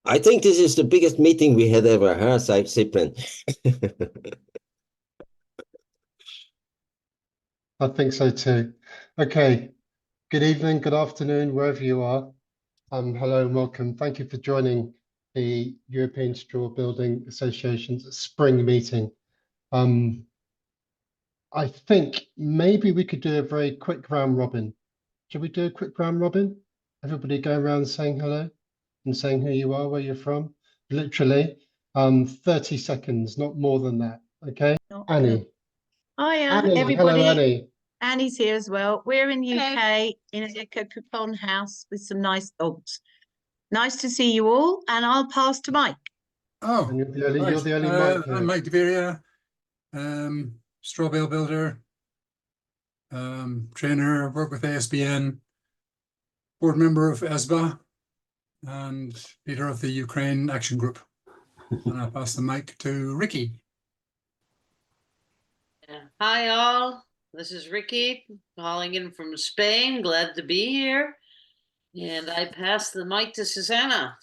I think this is the biggest meeting we had ever, huh, Cypren? I think so too. Okay. Good evening, good afternoon, wherever you are. Hello and welcome. Thank you for joining the European Straw Building Association's spring meeting. I think maybe we could do a very quick round robin. Should we do a quick round robin? Everybody go around saying hello and saying who you are, where you're from. Literally, 30 seconds, not more than that. Okay, Annie. Hiya, Annie, everybody. hello, Annie. Annie's here as well. We're in the UK in a Coupon house with some nice dogs. Nice to see you all, and I'll pass to Mike. Oh, And you're the only right. Mike here. I'm Mike Deveria, straw bale builder, trainer, work with ASBN, board member of ESBA, and leader of the Ukraine Action Group. And I'll pass the mic to Rikki. Hi all, this is Rikki calling in from Spain. Glad to be here. And I pass the mic to Zuzana.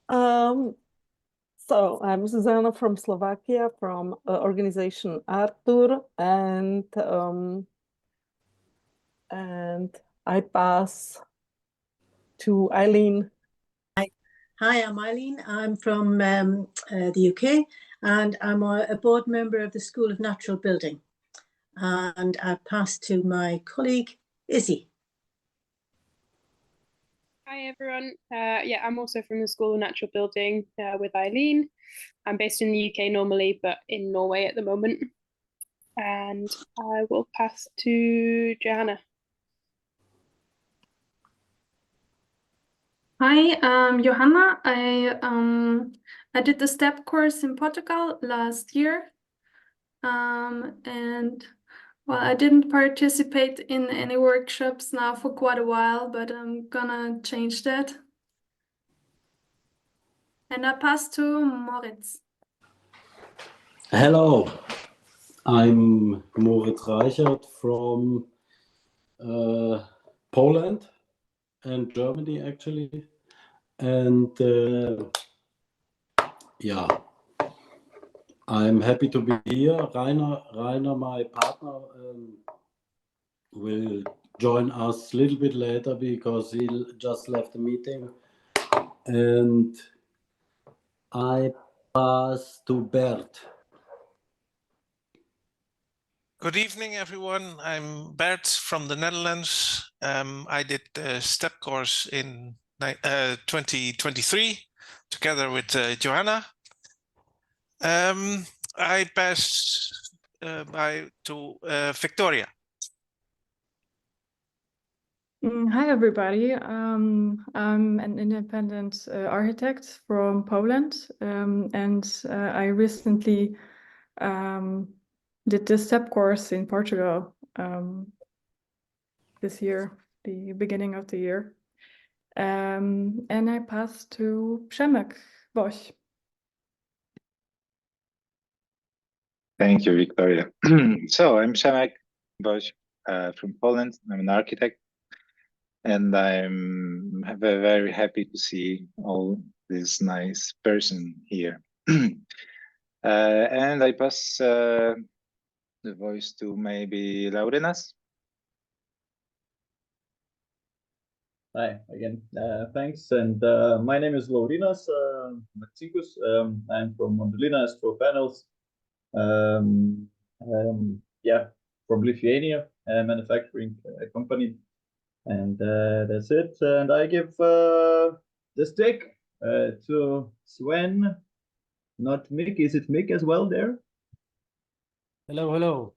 So I'm Zuzana from Slovakia, from organization Artur, and I pass to Eileen. Hi, I'm Eileen. I'm from the UK, and I'm a board member of the School of Natural Building. And I pass to my colleague, Izzy. Hi everyone. Yeah, I'm also from the School of Natural Building with Eileen. I'm based in the UK normally, but in Norway at the moment. And I will pass to Johanna. Hi, I'm Johanna. I did the STEP course in Portugal last year. And well, I didn't participate in any workshops now for quite a while, but I'm gonna change that. And I pass to Moritz. Hello, I'm Moritz Reichert from Poland and Germany actually. And yeah, I'm happy to be here. Rainer, my partner, will join us a little bit later because he just left the meeting. And I pass to Bert. Good evening, everyone. I'm Bert from the Netherlands. I did the STEP course in 2023 together with Johanna. I pass to Viktoria. Hi, everybody. I'm an independent architect from Poland, and I recently did the STEP course in Portugal this year, the beginning of the year. And I passed to Przemek Bosch. Thank you, Viktoria. So I'm Przemek Bosch from Poland. I'm an architect, and I'm very happy to see all this nice person here. And I pass the voice to maybe Laurynas. Hi again, thanks. And my name is Laurynas Marcinkus. I'm from Mondolina Straw Panels. Yeah, from Lithuania, a manufacturing company. And that's it. And I give the stick to Sven, not Mick. Is it Mick as well there? Hello.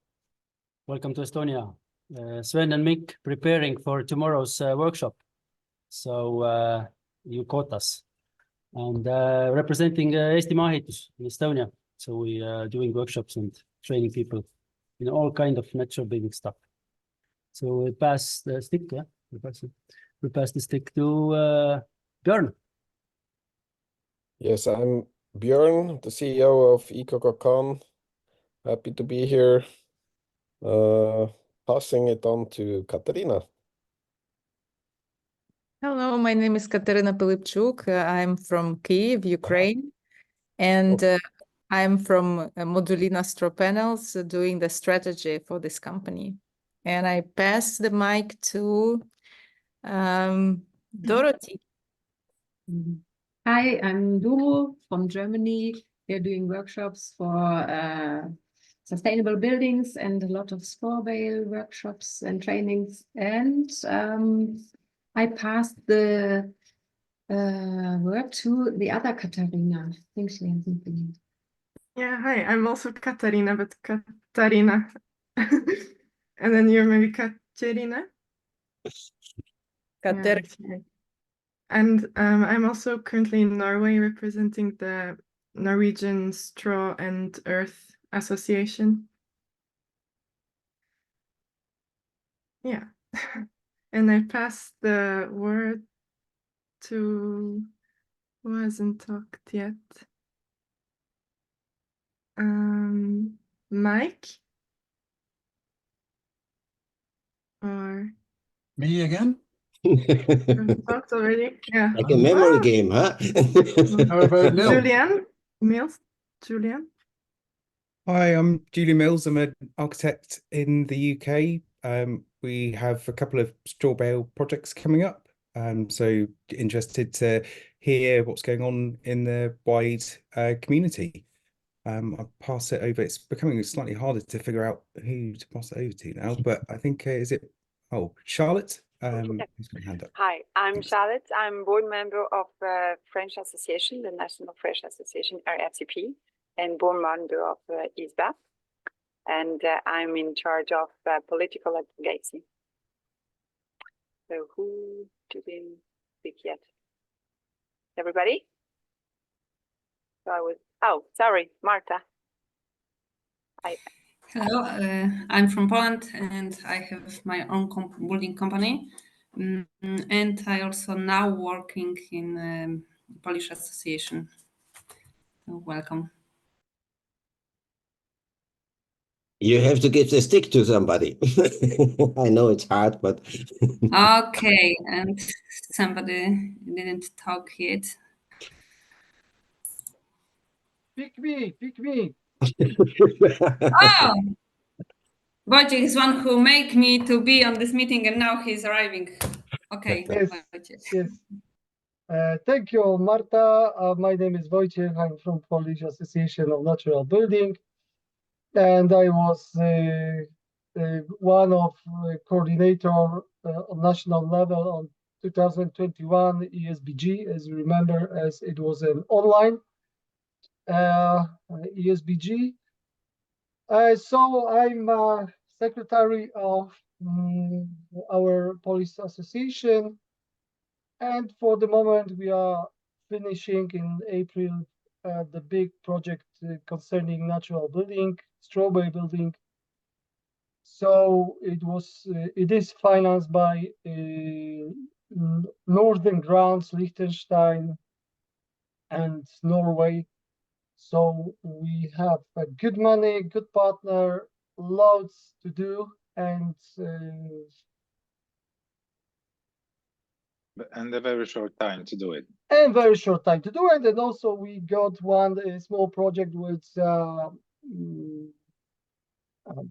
Welcome to Estonia. Sven and Mick preparing for tomorrow's workshop. So you caught us. And representing Eesti Maaehitus in Estonia. So we are doing workshops and training people in all kind of natural building stuff. So we pass the stick, yeah? We pass the stick to Björn. Yes, I'm Björn, the CEO of EcoCon. Happy to be here. Passing it on to Katarina. Hello, my name is Kateryna Pilipchuk. I'm from Kyiv, Ukraine, and I'm from Modulina Straw Panels doing the strategy for this company. And I pass the mic to Dorothy. Hi, I'm Doro from Germany. We're doing workshops for sustainable buildings and a lot of store bale workshops and trainings. And I passed the word to the other Katarina. I think she has something. Yeah, hi, I'm also Katarina, but Katarina. And then you're maybe Katerina? Katerina. Yeah. And I'm also currently in Norway representing the Norwegian Straw and Earth Association. Yeah. And I passed the word to who hasn't talked yet. Mike? Or Me again? talked already? Yeah. Like a memory game, huh? How about Nil? Julian? Mills? Julian? Hi, I'm Julian Mills. I'm an architect in the UK. We have a couple of straw bale projects coming up. So interested to hear what's going on in the wide community. I'll pass it over. It's becoming slightly harder to figure out who to pass it over to now, but I think, is it, Charlotte? Who's got a hand up? Hi, I'm Thanks. Charlotte. I'm board member of the French Association, the National French Association, RFCP, and board member of ESBA. And I'm in charge of political advocacy. So who didn't speak yet? Everybody? So sorry, Marta. Hello, I'm from Poland and I have my own building company. And I also now working in Polish Association. So welcome. You have to give the stick to somebody. I know it's hard, but Okay, and somebody didn't talk yet. Pick me, pick me. Oh, Wojciech is one who make me to be on this meeting and now he's arriving. Okay, Yes, Wojciech. yes. Thank you, Marta. My name is Wojciech. I'm from Polish Association of Natural Building, and I was one of coordinator on national level on 2021 ESBG, as you remember, as it was an online ESBG. So I'm secretary of our Polish Association. And for the moment, we are finishing in April the big project concerning natural building, straw bale building. So it is financed by Northern Grants, Liechtenstein, and Norway. So we have a good money, good partner, loads to do, and a very short time to do it. And very short time to do it. And also we got one small project with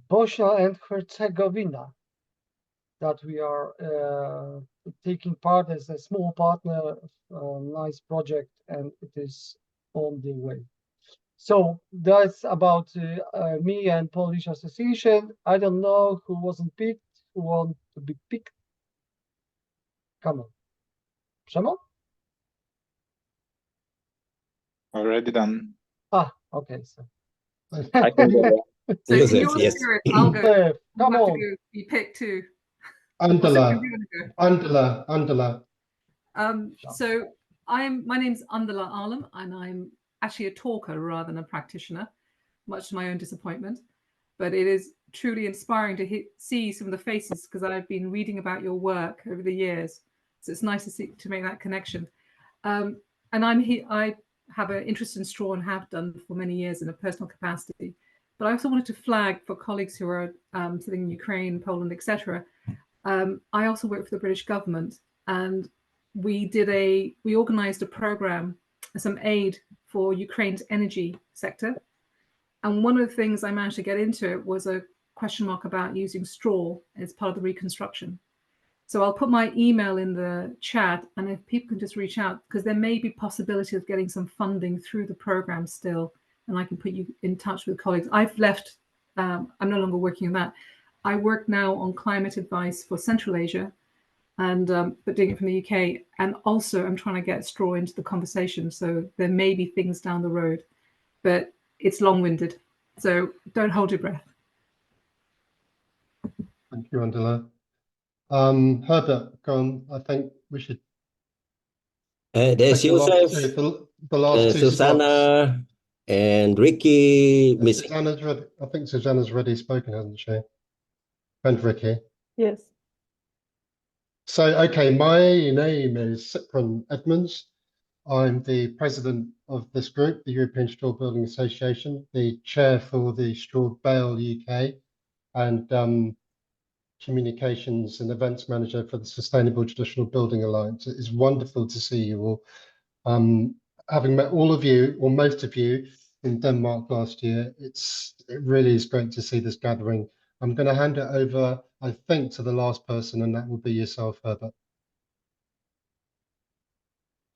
Bosnia and Herzegovina that we are taking part as a small partner, nice project, and it is on the way. So that's about me and Polish Association. I don't know who wasn't picked, who want to be picked. Come on. Przemek? Already done. Okay. So. I can go. So in your spirit, I'll go. Come on. Be picked too. Andala. So my name's Andala Alam, and I'm actually a talker rather than a practitioner, much to my own disappointment. But it is truly inspiring to see some of the faces because I've been reading about your work over the years. So it's nice to make that connection. And I'm here. I have an interest in straw and have done for many years in a personal capacity. But I also wanted to flag for colleagues who are sitting in Ukraine, Poland, etc. I also work for the British government, and we organized a program, some aid for Ukraine's energy sector. And one of the things I managed to get into it was a question mark about using straw as part of the reconstruction. So I'll put my email in the chat, and if people can just reach out, because there may be possibility of getting some funding through the program still, and I can put you in touch with colleagues. I've left, I'm no longer working on that. I work now on climate advice for Central Asia, and but doing it from the UK. And also I'm trying to get straw into the conversation. So there may be things down the road, but it's long-winded. So don't hold your breath. Thank you, Angela. Herbert, go on. I think we should There's take Joseph, the last two spots. Zuzana, and Rikki missing. Zuzana's ready. I think Zuzana's already spoken, hasn't she? And Rikki. Yes. So, okay, my name is Cypren Edmunds. I'm the president of this group, the European Straw Building Association, the chair for the Straw Bale UK, and communications and events manager for the Sustainable Traditional Building Alliance. It is wonderful to see you all. Having met all of you, or most of you, in Denmark last year, it really is great to see this gathering. I'm going to hand it over, I think, to the last person, and that will be yourself, Herbert.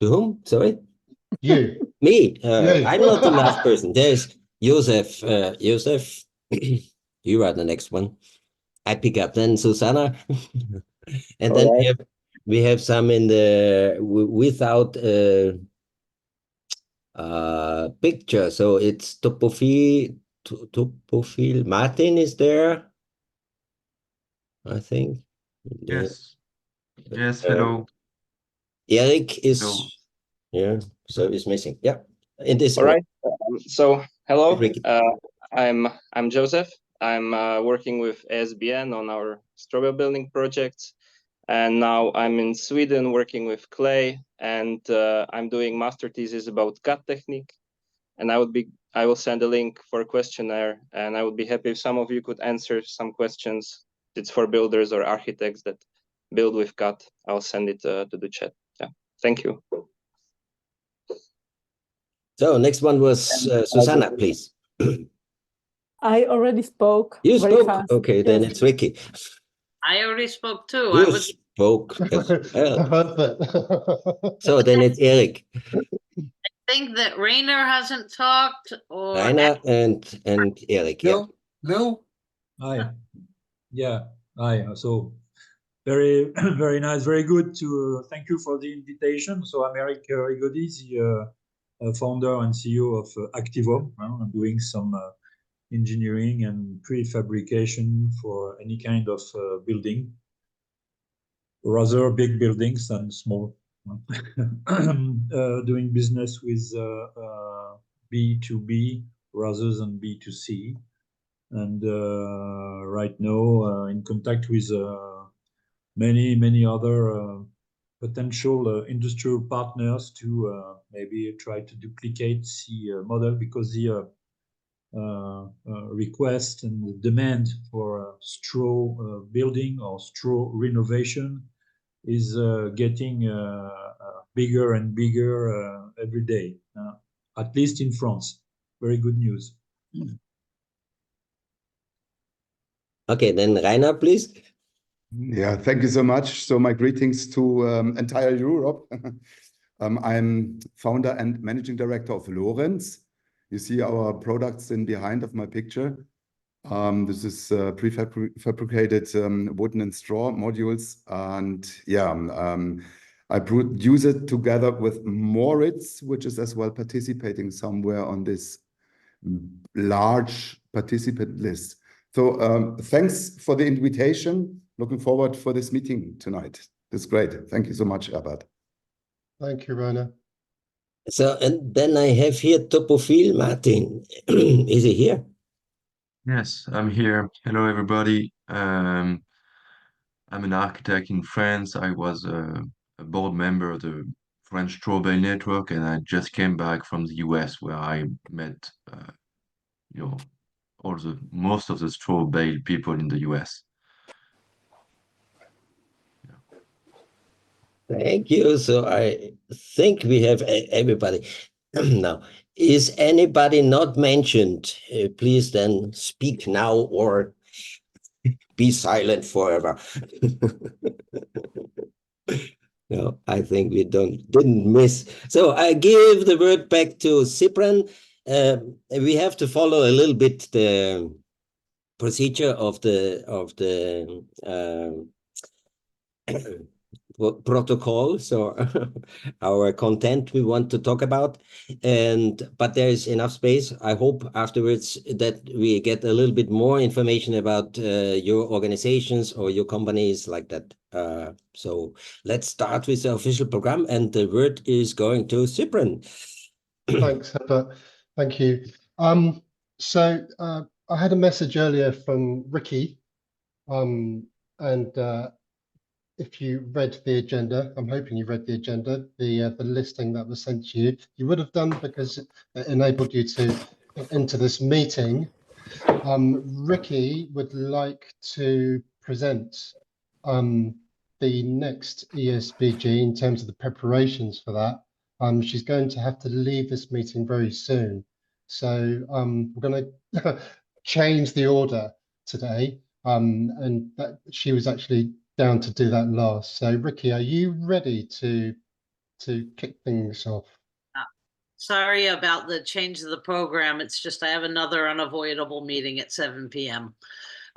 To whom? Sorry? You. Me? You. I'm not the last person. There's Joseph. Joseph, you are the next one. I pick up then Zuzana. And All then right. we have some in the without picture. So it's Topofil Martin is there, I think. Yes. Yes, hello. Eric is Hello. yeah, so is missing. Yeah. In this All right. So hello. Rikki. I'm Joseph. I'm working with ESBN on our straw building projects, and now I'm in Sweden working with clay, and I'm doing master thesis about cut technique. And I will send a link for a questionnaire, and I would be happy if some of you could answer some questions. It's for builders or architects that build with cut. I'll send it to the chat. Yeah, thank you. So next one was Zuzana, please. I already spoke. You very spoke? fast. Okay, then Yes. it's Rikki. I already spoke too. You I was spoke as well. So then it's Eric, I think that Rainer hasn't talked, or Rainer, and Eric. Yeah. No. Hi. Yeah. Hi. So very very nice, very good to thank you for the invitation. So I'm Eric Rigaudie, the founder and CEO of Activum. I'm doing some engineering and prefabrication for any kind of building, rather big buildings than small. Doing business with B2B rather than B2C, and right now in contact with many other potential industrial partners to maybe try to duplicate the model, because the request and the demand for straw building or straw renovation is getting bigger and bigger every day, at least in France. Very good news. Okay, then Rainer, please. Yeah, thank you so much. So my greetings to entire Europe. I'm founder and managing director of Laurynas. You see our products in behind of my picture. This is prefabricated wooden and straw modules, and yeah, I produce it together with Moritz, which is as well participating somewhere on this large participant list. So thanks for the invitation. Looking forward for this meeting tonight. It's great. Thank you so much, Herbert. Thank you, Rainer. So, and then I have here Topofil Martin. Is he here? Yes, I'm here. Hello, everybody. I'm an architect in France. I was a board member of the French Straw Bale Network, and I just came back from the US, where I met, most of the straw bale people in the US. Thank you. So I think we have everybody. Now, is anybody not mentioned? Please then speak now or be silent forever. No, I think we didn't miss. So I give the word back to Cypren. We have to follow a little bit the procedure of the protocol, so our content we want to talk about, but there is enough space. I hope afterwards that we get a little bit more information about your organizations or your companies like that. So let's start with the official program, and the word is going to Cypren. Thanks, Herbert. Thank you. So I had a message earlier from Rikki, and if you read the agenda, I'm hoping you read the agenda, the listing that was sent to you. You would have done because it enabled you to enter this meeting. Rikki would like to present the next ESBG in terms of the preparations for that. She's going to have to leave this meeting very soon. So we're going to change the order today. And that she was actually down to do that last. So Rikki, are you ready to kick things off? Sorry about the change of the program. It's just I have another unavoidable meeting at 7 p.m.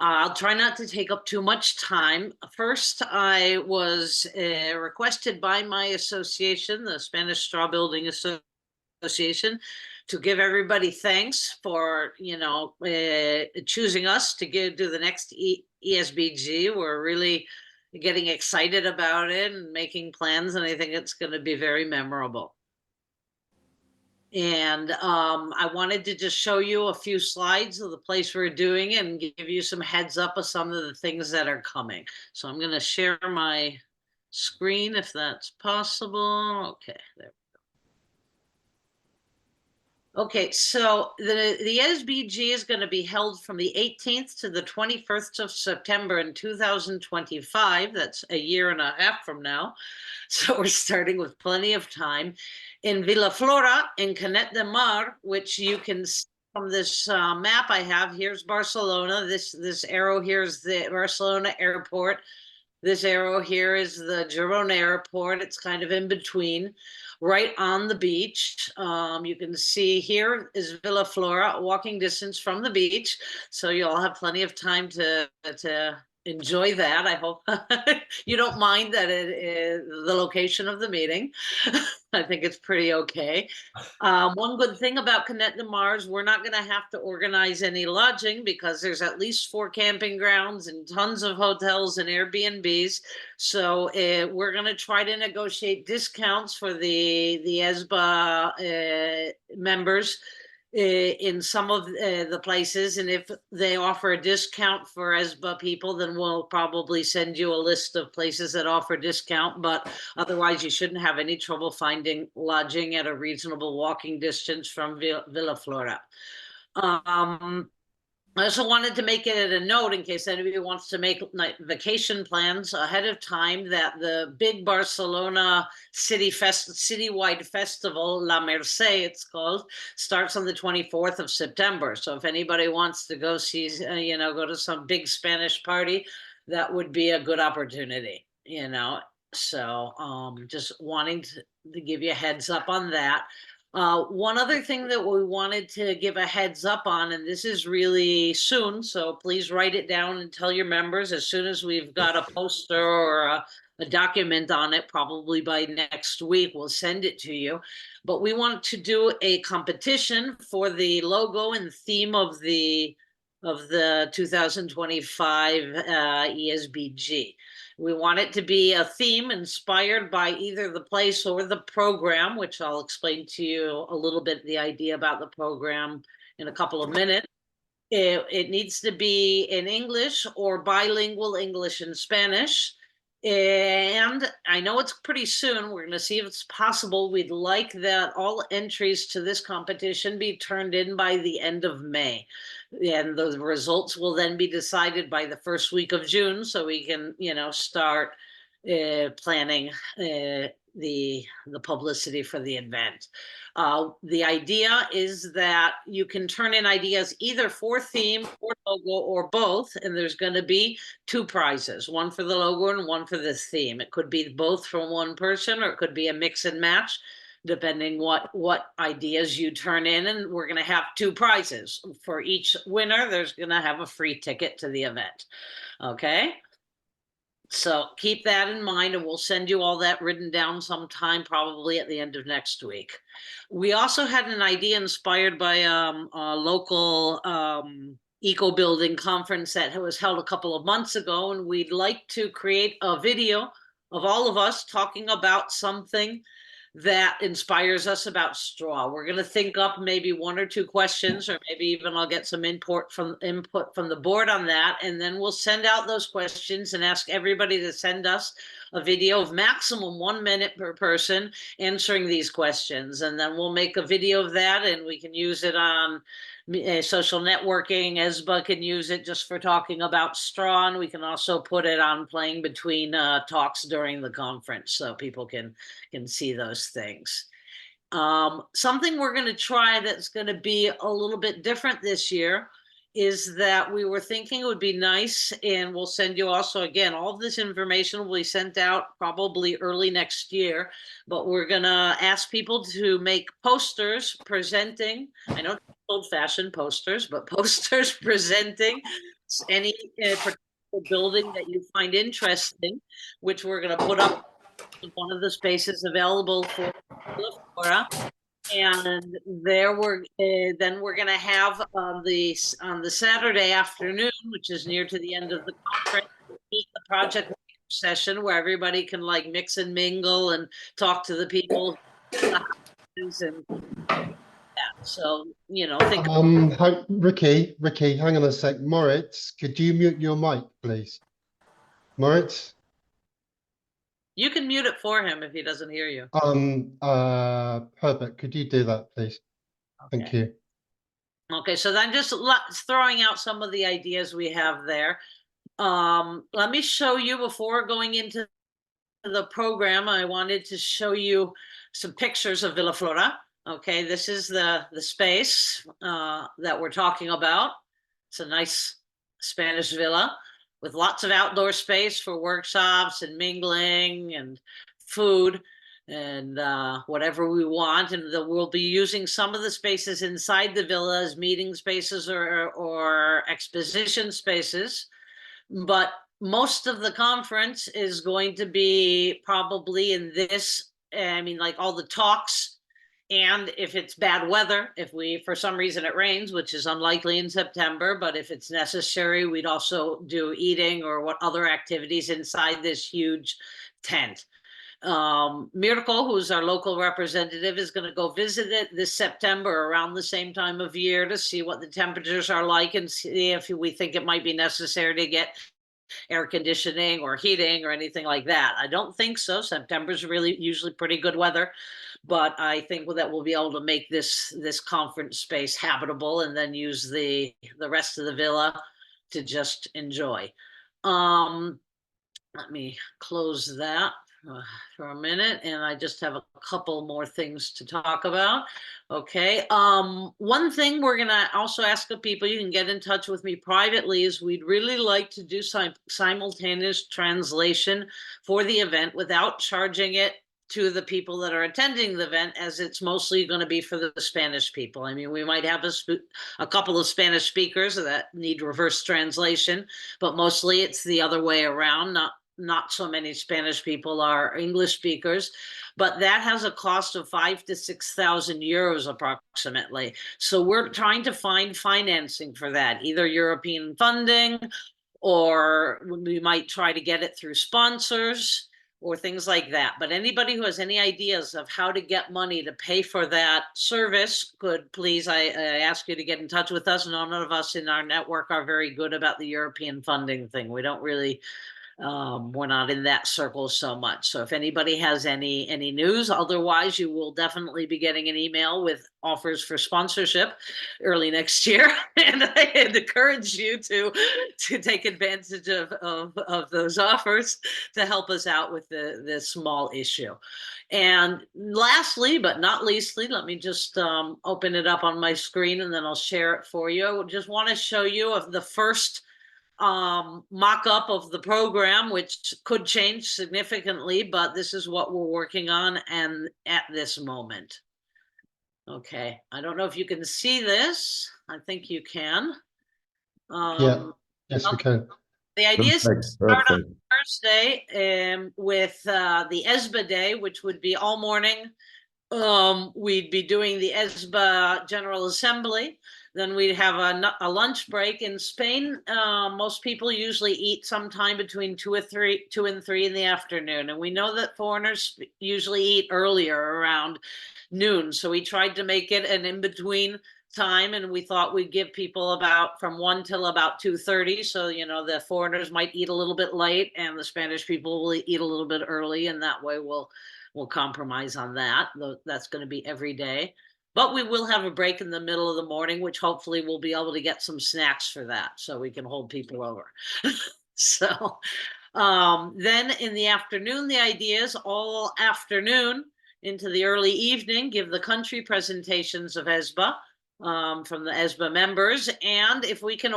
I'll try not to take up too much time. First, I was requested by my association, the Spanish Straw Building Association, to give everybody thanks for, choosing us to do the next ESBG. We're really getting excited about it and making plans, and I think it's going to be very memorable. And I wanted to just show you a few slides of the place we're doing and give you some heads up of some of the things that are coming. So I'm going to share my screen if that's possible. Okay, there. Okay, so the ESBG is going to be held from the 18th to the 21st of September in 2025. That's a year and a half from now. So we're starting with plenty of time in Vilaflora in Canet de Mar, which you can see from this map I have. Here's Barcelona. This arrow here is the Barcelona airport. This arrow here is the Girona airport. It's kind of in between, right on the beach. You can see here is Vilaflora, walking distance from the beach. So you'll have plenty of time to enjoy that. I hope you don't mind that it is the location of the meeting. I think it's pretty okay. One good thing about Canet de Mar is we're not going to have to organize any lodging because there's at least 4 camping grounds and tons of hotels and Airbnbs. So we're going to try to negotiate discounts for the ESBA members in some of the places, and if they offer a discount for ESBA people, then we'll probably send you a list of places that offer discount, but otherwise you shouldn't have any trouble finding lodging at a reasonable walking distance from Vilaflora. I also wanted to make it a note in case anybody wants to make vacation plans ahead of time that the big Barcelona citywide festival, La Mercè it's called, starts on the 24th of September. So if anybody wants to go see, go to some big Spanish party, that would be a good opportunity, So just wanting to give you a heads up on that. One other thing that we wanted to give a heads up on, and this is really soon, so please write it down and tell your members as soon as we've got a poster or a document on it, probably by next week, we'll send it to you. But we want to do a competition for the logo and theme of the 2025 ESBG. We want it to be a theme inspired by either the place or the program, which I'll explain to you a little bit the idea about the program in a couple of minutes. It needs to be in English or bilingual English and Spanish. And I know it's pretty soon. We're going to see if it's possible. We'd like that all entries to this competition be turned in by the end of May. And the results will then be decided by the first week of June, so we can, start planning the publicity for the event. The idea is that you can turn in ideas either for theme or logo or both, and there's going to be 2 prizes, one for the logo and one for the theme. It could be both from one person, or it could be a mix and match, depending what ideas you turn in. And we're going to have 2 prizes for each winner. There's going to have a free ticket to the event. Okay. So keep that in mind, and we'll send you all that written down sometime, probably at the end of next week. We also had an idea inspired by a local eco building conference that was held a couple of months ago, and we'd like to create a video of all of us talking about something that inspires us about straw. We're going to think up maybe 1 or 2 questions, or maybe even I'll get some input from the board on that, and then we'll send out those questions and ask everybody to send us a video of maximum 1 minute per person answering these questions. And then we'll make a video of that, and we can use it on social networking. ESBA can use it just for talking about straw, and we can also put it on playing between talks during the conference, so people can see those things. Something we're going to try that's going to be a little bit different this year is that we were thinking it would be nice, and we'll send you also, again, all of this information will be sent out probably early next year, but we're going to ask people to make posters presenting, I know old-fashioned posters, but posters presenting any particular building that you find interesting, which we're going to put up in one of the spaces available for Flora. And there then we're going to have on the Saturday afternoon, which is near to the end of the conference, the project session where everybody can like mix and mingle and talk to the people. And so, you know, think. Rikki, hang on a sec. Moritz, could you mute your mic, please? Moritz? You can mute it for him if he doesn't hear you. Herbert, could you do that, please? Okay. Thank you. Okay, so then just throwing out some of the ideas we have there. Let me show you, before going into the program, I wanted to show you some pictures of Villa Flora. Okay, this is the space that we're talking about. It's a nice Spanish villa with lots of outdoor space for workshops and mingling and food and whatever we want. And we'll be using some of the spaces inside the villa as meeting spaces or exposition spaces. But most of the conference is going to be probably in this, I mean, like all the talks. And if it's bad weather, if for some reason it rains, which is unlikely in September, but if it's necessary, we'd also do eating or what other activities inside this huge tent. Mirko, who's our local representative, is going to go visit it this September around the same time of year to see what the temperatures are like and see if we think it might be necessary to get air conditioning or heating or anything like that. I don't think so. September's really usually pretty good weather, but I think that we'll be able to make this conference space habitable and then use the rest of the villa to just enjoy. Let me close that for a minute, and I just have a couple more things to talk about. Okay, one thing we're gonna also ask of people, you can get in touch with me privately, is we'd really like to do simultaneous translation for the event without charging it to the people that are attending the event, as it's mostly going to be for the Spanish people. I mean, we might have a couple of Spanish speakers that need reverse translation, but mostly it's the other way around. Not so many Spanish people are English speakers, but that has a cost of 5,000 to 6,000 euros approximately. So we're trying to find financing for that, either European funding, or we might try to get it through sponsors or things like that. But anybody who has any ideas of how to get money to pay for that service, could please, I ask you to get in touch with us. None of us in our network are very good about the European funding thing. We don't really We're not in that circle so much. So if anybody has any news, otherwise you will definitely be getting an email with offers for sponsorship early next year. And I encourage you to take advantage of those offers to help us out with this small issue. And lastly, but not leastly, let me just open it up on my screen and then I'll share it for you. I just want to show you of the first mock-up of the program, which could change significantly, but this is what we're working on and at this moment. Okay, I don't know if you can see this. I think you can. Yeah, yes, we can. The idea is to start on Thursday with the ESBA day, which would be all morning. We'd be doing the ESBA General Assembly. Then we'd have a lunch break. In Spain, most people usually eat sometime between 2 and 3 in the afternoon. And we know that foreigners usually eat earlier, around noon. So we tried to make it an in-between time, and we thought we'd give people about from 1 till about 2:30. So, you know, the foreigners might eat a little bit late and the Spanish people will eat a little bit early, and that way we'll compromise on that. That's going to be every day. But we will have a break in the middle of the morning, which hopefully we'll be able to get some snacks for that so we can hold people over. So then in the afternoon, the idea is all afternoon into the early evening, give the country presentations of ESBA from the ESBA members. And if we can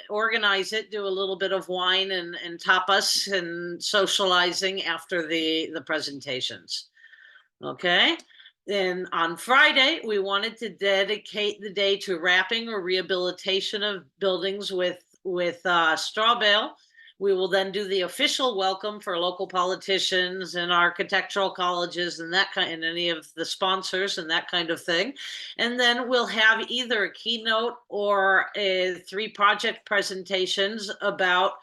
organize it, do a little bit of wine and tapas and socializing after the presentations. Okay. Then on Friday, we wanted to dedicate the day to wrapping or rehabilitation of buildings with straw bale. We will then do the official welcome for local politicians and architectural colleges and that kind, and any of the sponsors and that kind of thing. And then we'll have either a keynote or 3 project presentations about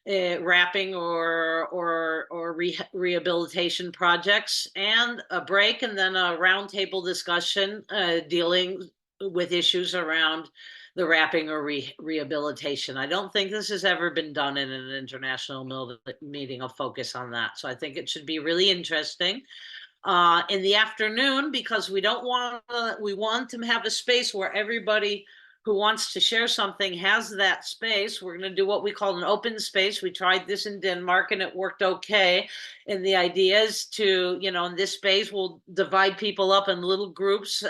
wrapping or rehabilitation projects, and a break, and then a roundtable discussion dealing with issues around the wrapping or rehabilitation. I don't think this has ever been done in an international meeting. I'll focus on that. So I think it should be really interesting. In the afternoon, because we want to have a space where everybody who wants to share something has that space. We're going to do what we call an open space. We tried this in Denmark and it worked okay. And the idea is to, you know, in this space, we'll divide people up in little groups,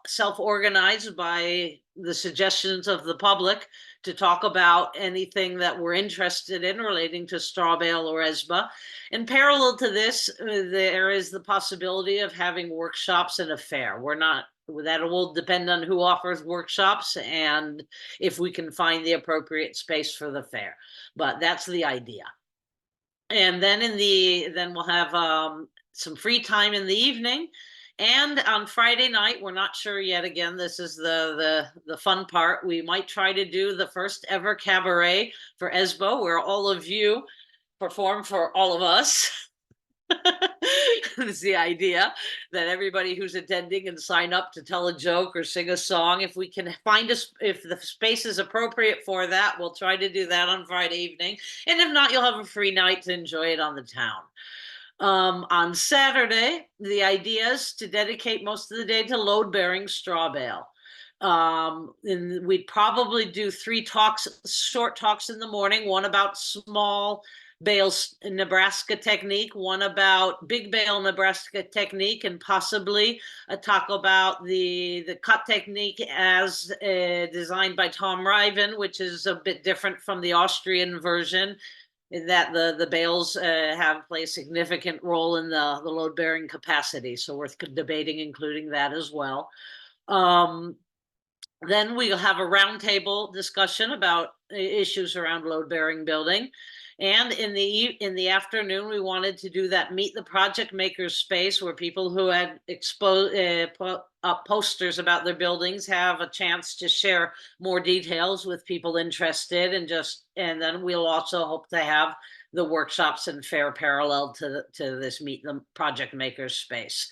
self-organized by the suggestions of the public, to talk about anything that we're interested in relating to straw bale or ESBA. And parallel to this, there is the possibility of having workshops and a fair. That will depend on who offers workshops and if we can find the appropriate space for the fair. But that's the idea. And then then we'll have some free time in the evening. And on Friday night, we're not sure yet. Again, this is the fun part. We might try to do the first ever cabaret for ESBA, where all of you perform for all of us. It's the idea that everybody who's attending can sign up to tell a joke or sing a song. If we can find if the space is appropriate for that, we'll try to do that on Friday evening. And if not, you'll have a free night to enjoy it on the town. On Saturday, the idea is to dedicate most of the day to load-bearing straw bale. And we'd probably do 3 short talks in the morning, one about small bale Nebraska technique, one about big bale Nebraska technique, and possibly a talk about the cut technique as designed by Tom Riven, which is a bit different from the Austrian version, in that the bales play a significant role in the load-bearing capacity. So we're debating including that as well. Then we'll have a roundtable discussion about issues around load-bearing building. And in the afternoon, we wanted to do that Meet the Project Makers space, where people who had put up posters about their buildings have a chance to share more details with people interested, and then we'll also hope to have the workshops and fair parallel to this Meet the Project Makers space.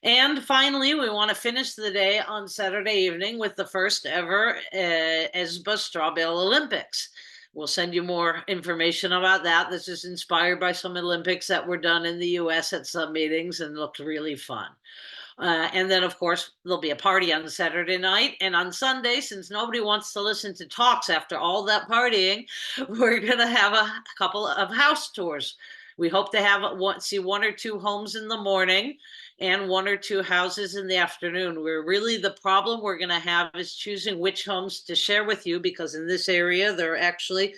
And finally, we want to finish the day on Saturday evening with the first ever ESBA Straw Bale Olympics. We'll send you more information about that. This is inspired by some Olympics that were done in the US at some meetings and looked really fun. And then, of course, there'll be a party on Saturday night. And on Sunday, since nobody wants to listen to talks after all that partying, we're going to have a couple of house tours. We hope to have see 1 or 2 homes in the morning and 1 or 2 houses in the afternoon. The problem we're going to have is choosing which homes to share with you, because in this area, there are actually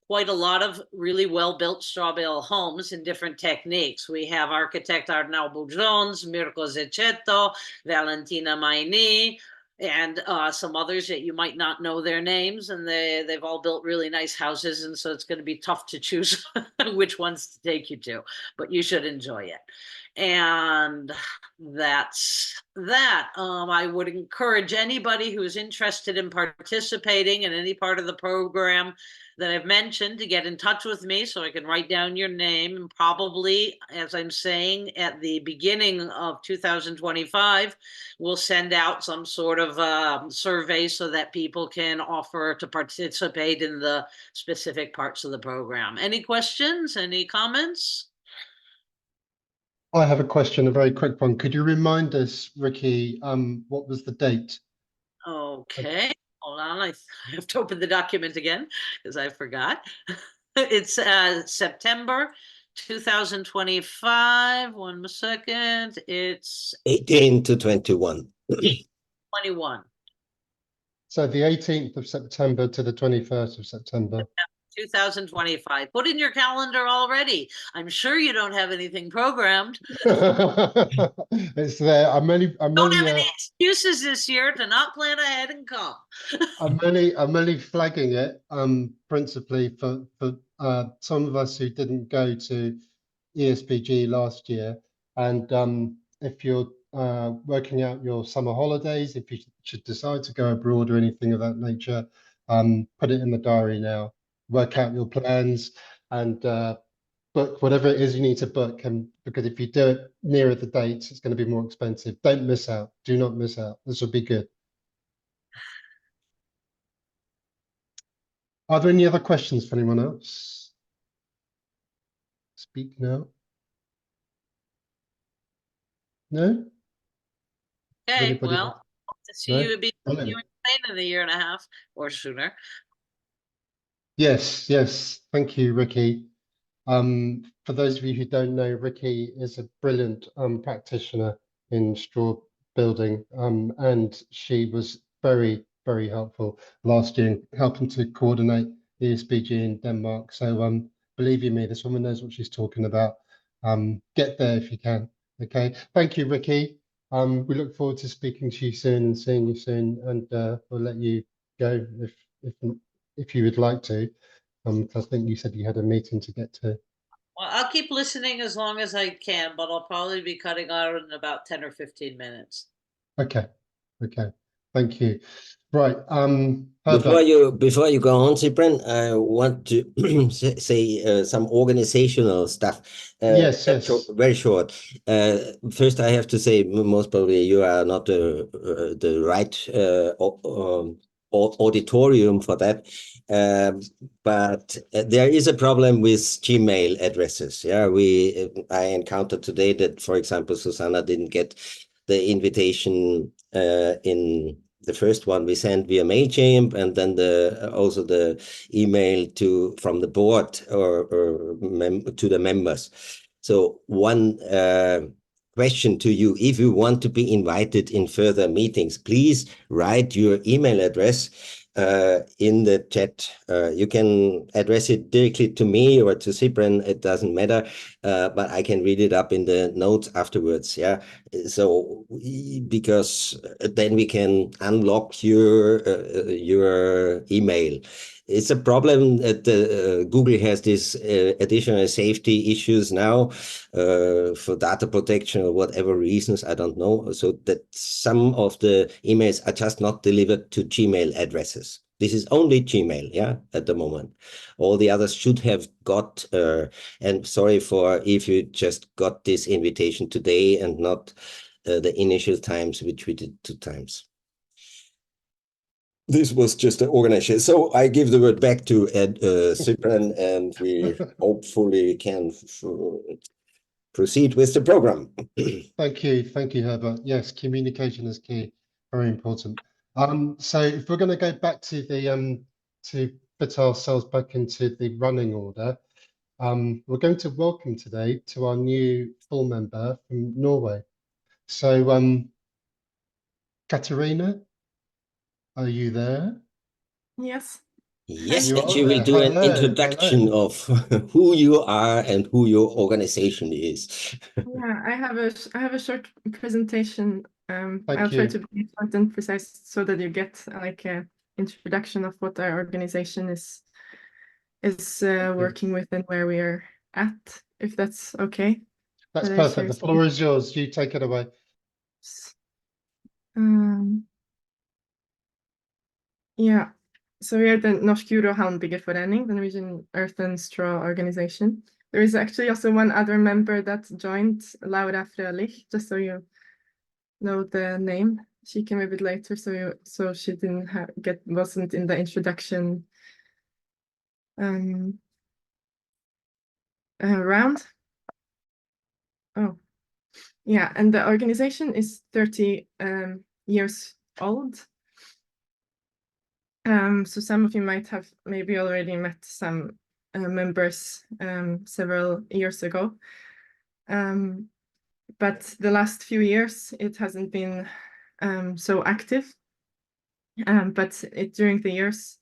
quite a lot of really well-built straw bale homes in different techniques. We have architect Arnaldo Jones, Mirko Zecetto, Valentina Maini, and some others that you might not know their names, and they've all built really nice houses, and so it's going to be tough to choose which ones to take you to, but you should enjoy it. And that's that. I would encourage anybody who's interested in participating in any part of the program that I've mentioned to get in touch with me so I can write down your name, and probably, as I'm saying, at the beginning of 2025, we'll send out some sort of survey so that people can offer to participate in the specific parts of the program. Any questions? Any comments? I have a question, a very quick one. Could you remind us, Rikki, what was the date? Okay, hold on. I have to open the document again because I forgot. It's September 2025. 1 second. It's 18 to 21. 21. So the 18th of September to the 21st of September. 2025. Put in your calendar already. I'm sure you don't have anything programmed. It's there. I'm only any excuses this year to not plan ahead and come. I'm only flagging it principally for some of us who didn't go to ESBG last year, and if you're working out your summer holidays, if you should decide to go abroad or anything of that nature, put it in the diary now. Work out your plans and book whatever it is you need to book. And because if you do it nearer the dates, it's going to be more expensive. Don't miss out. Do not miss out. This will be good. Are there any other questions for anyone else? Speak now. No? Okay, well, hope to see you in Spain in a year and a half or sooner. Yes, yes. Thank you, Rikki. For those of you who don't know, Rikki is a brilliant practitioner in straw building, and she was very, very helpful last year in helping to coordinate the ESBG in Denmark. So believe you me, this woman knows what she's talking about. Get there if you can. Okay. Thank you, Rikki. We look forward to speaking to you soon and seeing you soon, and we'll let you go if you would like to. I think you said you had a meeting to get to. Well, I'll keep listening as long as I can, but I'll probably be cutting out in about 10 or 15 minutes. Okay. Okay. Thank you. Right. Before you go on, Cypren, I want to say some organizational stuff. Yes. Very short. First, I have to say, most probably you are not the right auditorium for that. But there is a problem with Gmail addresses. Yeah, I encountered today that, for example, Zuzana didn't get the invitation in the first one we sent via MailChimp, and then also the email from the board or to the members. So one question to you: if you want to be invited in further meetings, please write your email address in the chat. You can address it directly to me or to Cypren, it doesn't matter, but I can read it up in the notes afterwards. Yeah, so because then we can unlock your email. It's a problem that Google has this additional safety issues now for data protection or whatever reasons, I don't know. So that some of the emails are just not delivered to Gmail addresses. This is only Gmail, yeah, at the moment. All the others should have got, and sorry for if you just got this invitation today and not the initial times, which we did 2 times. This was just an organization. So I give the word back to Cypren, and we hopefully can proceed with the program. Thank you, Herbert. Yes, communication is key, very important. So if we're going to go back to the to fit ourselves back into the running order, we're going to welcome today to our new full member from Norway. So Katarina, are you there? Yes. Yes, You and are you will there. do an Hello, introduction hello. of who you are and who your organization is. Yeah, I have a short presentation. I'll Thank try you. to be short and precise so that you get like a introduction of what our organization is working with and where we are at, if that's okay. That's That I perfect. share The some- floor is yours. You take it away. Yeah, so we are the Norsk Jord- og Halmbyggerforening, the Norwegian Earth and Straw organization. There is actually also one other member that joined, Laura Frölich, just so you know the name. She came a bit later, so she didn't wasn't in the introduction round. Oh, yeah, and the organization is 30 years old. So some of you might have maybe already met some members several years ago. But the last few years, it hasn't been so active. But during the years,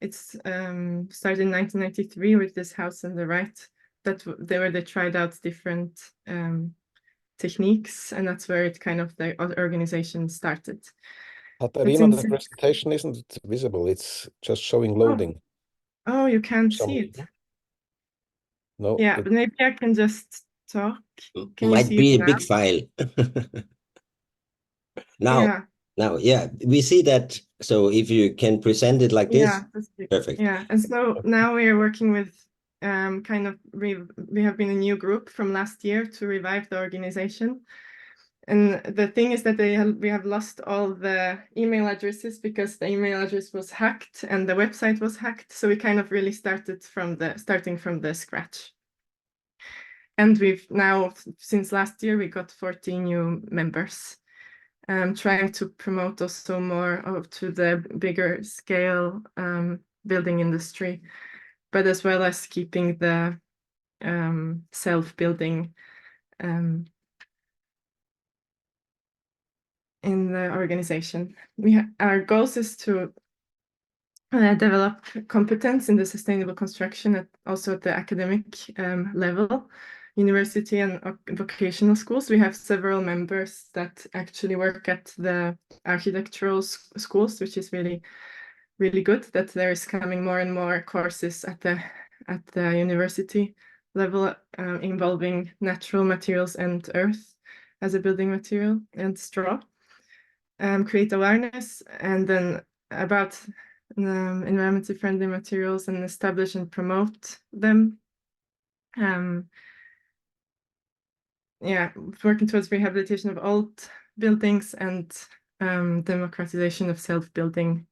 it's started in 1993 with this house on the right, where they tried out different techniques, and that's where it kind of the organization started. Katarina, the presentation isn't visible. It's just showing loading. Oh, you can't see it. No. Yeah, but maybe I can just talk. Can you Might see be it a big now? file. Now, Yeah. now, yeah, we see that. So if you can present it like this, Yeah, that's good. perfect. Yeah, and so now we are working with we have been a new group from last year to revive the organization. And the thing is that we have lost all the email addresses because the email address was hacked and the website was hacked. So we kind of really starting from the scratch. And we've now, since last year, we got 14 new members. Trying to promote also more to the bigger scale building industry, but as well as keeping the self-building in the organization. Our goals is to develop competence in the sustainable construction, also at the academic level, university and vocational schools. We have several members that actually work at the architectural schools, which is really, really good that there is coming more and more courses at the university level involving natural materials and earth as a building material and straw. Create awareness, and then about environmentally friendly materials and establish and promote them. Yeah, working towards rehabilitation of old buildings and democratization of self-building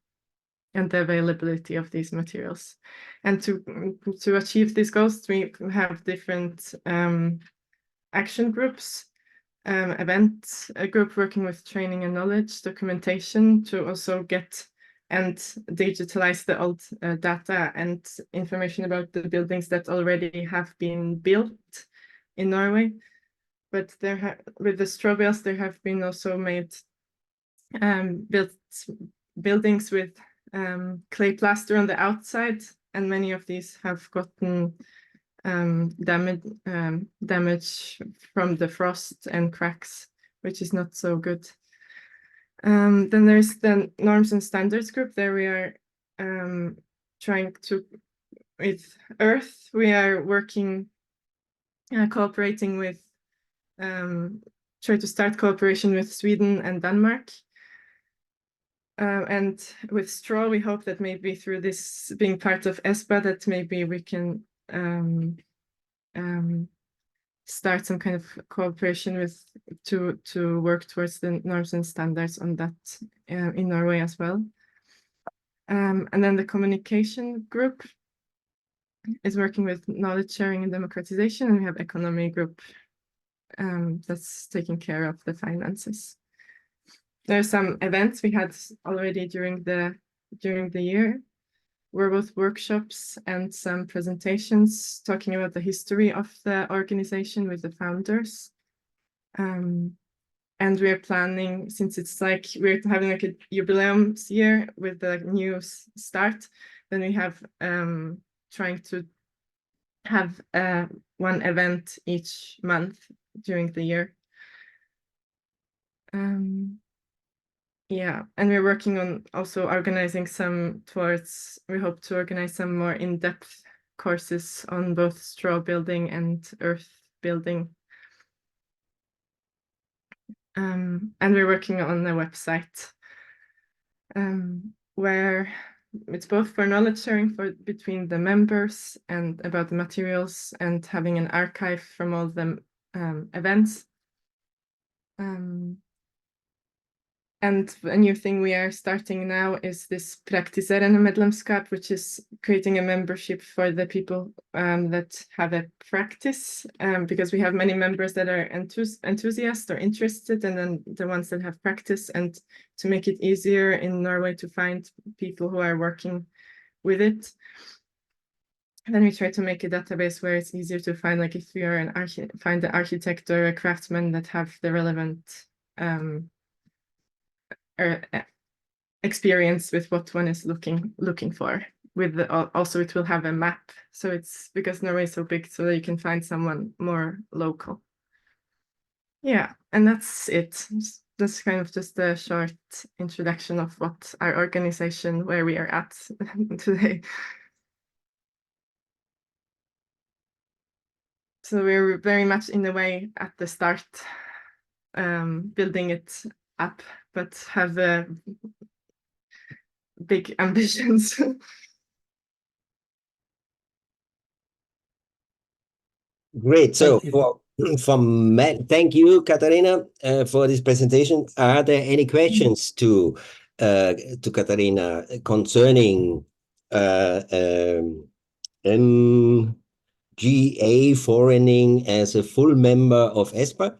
and the availability of these materials. And to achieve these goals, we have different action groups. Event group working with training and knowledge, documentation to also get and digitalize the old data and information about the buildings that already have been built in Norway. But with the straw bales, there have been also made buildings with clay plaster on the outside, and many of these have gotten damage from the frost and cracks, which is not so good. Then there's the norms and standards group. There we are trying to, with Earth, we are working, cooperating with, try to start cooperation with Sweden and Denmark. And with straw, we hope that maybe through this being part of ESBA, that maybe we can start some kind of cooperation with to work towards the norms and standards on that in Norway as well. And then the communication group is working with knowledge sharing and democratization, and we have economy group that's taking care of the finances. There are some events we had already during the year. Were both workshops and some presentations talking about the history of the organization with the founders. And we're planning, since it's like we're having like a jubileum year with the new start, then we have trying to have one event each month during the year. Yeah, and we're working on also organizing we hope to organize some more in-depth courses on both straw building and earth building. And we're working on a website where it's both for knowledge sharing between the members and about the materials, and having an archive from all the events. And a new thing we are starting now is this Praktiserende-medlemskap, which is creating a membership for the people that have a practice, because we have many members that are enthusiasts or interested, and then the ones that have practice, and to make it easier in Norway to find people who are working with it. And then we try to make a database where it's easier to find, like if you are find an architect or a craftsman that have the relevant experience with what one is looking for. With also it will have a map, so it's because Norway is so big, so that you can find someone more local. Yeah, and that's it. That's kind of just a short introduction of what our organization, where we are at today. So we're very much in the way at the start, building it up, but have big ambitions. Great. So thank you, Katarina, for this presentation. Are there any questions to Katarina concerning MGA foreigning as a full member of ESBA?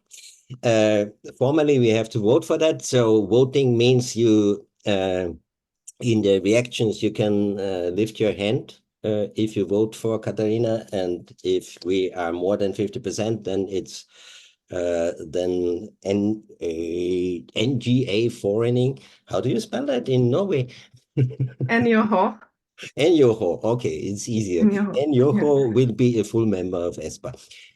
Formally, we have to vote for that. So voting means you, in the reactions, you can lift your hand if you vote for Katarina, and if we are more than 50%, then it's then NGA foreigning. How do you spell that in Norway? NJH. NJH. Okay, it's easier. NJH will be a full member of ESBA.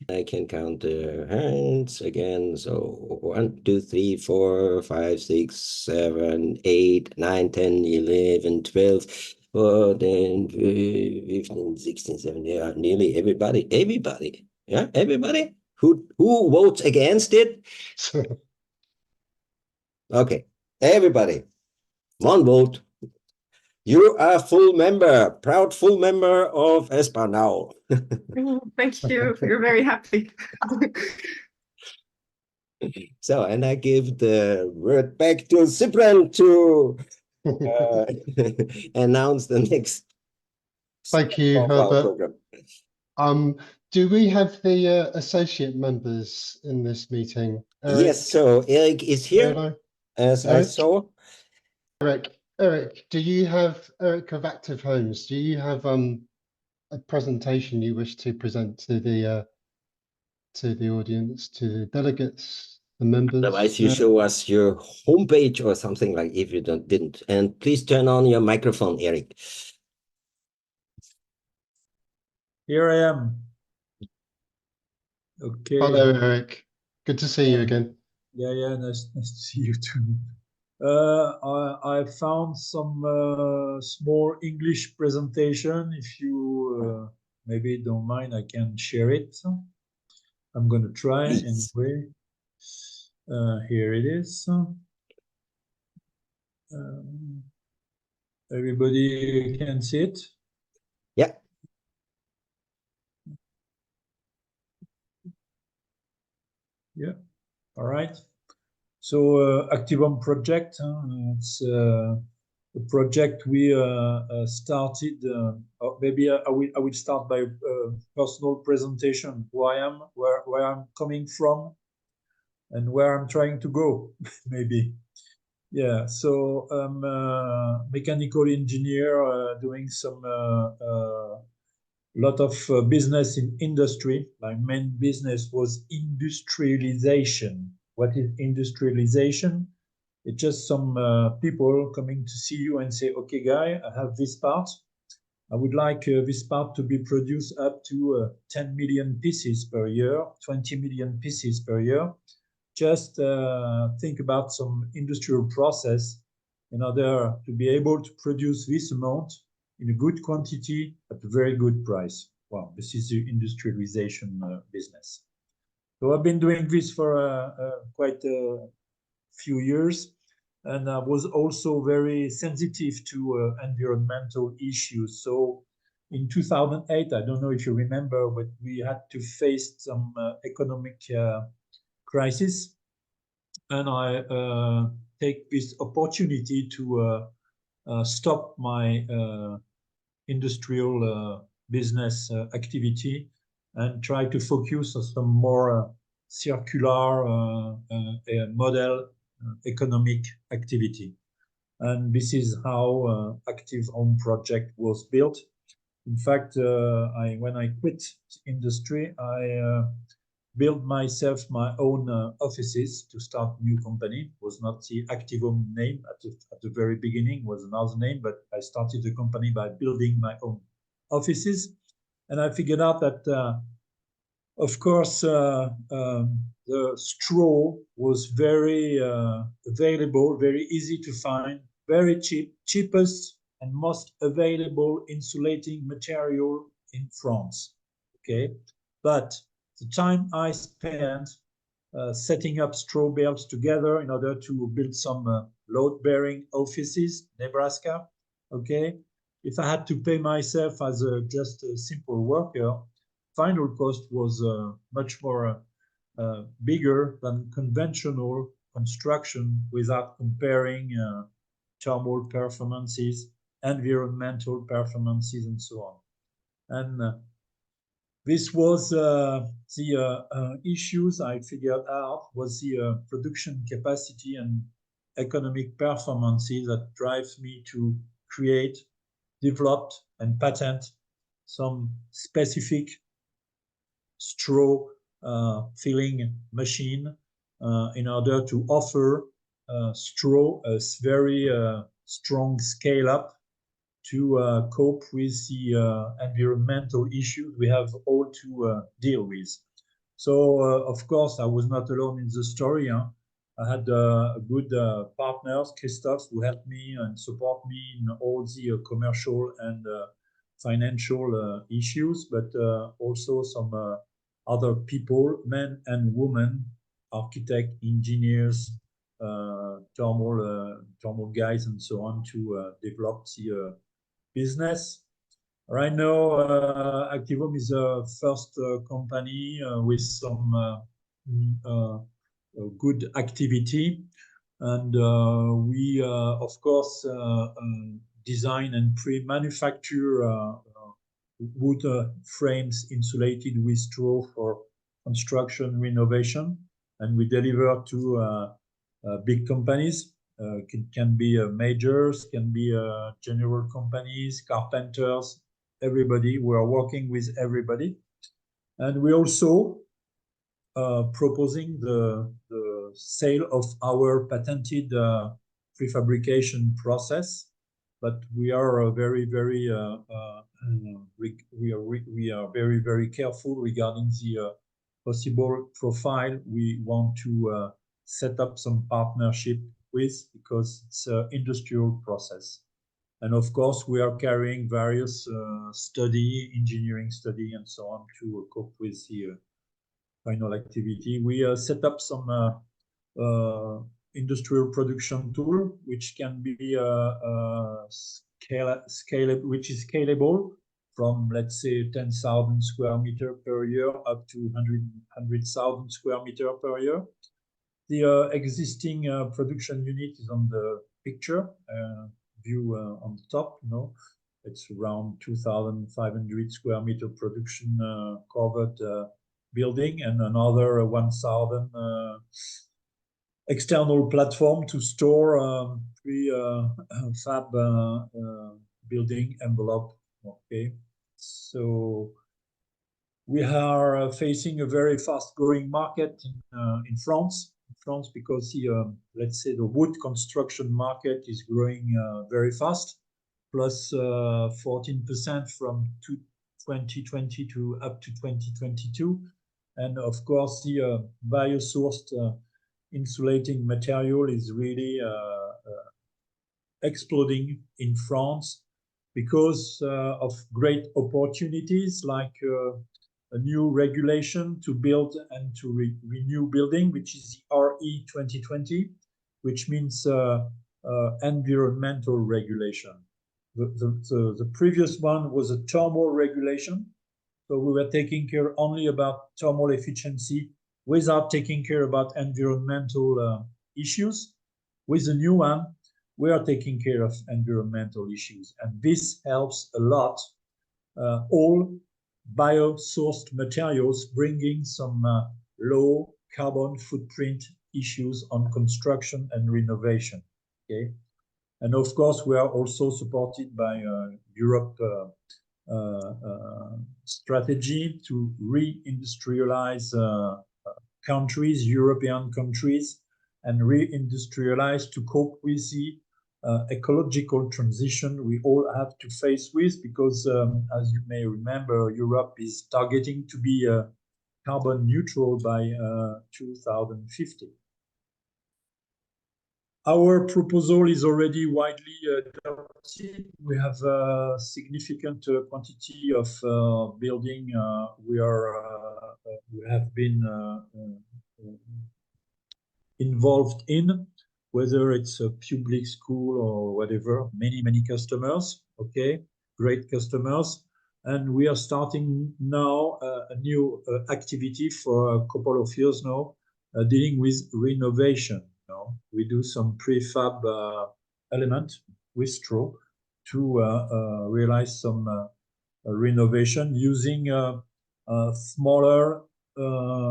I can count the hands again. So 1, 2, 3, 4, 5, 6, 7, 8, 9, 10, 11, 12, 14, 15, 16, 17. Yeah, nearly everybody. Yeah, everybody who votes against it. Okay, everybody. One vote. You are full member, proud full member of ESBA now. Thank you. We're very happy. So, and I give the word back to Cypren to announce the next. Thank you, Herbert. Do we have the associate members in this meeting? Eric? Yes, so Eric is here, as I saw. Eric, do you have, Eric of Active Homes, do you have a presentation you wish to present to the audience, to the delegates, the members? Otherwise, you show us your homepage or something, like if you didn't. And please turn on your microphone, Eric. Here I am. Okay. Hello, Eric. Good to see you again. Yeah, nice to see you too. I found some small English presentation. If you maybe don't mind, I can share it. I'm going to try anyway. Here it is. Everybody can see it? Yeah. Yeah. All right. So Activum project, it's project we started. Maybe I will start by personal presentation. Who I am, where I'm coming from, and where I'm trying to go. Maybe. Yeah, so I'm a mechanical engineer doing some lot of business in industry. My main business was industrialization. What is industrialization? It's just some people coming to see you and say, okay, guy, I have this part. I would like this part to be produced up to 10 million pieces per year, 20 million pieces per year. Just think about some industrial process in order to be able to produce this amount in a good quantity at a very good price. Well, this is the industrialization business. So I've been doing this for quite a few years, and I was also very sensitive to environmental issues. So in 2008, I don't know if you remember, but we had to face some economic crisis, and I take this opportunity to stop my industrial business activity and try to focus on some more circular model economic activity. And this is how Active Home Project was built. In fact, when I quit industry, I built myself my own offices to start a new company. It was not the Active Home name at the very beginning, it was another name, but I started the company by building my own offices. And I figured out that, of course, the straw was very available, very easy to find, very cheap, cheapest and most available insulating material in France. Okay, but the time I spent setting up straw bales together in order to build some load-bearing offices, Nebraska. Okay, if I had to pay myself as just a simple worker, final cost was much more bigger than conventional construction without comparing thermal performances, environmental performances, and so on. And this was the issues I figured out was the production capacity and economic performances that drives me to create, develop, and patent some specific straw filling machine in order to offer straw a very strong scale up to cope with the environmental issues we have all to deal with. So, of course, I was not alone in the story. Huh? I had good partners, Christophe, who helped me and support me in all the commercial and financial issues, but also some other people, men and women, architect, engineers, thermal guys, and so on, to develop the business. Right now, Active Home is a first company with some good activity, and we, of course, design and pre-manufacture wood frames insulated with straw for construction renovation, and we deliver to big companies. Can be majors, can be general companies, carpenters, everybody. We are working with everybody. And we also proposing the sale of our patented prefabrication process. But we are very, very very careful regarding the possible profile we want to set up some partnership with, because it's an industrial process. And of course, we are carrying various engineering study, and so on to cope with the final activity. We set up some industrial production tool, which can be which is scalable from, let's say, 10,000 square meter per year up to 100,000 square meter per year. The existing production unit is on the picture. view on the top. It's around 2,500 square meter production covered building, and another 1,000 external platform to store fab building envelope. Okay, so we are facing a very fast-growing market in France. Because let's say the wood construction market is growing very fast, plus 14% from 2020 to up to 2022, and of course the bio-sourced insulating material is really exploding in France because of great opportunities like a new regulation to build and to renew building, which is the RE 2020, which means environmental regulation. The previous one was a thermal regulation, so we were taking care only about thermal efficiency without taking care about environmental issues. With the new one, we are taking care of environmental issues, and this helps a lot all bio-sourced materials, bringing some low carbon footprint issues on construction and renovation. Okay, and of course we are also supported by Europe strategy to re-industrialize countries, European countries, and re-industrialize to cope with the ecological transition we all have to face with, because as you may remember, Europe is targeting to be carbon neutral by 2050. Our proposal is already widely adopted. We have a significant quantity of building we have been involved in, whether it's a public school or whatever, many customers, okay, great customers. And we are starting now a new activity for a couple of years now, dealing with renovation. We do some prefab element with straw to realize some renovation using a smaller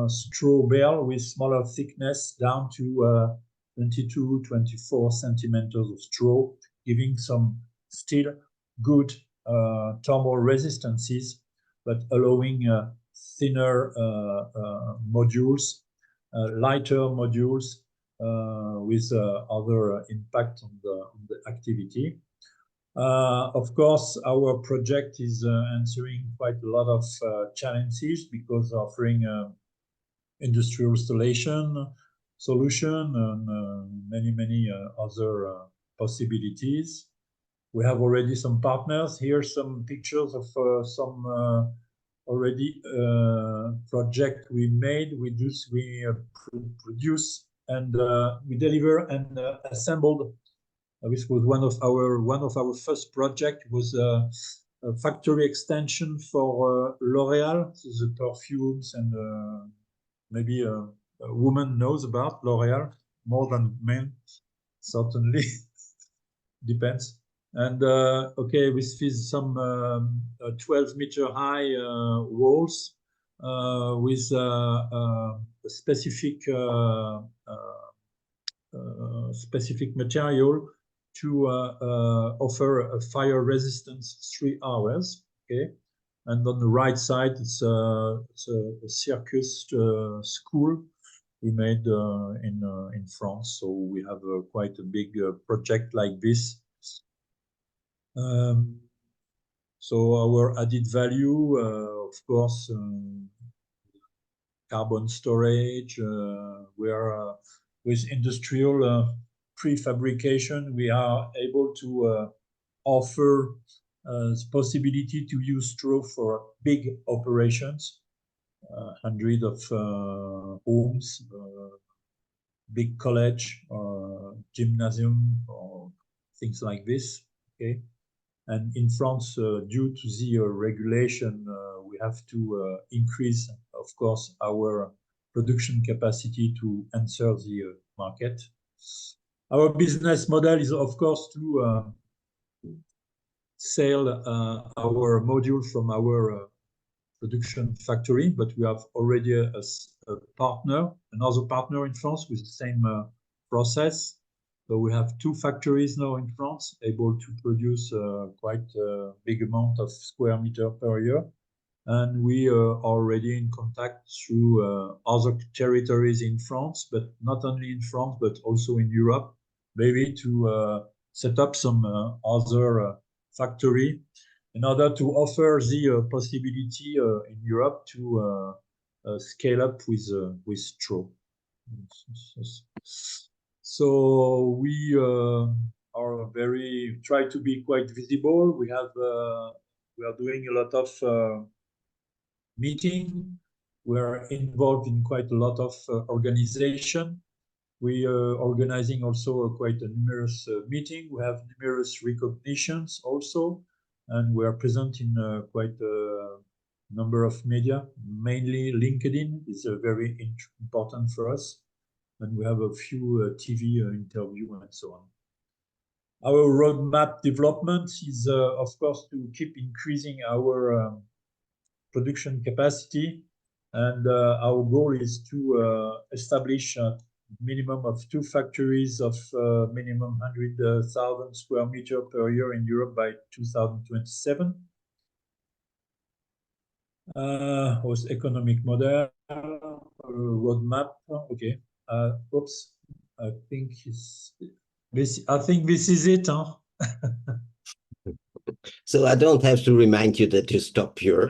straw bale with smaller thickness down to 22, 24 centimeters of straw, giving some still good thermal resistances, but allowing thinner modules, lighter modules with other impact on the activity. Of course, our project is answering quite a lot of challenges because offering industrial installation solution and many other possibilities. We have already some partners. Here some pictures of some already project we made. We produce and we deliver and assembled. This was one of our first project. Was a factory extension for L'Oréal. The perfumes and maybe a woman knows about L'Oréal more than men, certainly. Depends. And okay, with some 12-meter high walls with a specific material to offer a fire resistance 3 hours. Okay, and on the right side it's a circus school we made in France. So we have quite a big project like this. So our added value, of course, carbon storage. We are with industrial prefabrication. We are able to offer the possibility to use straw for big operations, hundreds of homes, big college or gymnasium or things like this. Okay. And in France, due to the regulation, we have to increase, of course, our production capacity to answer the market. Our business model is, of course, to sell our module from our production factory, but we have already a partner, another partner in France with the same process. So we have 2 factories now in France able to produce quite a big amount of square meter per year. And we are already in contact through other territories in France, but not only in France, but also in Europe, maybe to set up some other factory in order to offer the possibility in Europe to scale up with straw. So we are try to be quite visible. We are doing a lot of meeting. We are involved in quite a lot of organization. We are organizing also quite a numerous meeting. We have numerous recognitions also, and we are present in quite a number of media. Mainly LinkedIn is very important for us, and we have a few TV interview and so on. Our roadmap development is, of course, to keep increasing our production capacity, and our goal is to establish a minimum of 2 factories of minimum 100,000 square meter per year in Europe by 2027. Was economic model roadmap. Okay. Oops. I think this is it, huh? So I don't have to remind you that you stop your.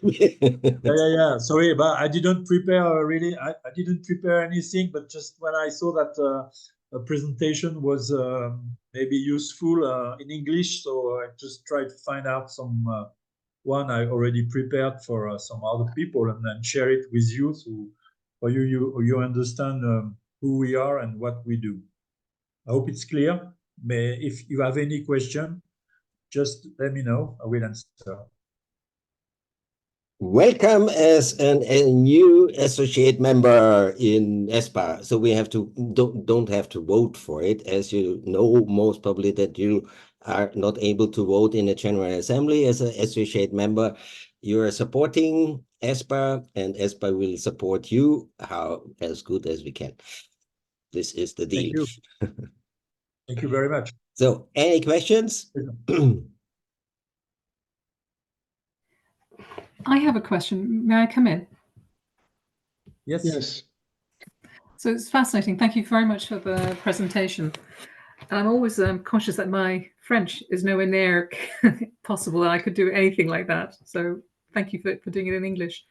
Yeah. Sorry, but I didn't prepare really. I didn't prepare anything, but just when I saw that a presentation was maybe useful in English, so I just tried to find out some one I already prepared for some other people, and then share it with you, so for you understand who we are and what we do. I hope it's clear. If you have any question, just let me know. I will answer. Welcome as a new associate member in ESBA. So we have to don't have to vote for it, as you know most probably that you are not able to vote in a General Assembly as an associate member. You are supporting ESBA, and ESBA will support you as good as we can. This is the deal. Thank you. Thank you very much. So, any questions? I have a question. May I come in? Yes. Yes. So it's fascinating. Thank you very much for the presentation. And I'm always conscious that my French is nowhere near possible that I could do anything like that. So thank you for doing it in English.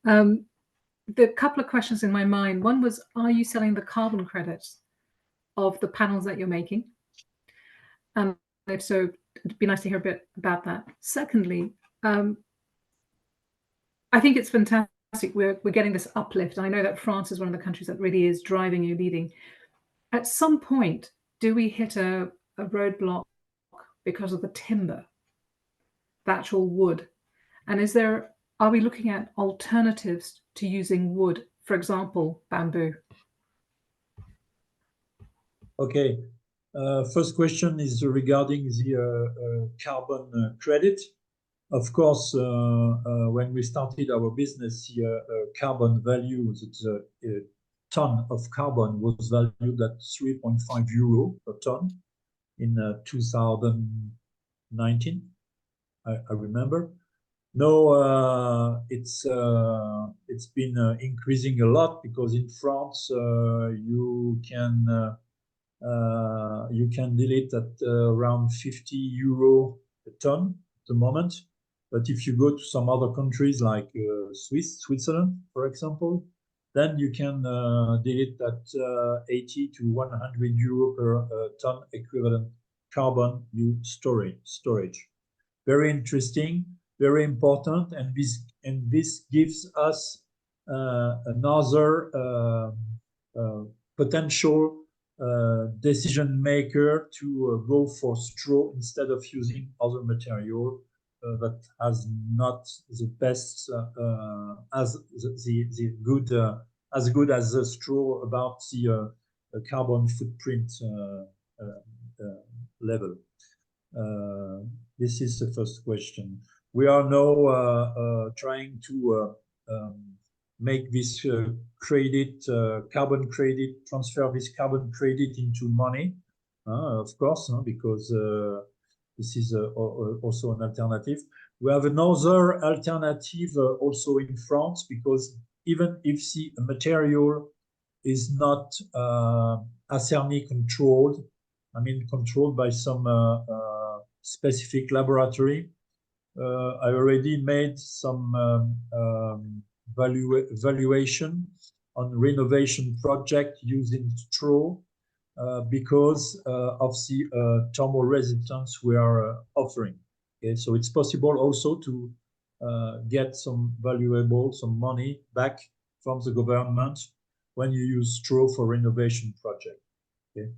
The couple of questions in my mind. One was, are you selling the carbon credits of the panels that you're making? And if so, it'd be nice to hear a bit about that. Secondly, I think it's fantastic. We're getting this uplift. I know that France is one of the countries that really is driving you, leading. At some point, do we hit a roadblock because of the timber, the actual wood? And are we looking at alternatives to using wood, for example, bamboo? Okay. First question is regarding the carbon credit. Of course, when we started our business, the carbon value, the ton of carbon was valued at 3.5 euro per ton in 2019. I remember. No, it's been increasing a lot, because in France you can deal it at around 50 euro a ton at the moment. But if you go to some other countries like Switzerland, for example, then you can deal it at 80 to 100 euro per ton equivalent carbon storage. Very interesting, very important, and this gives us another potential decision maker to go for straw instead of using other material that has not the best as good as the straw about the carbon footprint level. This is the first question. We are now trying to make this credit, carbon credit, transfer this carbon credit into money, of course, because this is also an alternative. We have another alternative also in France, because even if the material is not ACERNI controlled, I mean controlled by some specific laboratory, I already made some valuation on renovation project using straw because of the thermal resistance we are offering. Okay, so it's possible also to get some some money back from the government when you use straw for renovation project. Okay.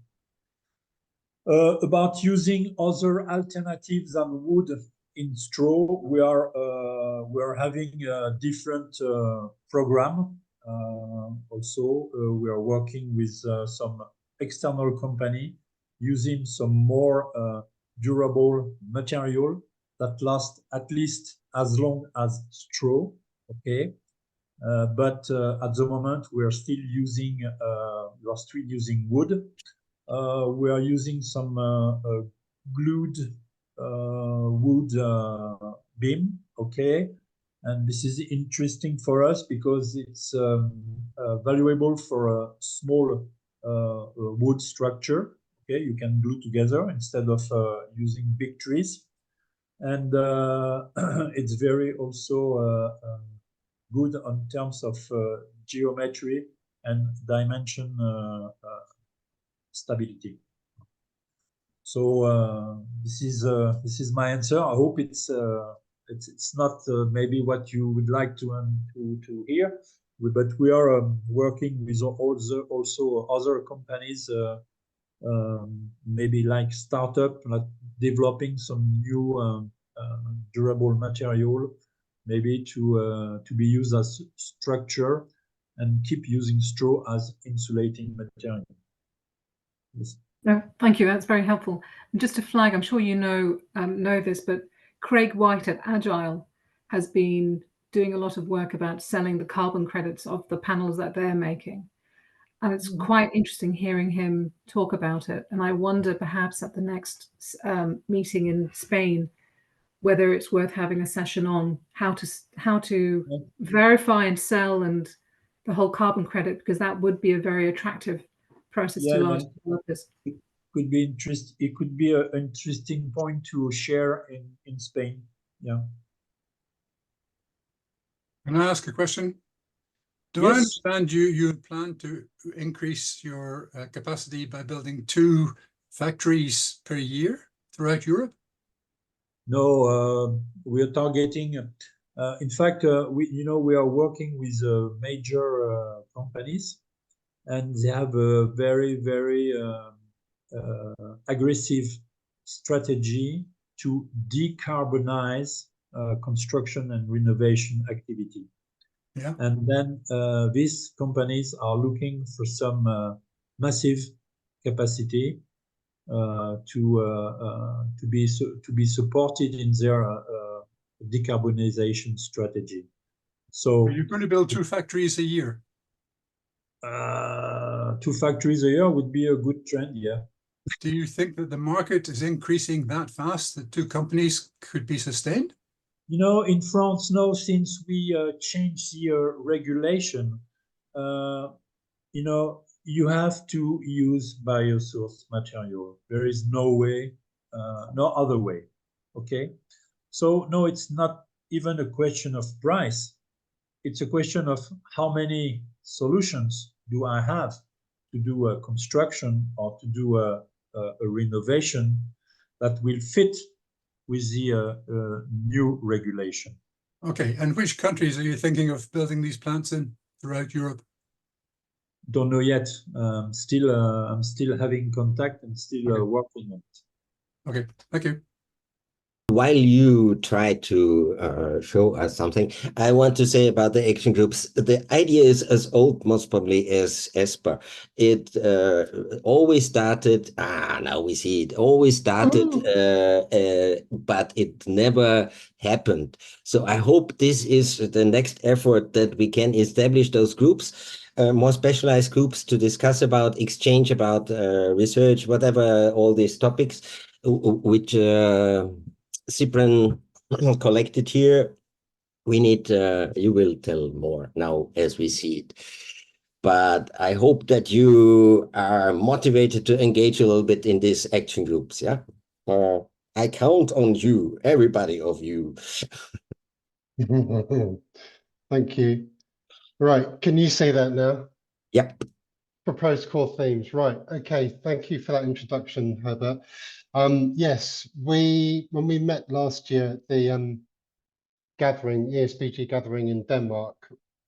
About using other alternatives than wood in straw, we are having a different program. Also, we are working with some external company using some more durable material that lasts at least as long as straw. Okay, but at the moment we are still using wood. We are using some glued wood beam. Okay, and this is interesting for us because it's valuable for a small wood structure. Okay, you can glue together instead of using big trees, and it's very also good on terms of geometry and dimension stability. So this is my answer. I hope it's not maybe what you would like to hear, but we are working with also other companies, maybe like startup, like developing some new durable material, maybe to be used as structure and keep using straw as insulating material. Yes. No, thank you. That's very helpful. And just to flag, I'm sure you know this, but Craig White at Agile has been doing a lot of work about selling the carbon credits of the panels that they're making. And it's quite interesting hearing him talk about it. And I wonder perhaps at the next meeting in Spain, whether it's worth having a session on how to verify and sell and the whole carbon credit, because that would be a very attractive process to large developers. It could be interesting. It could be an interesting point to share in Spain. Yeah. Can I ask a question? Do I understand you plan to increase your capacity by building 2 factories per year throughout Europe? No, we are targeting. In fact, we are working with major companies, and they have a very aggressive strategy to decarbonize construction and renovation activity. Yeah. And then these companies are looking for some massive capacity to be supported in their decarbonization strategy. So you're going to build 2 factories a year. 2 factories a year would be a good trend, yeah. Do you think that the market is increasing that fast that 2 companies could be sustained? You know, in France now, since we changed the regulation, you have to use biosourced material. There is no way, no other way. Okay, so no, it's not even a question of price. It's a question of how many solutions do I have to do a construction or to do a renovation that will fit with the new regulation. Okay, and which countries are you thinking of building these plants in throughout Europe? Don't know yet. I'm still having contact and still working on it. Okay, thank you. while you try to show us something, I want to say about the action groups. The idea is as old, most probably, as ESBA. It always started, now we see it, always started, but it never happened. So I hope this is the next effort, that we can establish those groups, more specialized groups, to discuss about, exchange about research, whatever, all these topics, which Cypren collected here. We need, you will tell more now as we see it. But I hope that you are motivated to engage a little bit in these action groups, yeah? I count on you, everybody of you. Thank you. Right, can you say that now? Yep. Proposed core themes, right. Okay, thank you for that introduction, Herbert. Yes, when we met last year at the gathering, ESBG gathering in Denmark,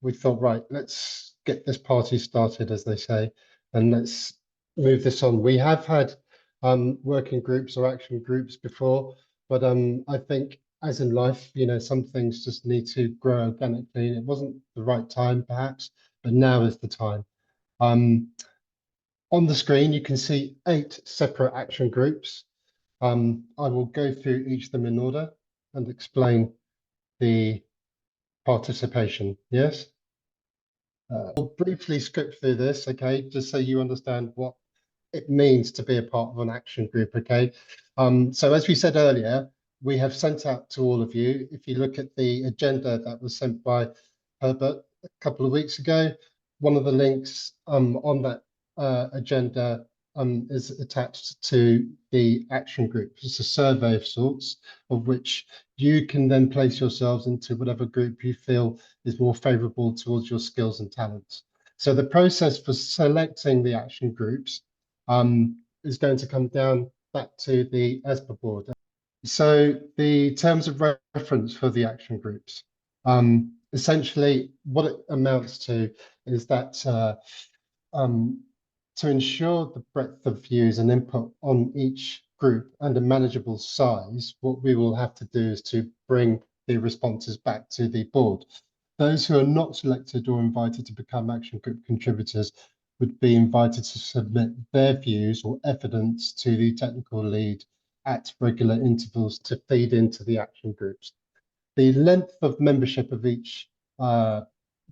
we thought, right, let's get this party started, as they say, and let's move this on. We have had working groups or action groups before, but I think, as in life, you know, some things just need to grow organically. It wasn't the right time, perhaps, but now is the time. On the screen, you can see 8 separate action groups. I will go through each of them in order and explain the participation. Yes? I'll briefly skip through this, okay, just so you understand what it means to be a part of an action group, okay? So as we said earlier, we have sent out to all of you. If you look at the agenda that was sent by Herbert a couple of weeks ago, one of the links on that agenda is attached to the action group. It's a survey of sorts, of which you can then place yourselves into whatever group you feel is more favorable towards your skills and talents. So the process for selecting the action groups is going to come down back to the ESBA board. So the terms of reference for the action groups, essentially what it amounts to is that to ensure the breadth of views and input on each group and a manageable size, what we will have to do is to bring the responses back to the board. Those who are not selected or invited to become action group contributors would be invited to submit their views or evidence to the technical lead at regular intervals to feed into the action groups. The length of membership of each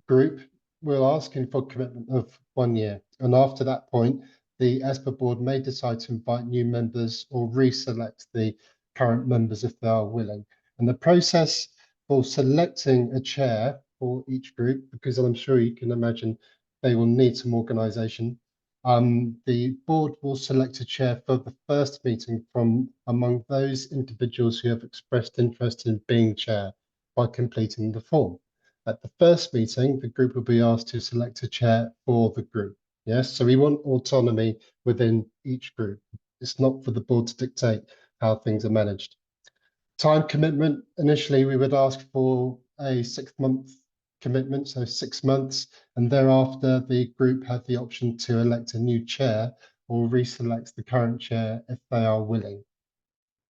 group, we're asking for commitment of 1 year. And after that point, the ESBA board may decide to invite new members or reselect the current members if they are willing. And the process for selecting a chair for each group, because I'm sure you can imagine they will need some organization, the board will select a chair for the first meeting from among those individuals who have expressed interest in being chair by completing the form. At the first meeting, the group will be asked to select a chair for the group. Yes, so we want autonomy within each group. It's not for the board to dictate how things are managed. Time commitment, initially we would ask for a 6-month commitment, so 6 months, and thereafter the group have the option to elect a new chair or reselect the current chair if they are willing.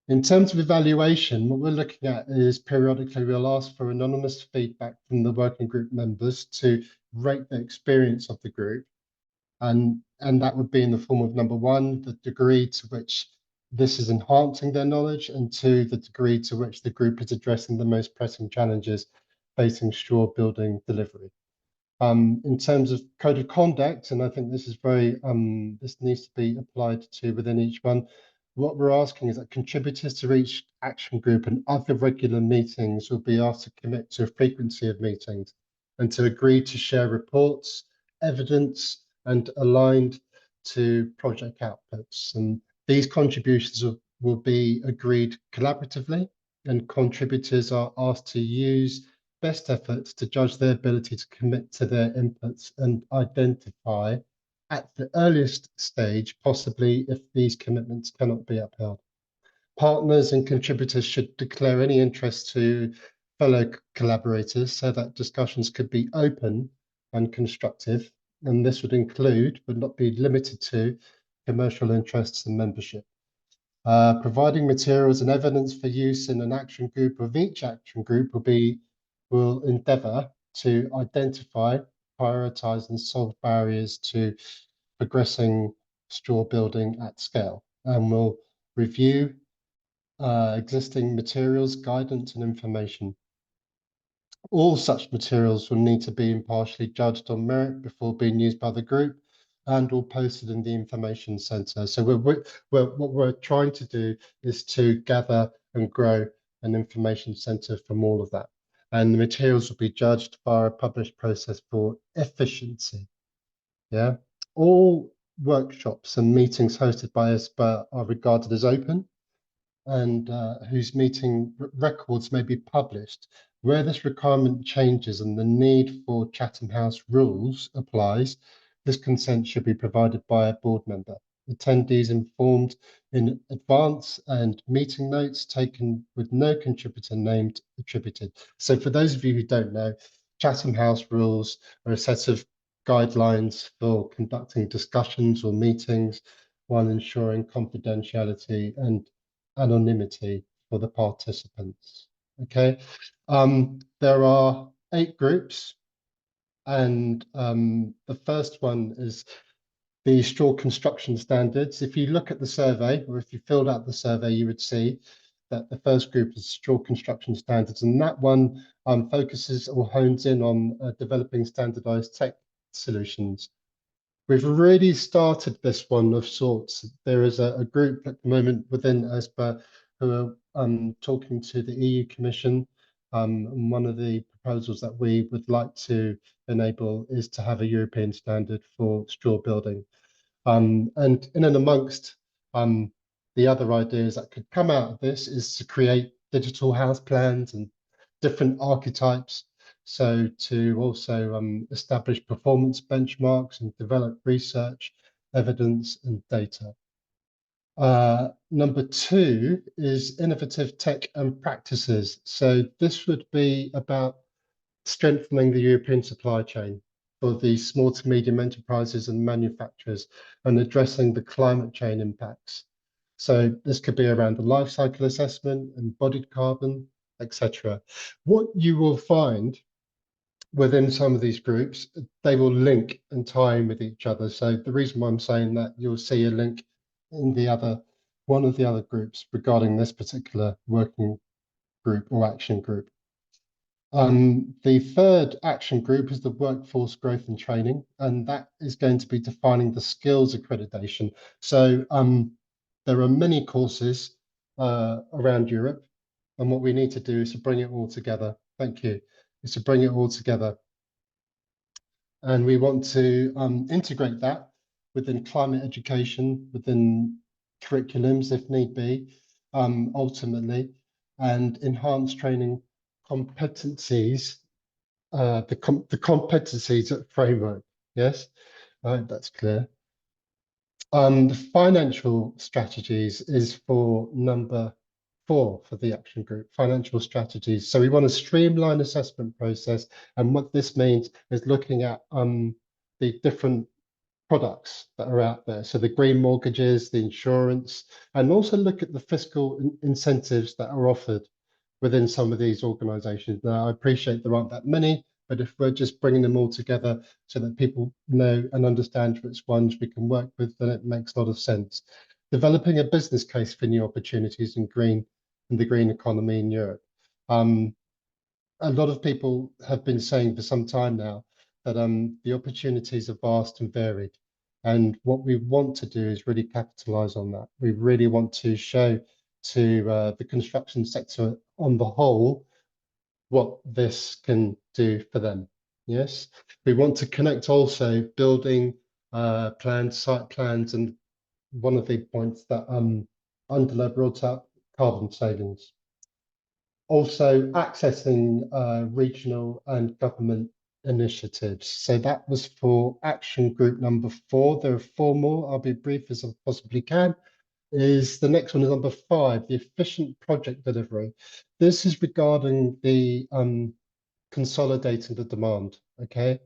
In terms of evaluation, what we're looking at is periodically we'll ask for anonymous feedback from the working group members to rate the experience of the group. And that would be in the form of, number 1, the degree to which this is enhancing their knowledge, and 2, the degree to which the group is addressing the most pressing challenges facing SURE building delivery. In terms of code of conduct, and I think this is very, this needs to be applied to within each one, what we're asking is that contributors to each action group and other regular meetings will be asked to commit to a frequency of meetings and to agree to share reports, evidence, and aligned to project outputs. And these contributions will be agreed collaboratively, and contributors are asked to use best efforts to judge their ability to commit to their inputs and identify at the earliest stage, possibly if these commitments cannot be upheld. Partners and contributors should declare any interest to fellow collaborators so that discussions could be open and constructive, and this would include, but not be limited to, commercial interests and membership. Providing materials and evidence for use in an action group of each action group will endeavour to identify, prioritise and solve barriers to progressing straw building at scale, and will review existing materials, guidance and information. All such materials will need to be impartially judged on merit before being used by the group and all posted in the information centre. So what we're trying to do is to gather and grow an information centre from all of that. And the materials will be judged via a published process for efficiency. Yeah. All workshops and meetings hosted by ESBA are regarded as open, and whose meeting records may be published. Where this requirement changes and the need for Chatham House rules applies, this consent should be provided by a board member. Attendees informed in advance and meeting notes taken with no contributor named attributed. So for those of you who don't know, Chatham House rules are a set of guidelines for conducting discussions or meetings while ensuring confidentiality and anonymity for the participants. Okay, there are 8 groups, and the first one is the straw construction standards. If you look at the survey, or if you filled out the survey, you would see that the first group is straw construction standards, and that one focuses or hones in on developing standardized tech solutions. We've already started this one of sorts. There is a group at the moment within ESBA who are talking to the EU Commission. And one of the proposals that we would like to enable is to have a European standard for straw building. And in and amongst the other ideas that could come out of this is to create digital house plans and different archetypes. So to also establish performance benchmarks and develop research, evidence and data. Number 2 is innovative tech and practices. So this would be about strengthening the European supply chain for the small to medium enterprises and manufacturers and addressing the climate change impacts. So this could be around the life cycle assessment, embodied carbon, etc. What you will find within some of these groups, they will link and tie in with each other. So the reason why I'm saying that, you'll see a link in one of the other groups regarding this particular working group or action group. The third action group is the workforce growth and training, and that is going to be defining the skills accreditation. So there are many courses around Europe, and what we need to do is to bring it all together. Thank you. Is to bring it all together. And we want to integrate that within climate education, within curriculums, if need be, ultimately, and enhance training competencies, the competencies framework. Yes, I hope that's clear. The financial strategies is for number 4 for the action group, financial strategies. So we want a streamlined assessment process, and what this means is looking at the different products that are out there. So the green mortgages, the insurance, and also look at the fiscal incentives that are offered within some of these organizations. Now, I appreciate there aren't that many, but if we're just bringing them all together so that people know and understand which ones we can work with, then it makes a lot of sense. Developing a business case for new opportunities in the green economy in Europe. A lot of people have been saying for some time now that the opportunities are vast and varied. And what we want to do is really capitalize on that. We really want to show to the construction sector on the whole what this can do for them. Yes, we want to connect also building plans, site plans, and one of the points that Angela brought up, carbon savings. Also accessing regional and government initiatives. So that was for action group number 4. There are 4 more. I'll be brief as I possibly can. The next one is number 5, the efficient project delivery. This is regarding the consolidating the demand, okay,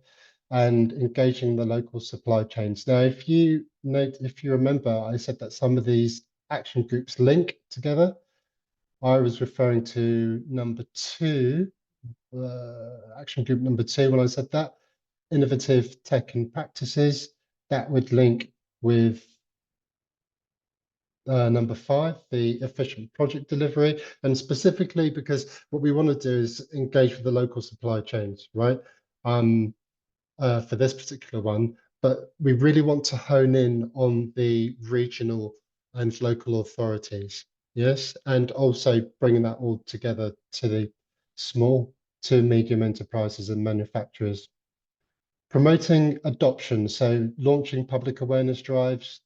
and engaging the local supply chains. Now, if you remember, I said that some of these action groups link together. I was referring to number 2, action group number 2 when I said that, innovative tech and practices. That would link with number 5, the efficient project delivery, and specifically because what we want to do is engage with the local supply chains, right? For this particular one, but we really want to hone in on the regional and local authorities, yes, and also bringing that all together to the small to medium enterprises and manufacturers. Promoting adoption, so launching public awareness drives,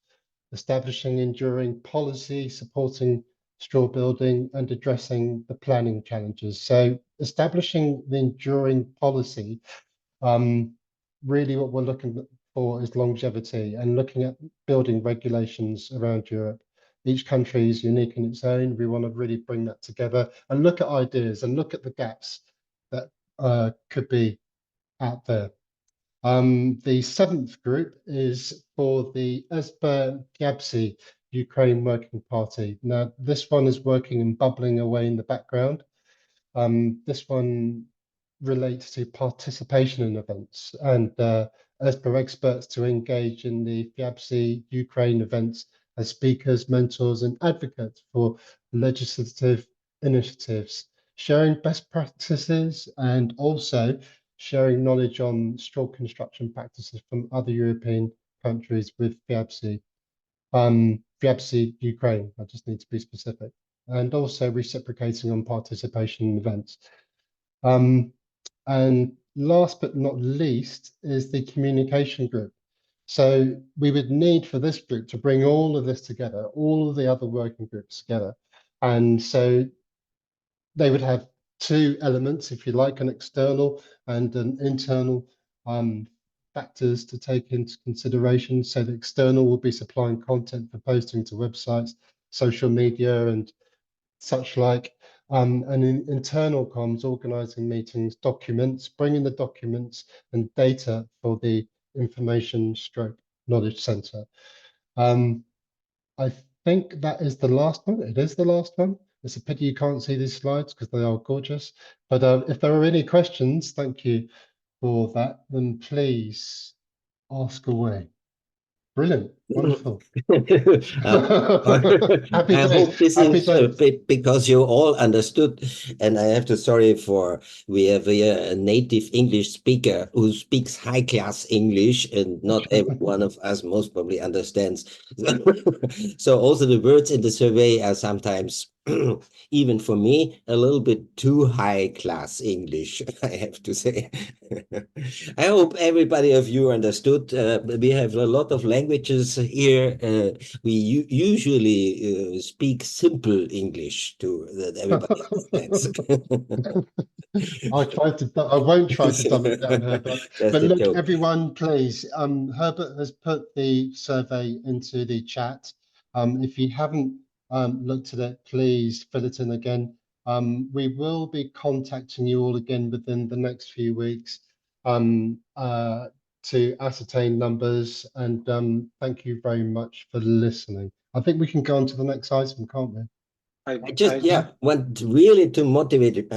establishing enduring policy, supporting straw building, and addressing the planning challenges. So establishing the enduring policy, really what we're looking for is longevity and looking at building regulations around Europe. Each country is unique in its own. We want to really bring that together and look at ideas and look at the gaps that could be out there. The 7th group is for the ESBA Ukraine Working Party. Now, this one is working and bubbling away in the background. This one relates to participation in events and ESBA experts to engage in the FIABC Ukraine events as speakers, mentors, and advocates for legislative initiatives, sharing best practices and also sharing knowledge on straw construction practices from other European countries with FIABC. FIABC Ukraine, I just need to be specific, and also reciprocating on participation in events. And last but not least is the communication group. So we would need for this group to bring all of this together, all of the other working groups together. And so they would have 2 elements, if you like, an external and an internal factors to take into consideration. So the external will be supplying content for posting to websites, social media, and such like. And in internal comms, organizing meetings, documents, bringing the documents and data for the information stroke knowledge center. I think that is the last one. It is the last one. It's a pity you can't see these slides because they are gorgeous. But if there are any questions, thank you for that, then please ask away. Brilliant, wonderful. Happy I days. hope this Happy is days. because you all understood, and I have to sorry for we have a native English speaker who speaks high class English, and not every one of us most probably understands. So also the words in the survey are sometimes even for me a little bit too high class English, I have to say. I hope everybody of you understood. We have a lot of languages here. We usually speak simple English to that everybody understands. I won't try to dumb it down, Herbert. But look, joke. Everyone, please. Herbert has put the survey into the chat. If you haven't looked at it, please fill it in again. We will be contacting you all again within the next few weeks to ascertain numbers, and thank you very much for listening. I think we can go on to the next item, can't we? I just want really to motivate.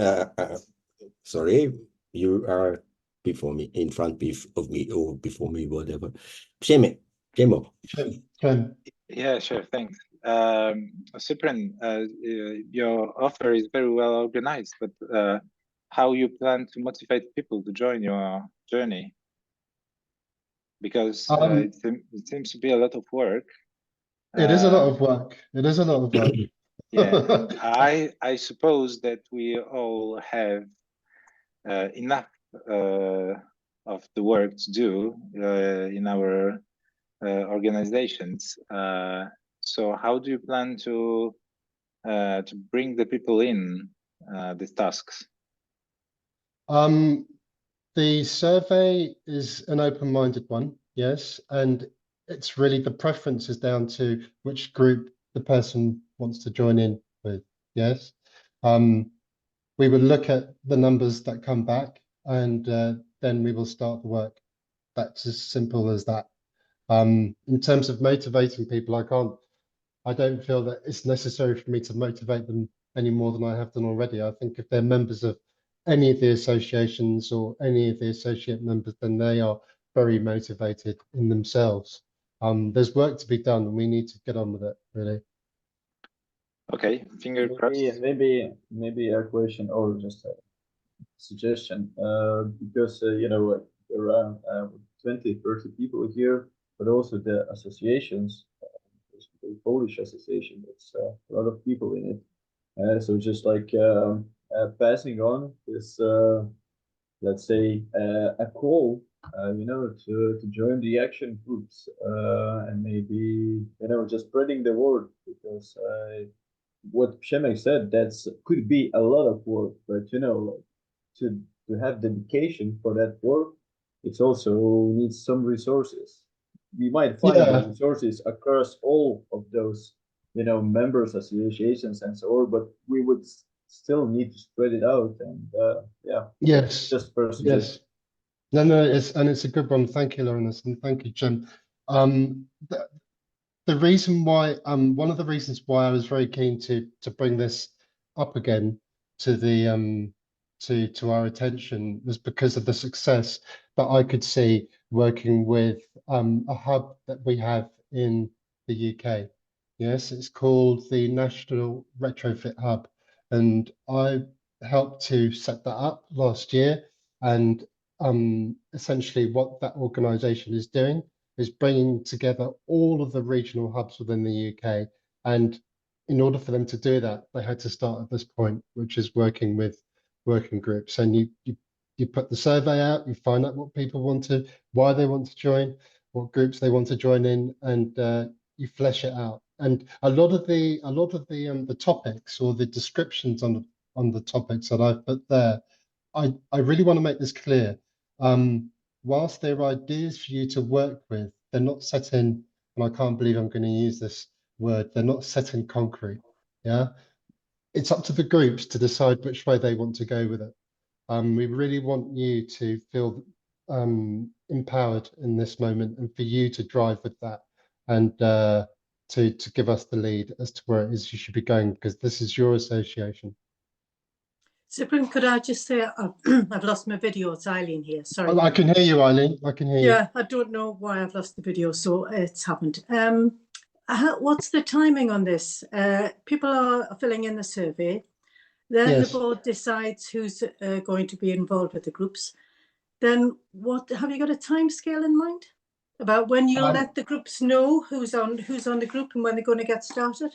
Sorry, you are before me, in front of me, or before me, whatever. Przemek. Yeah, sure, thanks. Cypren, your offer is very well organized, but how you plan to motivate people to join your journey? Because it seems to be a lot of work. It is a lot of work. It is a lot of work. Yeah, I suppose that we all have enough of the work to do in our organizations. So how do you plan to bring the people in these tasks? The survey is an open-minded one, yes, and it's really the preference is down to which group the person wants to join in with, yes. We will look at the numbers that come back, and then we will start the work. That's as simple as that. In terms of motivating people, I can't I don't feel that it's necessary for me to motivate them any more than I have done already. I think if they're members of any of the associations or any of the associate members, then they are very motivated in themselves. There's work to be done and we need to get on with it, really. Okay, finger crossed. Maybe a question or just a suggestion, because you know, around 20, 30 people here, but also the associations, the Polish association, it's a lot of people in it. So just like passing on this, let's say, a call, you know, to join the action groups, and maybe, you know, just spreading the word, because what Przemek said, that's could be a lot of work, but you know, to have dedication for that work, it's also needs some resources. We might find the resources across all of those, you know, members, associations, and so on, but we would still need to spread it out. And yeah, just for suggestion. No, it's a good one. Thank you, Laurynas, and thank you, Jim. The reason why, one of the reasons why I was very keen to bring this up again to the to our attention was because of the success that I could see working with a hub that we have in the UK. Yes, it's called the National Retrofit Hub, and I helped to set that up last year. And essentially what that organisation is doing is bringing together all of the regional hubs within the UK. And in order for them to do that, they had to start at this point, which is working with working groups. And you put the survey out, you find out what people want to, why they want to join, what groups they want to join in, and you flesh it out. And a lot of the topics or the descriptions on the topics that I've put there, I really want to make this clear. Whilst they're ideas for you to work with, they're not set in, and I can't believe I'm going to use this word, they're not set in concrete. Yeah, it's up to the groups to decide which way they want to go with it. We really want you to feel empowered in this moment, and for you to drive with that, and to give us the lead as to where it is you should be going, because this is your association. Cypren, could I just say, I've lost my video. It's Eileen here. Sorry. I can hear you, Eileen. I can hear you. Yeah, I don't know why I've lost the video, so it's happened. What's the timing on this? People are filling in the survey. Then the board decides who's going to be involved with the groups. Then what? Have you got a time scale in mind about when you'll let the groups know who's on the group and when they're going to get started?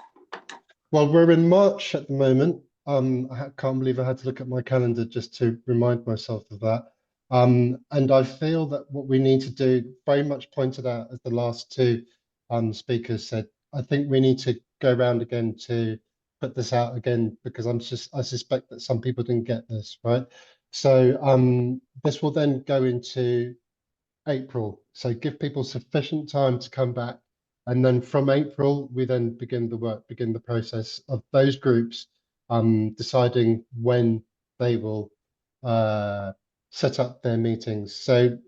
Well, we're in March at the moment. I can't believe I had to look at my calendar just to remind myself of that. And I feel that what we need to do, very much pointed out as the last two speakers said, I think we need to go around again to put this out again, because I suspect that some people didn't get this, right? So this will then go into April. So give people sufficient time to come back. And then from April, we then begin the work, begin the process of those groups deciding when they will set up their meetings. So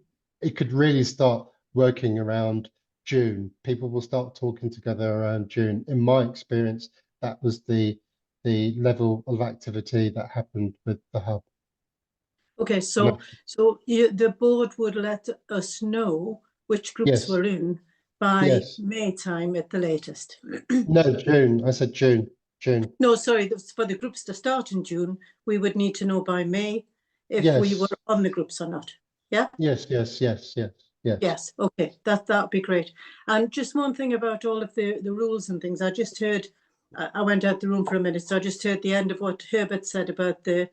it could really start working around June. People will start talking together around June. In my experience, that was the level of activity that happened with the hub. Okay, so the board would let us know which groups were in by May time at the latest. No, June. I said June. June. No, sorry, for the groups to start in June, we would need to know by May if we were on the groups or not. Yeah? Yes. Yes, okay, that would be great. And just one thing about all of the rules and things, I just heard, I went out the room for a minute, so I just heard the end of what Herbert said about the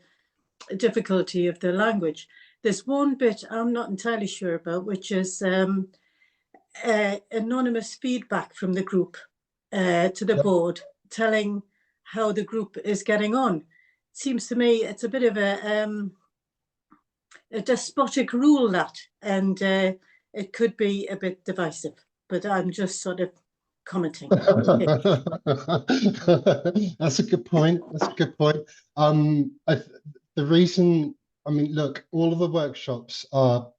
difficulty of the language. There's one bit I'm not entirely sure about, which is anonymous feedback from the group to the board, telling how the group is getting on. Seems to me it's a bit of a despotic rule, that, and it could be a bit divisive, but I'm just sort of commenting. That's a good point. The reason, I mean, look, all of the workshops are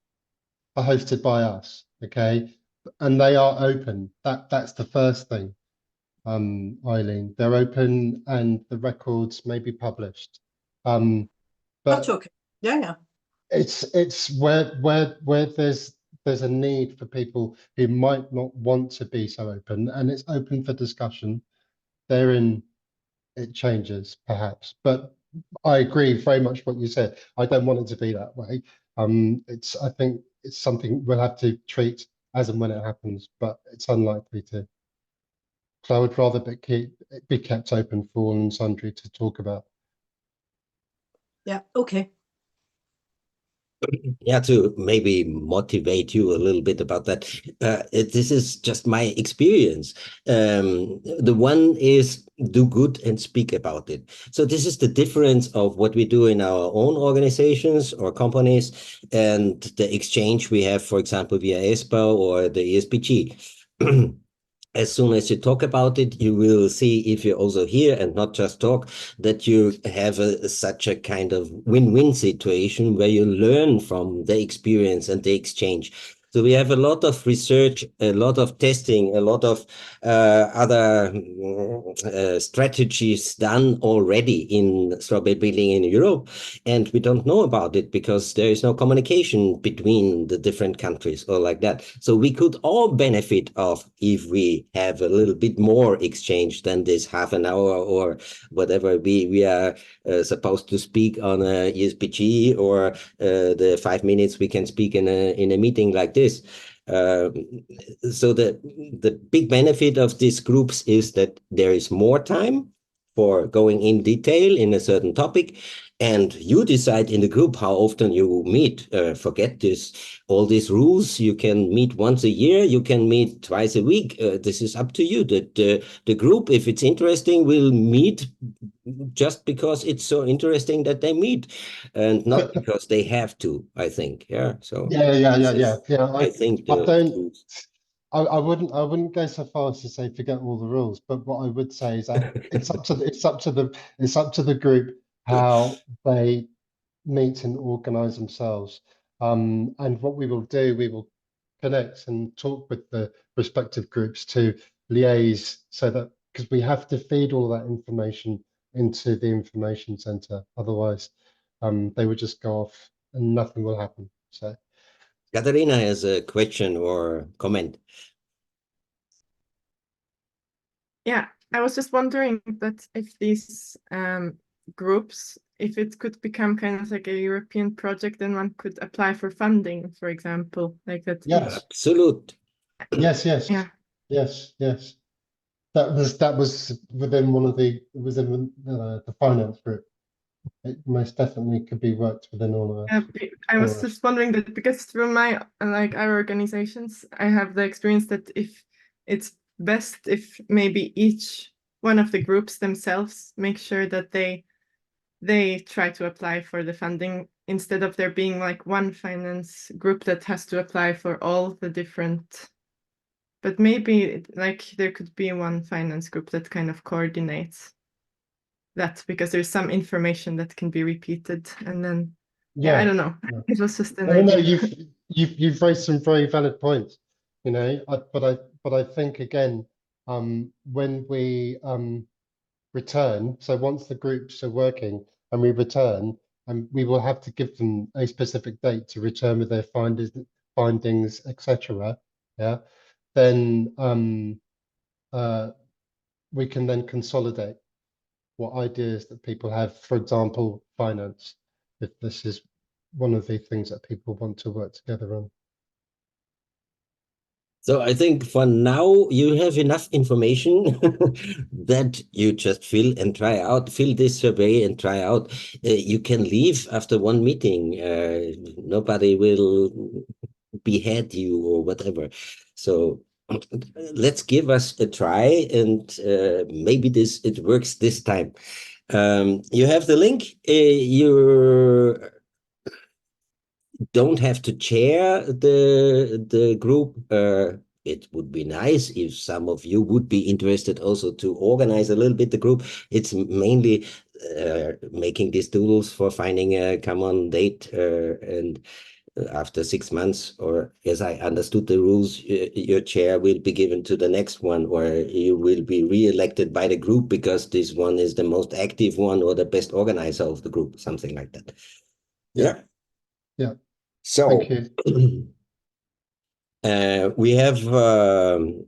hosted by us, okay, and they are open. That's the first thing. Eileen. They're open and the records may be published. But that's okay. Yeah. It's where there's a need for people who might not want to be so open, and it's open for discussion. Therein it changes perhaps, but I agree very much what you said. I don't want it to be that way. I think it's something we'll have to treat as and when it happens, but it's unlikely to. So I would rather be kept open for all and sundry to talk about. Yeah, okay. Yeah, to maybe motivate you a little bit about that. This is just my experience. The one is do good and speak about it. So this is the difference of what we do in our own organizations or companies and the exchange we have, for example, via ESBA or the ESBG. As soon as you talk about it, you will see, if you also hear and not just talk, that you have such a kind of win-win situation where you learn from the experience and the exchange. So we have a lot of research, a lot of testing, a lot of other strategies done already in strawberry building in Europe, and we don't know about it because there is no communication between the different countries or like that. So we could all benefit of if we have a little bit more exchange than this half an hour or whatever we are supposed to speak on a ESBG or the 5 minutes we can speak in a meeting like this. So the big benefit of these groups is that there is more time for going in detail in a certain topic, and you decide in the group how often you meet. Forget all these rules. You can meet once a year, you can meet twice a week. This is up to you. The group, if it's interesting, will meet just because it's so interesting that they meet, and not because they have to, I think. Yeah. So yeah. I think I wouldn't go so far as to say forget all the rules, but what I would say is that it's up to the group how they meet and organize themselves. And what we will do, we will connect and talk with the respective groups to liaise, so that, because we have to feed all that information into the information center, otherwise they would just go off and nothing will happen. So Katarina has a question or comment. Yeah, I was just wondering that if these groups, if it could become kind of like a European project, then one could apply for funding, for example, like that. Yes, absolute. Yes. Yeah. Yes. That was within the finance group. It most definitely could be worked within all of us. I was just wondering that because through my our organizations, I have the experience that if it's best if maybe each one of the groups themselves make sure that they try to apply for the funding, instead of there being like one finance group that has to apply for all the different. But maybe like there could be one finance group that kind of coordinates that, because there's some information that can be repeated, and then I don't know. Yeah. It was just an No, idea. you've raised some very valid points. But I think again, when we return, so once the groups are working and we return, and we will have to give them a specific date to return with their findings, etc. Yeah, then we can then consolidate what ideas that people have. For example, finance, if this is one of the things that people want to work together on. So I think for now you have enough information that you just fill this survey and try out. You can leave after one meeting. Nobody will behead you or whatever. So let's give us a try, and maybe it works this time. You have the link. You don't have to chair the group. It would be nice if some of you would be interested also to organize a little bit the group. It's mainly making these tools for finding a common date and after 6 months, or as I understood the rules, your chair will be given to the next one, or you will be re-elected by the group because this one is the most active one or the best organizer of the group, something like that. Yeah. Yeah. So Thank you. We have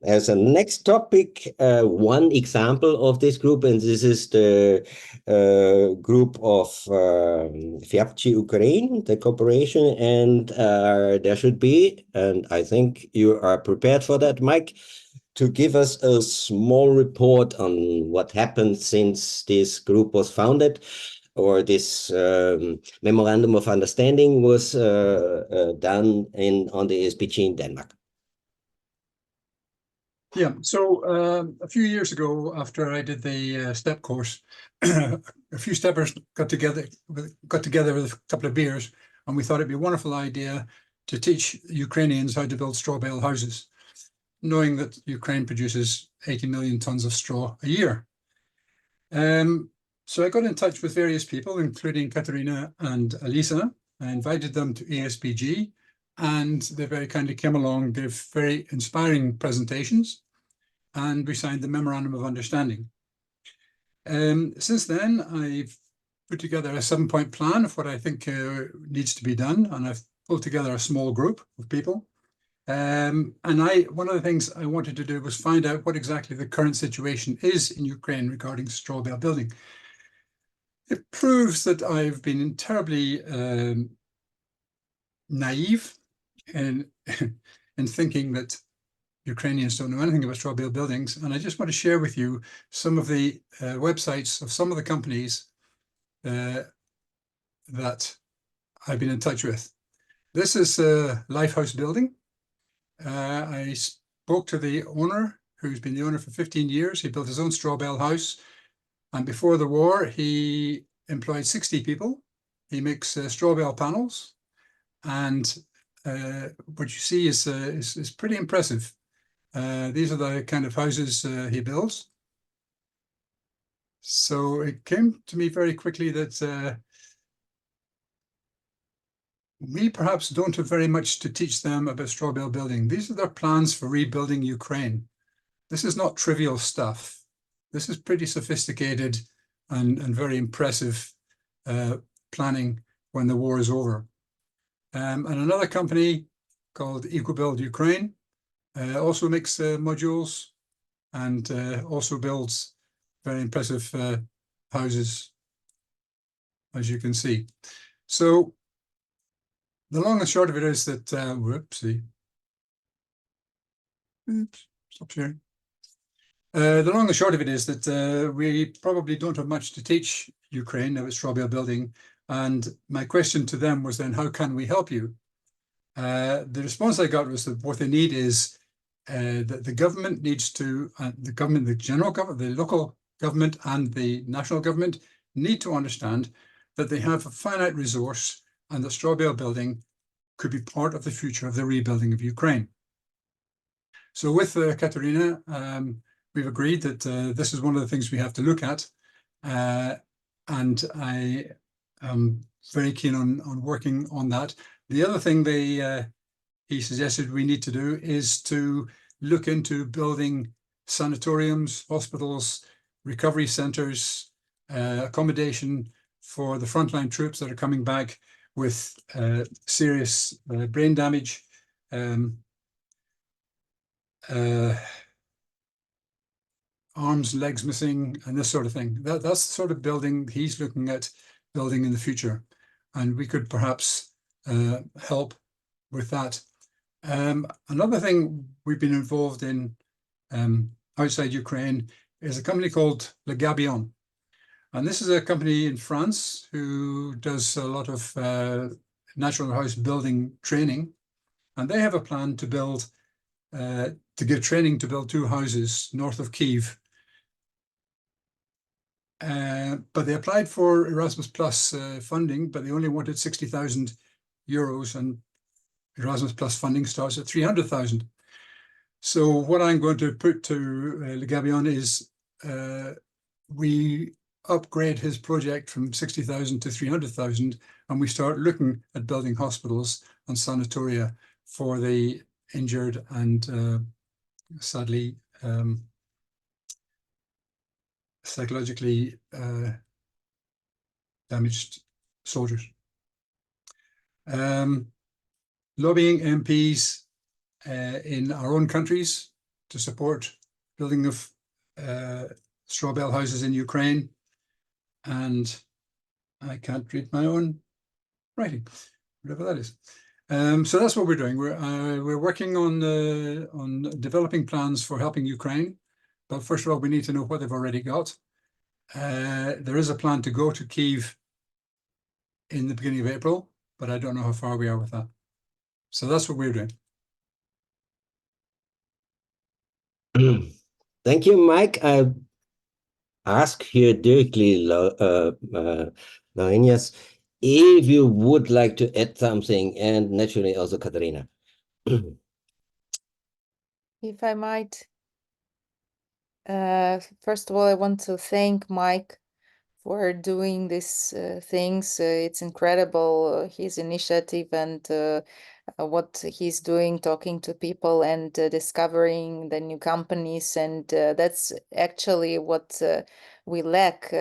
as a next topic one example of this group, and this is the group of Fiapci Ukraine, the corporation, and there should be, and I think you are prepared for that, Mike, to give us a small report on what happened since this group was founded, or this memorandum of understanding was done on the ESBG in Denmark. Yeah, so a few years ago, after I did the STEP course, a few steppers got together with a couple of beers, and we thought it'd be a wonderful idea to teach Ukrainians how to build straw bale houses, knowing that Ukraine produces 80 million tons of straw a year. So I got in touch with various people, including Katarina and Alisa. I invited them to ESBG, and they very kindly came along, gave very inspiring presentations, and we signed the Memorandum of Understanding. Since then, I've put together a 7-point plan of what I think needs to be done, and I've pulled together a small group of people. And one of the things I wanted to do was find out what exactly the current situation is in Ukraine regarding straw bale building. It proves that I've been terribly naive in thinking that Ukrainians don't know anything about straw bale buildings. And I just want to share with you some of the websites of some of the companies that I've been in touch with. This is Lifehouse Building. I spoke to the owner, who's been the owner for 15 years. He built his own straw bale house. And before the war, he employed 60 people. He makes straw bale panels. And what you see is pretty impressive. These are the kind of houses he builds. So it came to me very quickly that we perhaps don't have very much to teach them about straw bale building. These are their plans for rebuilding Ukraine. This is not trivial stuff. This is pretty sophisticated and very impressive planning when the war is over. And another company called EcoBuild Ukraine also makes modules and also builds very impressive houses, as you can see. So the long and short of it is that, whoopsie. Oops, stop sharing. The long and short of it is that we probably don't have much to teach Ukraine about straw bale building. And my question to them was then, how can we help you? The response I got was that what they need is that the government needs to, the general government, the local government and the national government need to understand that they have a finite resource and that straw bale building could be part of the future of the rebuilding of Ukraine. So with Katarina, we've agreed that this is one of the things we have to look at. And I am very keen on working on that. The other thing he suggested we need to do is to look into building sanatoriums, hospitals, recovery centers, accommodation for the frontline troops that are coming back with serious brain damage, arms, legs missing, and this sort of thing. That's the sort of building he's looking at building in the future. And we could perhaps help with that. Another thing we've been involved in outside Ukraine is a company called Le Gabion. And this is a company in France who does a lot of natural house building training. And they have a plan to build, to give training to build 2 houses north of Kyiv. But they applied for Erasmus Plus funding, but they only wanted 60,000 euros, and Erasmus Plus funding starts at 300,000. So what I'm going to put to Le Gabion is we upgrade his project from 60,000 to 300,000, and we start looking at building hospitals and sanatoria for the injured and sadly psychologically damaged soldiers. Lobbying MPs in our own countries to support building of straw bale houses in Ukraine, and I can't read my own writing, whatever that is. So that's what we're doing. We're working on developing plans for helping Ukraine, but first of all, we need to know what they've already got. There is a plan to go to Kyiv in the beginning of April, but I don't know how far we are with that. So that's what we're doing. Thank you, Mike. I ask here directly, Laurynas, if you would like to add something, and naturally also Katarina. If I might, first of all, I want to thank Mike for doing these things. It's incredible, his initiative and what he's doing, talking to people and discovering the new companies. And that's actually what we lack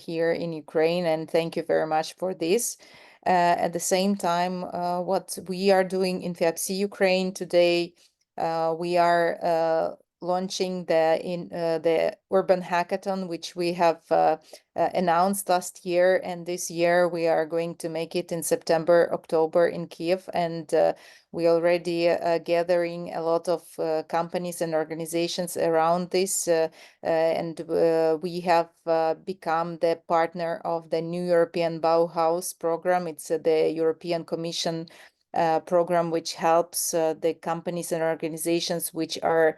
here in Ukraine. And thank you very much for this. At the same time, what we are doing in FEAPSI Ukraine today, we are launching the Urban Hackathon, which we have announced last year, and this year we are going to make it in September, October in Kyiv, and we already gathering a lot of companies and organizations around this, and we have become the partner of the New European Bauhaus program. It's the European Commission program which helps the companies and organizations which are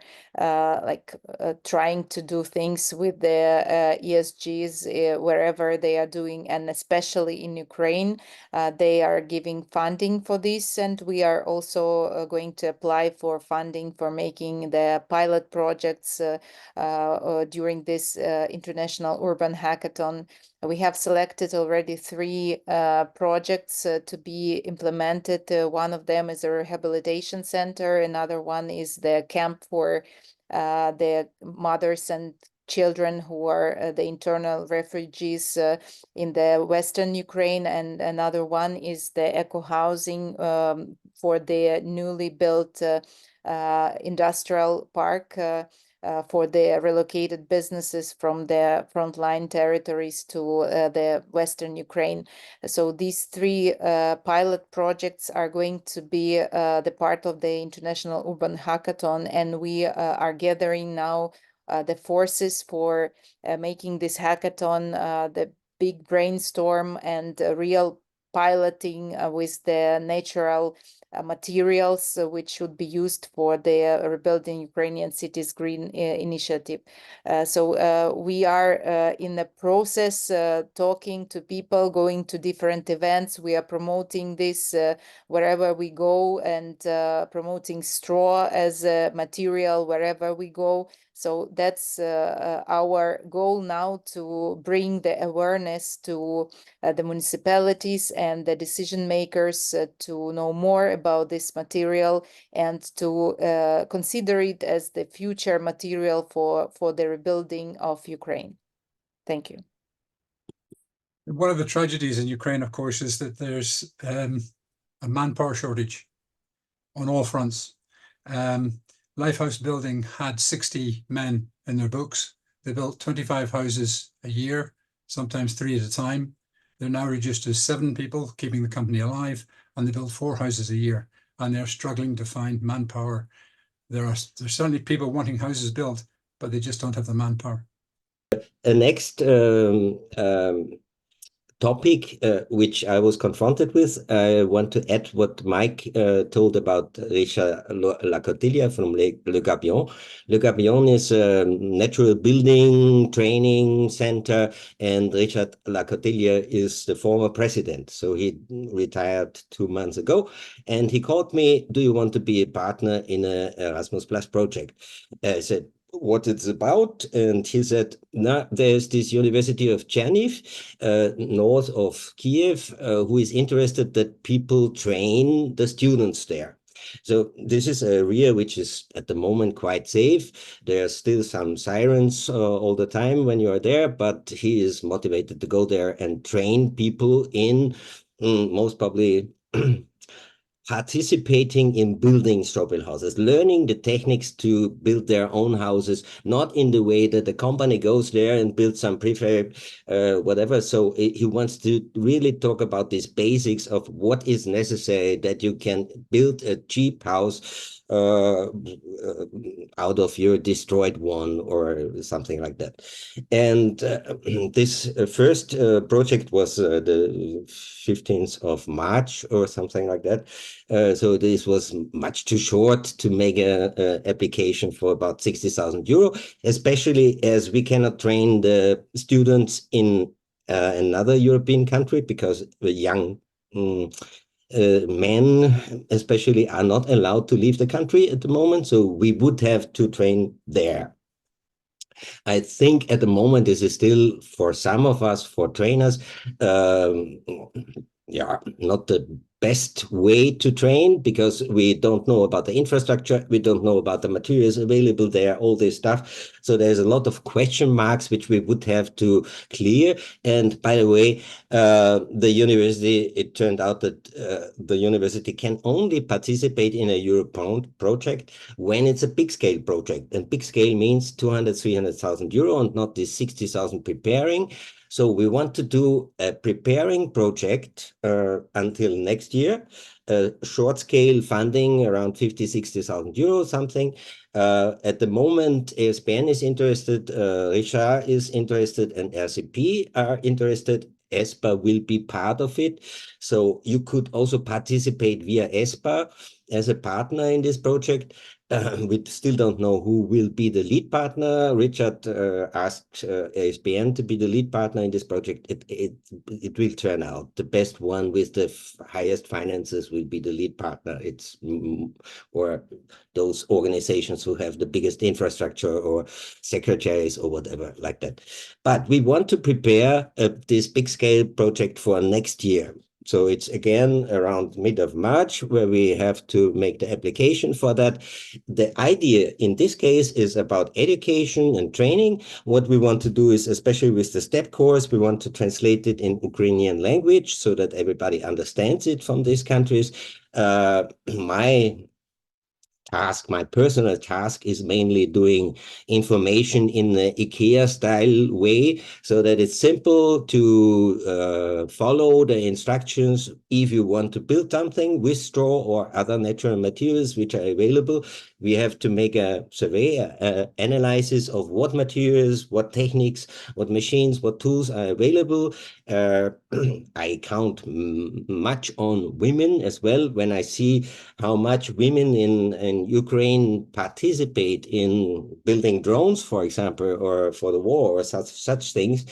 trying to do things with the ESGs wherever they are doing, and especially in Ukraine. They are giving funding for this, and we are also going to apply for funding for making the pilot projects during this International Urban Hackathon. We have selected already 3 projects to be implemented. One of them is a rehabilitation center. Another one is the camp for the mothers and children who are the internal refugees in the Western Ukraine. And another one is the eco-housing for the newly built industrial park for the relocated businesses from the frontline territories to the Western Ukraine. So these 3 pilot projects are going to be the part of the International Urban Hackathon, and we are gathering now the forces for making this hackathon the big brainstorm and real piloting with the natural materials which should be used for the Rebuilding Ukrainian Cities Green Initiative. So we are in the process talking to people, going to different events. We are promoting this wherever we go, and promoting straw as a material wherever we go. So that's our goal now, to bring the awareness to the municipalities and the decision makers to know more about this material and to consider it as the future material for the rebuilding of Ukraine. Thank you. One of the tragedies in Ukraine, of course, is that there's a manpower shortage on all fronts. Lifehouse Building had 60 men in their books. They built 25 houses a year, sometimes 3 at a time. They're now reduced to 7 people, keeping the company alive, and they build 4 houses a year, and they're struggling to find manpower. There's certainly people wanting houses built, but they just don't have the manpower. The next topic which I was confronted with, I want to add what Mike told about Richard Lacotillia from Le Gabion. Le Gabion is a natural building training center, and Richard Lacotillia is the former president. So he retired 2 months ago, and he called me, do you want to be a partner in a Erasmus Plus project? I said, what it's about, and he said, "Nah, there's this University of Cherniev, north of Kiev, who is interested that people train the students there." So this is an area which is at the moment quite safe. There are still some sirens all the time when you are there, but he is motivated to go there and train people in most probably participating in building strawberry houses, learning the techniques to build their own houses, not in the way that the company goes there and builds some prefab, whatever. So he wants to really talk about these basics of what is necessary that you can build a cheap house out of your destroyed one or something like that. And this first project was the 15th of March or something like that. So this was much too short to make a application for about 60,000 euro, especially as we cannot train the students in another European country because the young men especially are not allowed to leave the country at the moment, so we would have to train there. I think at the moment this is still, for some of us, for trainers, yeah, not the best way to train because we don't know about the infrastructure, we don't know about the materials available there, all this stuff. So there's a lot of question marks which we would have to clear. And by the way, the university, it turned out that the university can only participate in a European project when it's a big scale project. And big scale means 200, 300,000 euro and not this 60,000 preparing. So we want to do a preparing project until next year, short scale funding around 50, 60,000 euros, something. At the moment, ESBN is interested, Reichert is interested, and RCP are interested. ESBA will be part of it. So you could also participate via ESBA as a partner in this project. We still don't know who will be the lead partner. Richard asked ESBN to be the lead partner in this project. It will turn out the best one with the highest finances will be the lead partner. It's or those organizations who have the biggest infrastructure or secretaries or whatever like that. But we want to prepare this big scale project for next year. So it's again around mid of March where we have to make the application for that. The idea in this case is about education and training. What we want to do is, especially with the STEP course, we want to translate it in Ukrainian language so that everybody understands it from these countries. My personal task is mainly doing information in the IKEA style way so that it's simple to follow the instructions if you want to build something with straw or other natural materials which are available. We have to make a survey, analysis of what materials, what techniques, what machines, what tools are available. I count much on women as well when I see how much women in Ukraine participate in building drones, for example, or for the war or such things.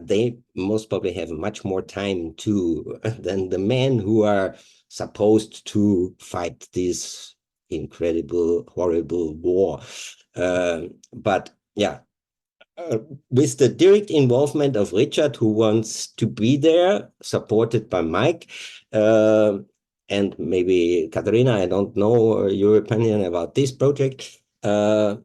They most probably have much more time than the men who are supposed to fight this incredible, horrible war. But yeah, with the direct involvement of Richard, who wants to be there, supported by Mike, and maybe Katarina, I don't know your opinion about this project. And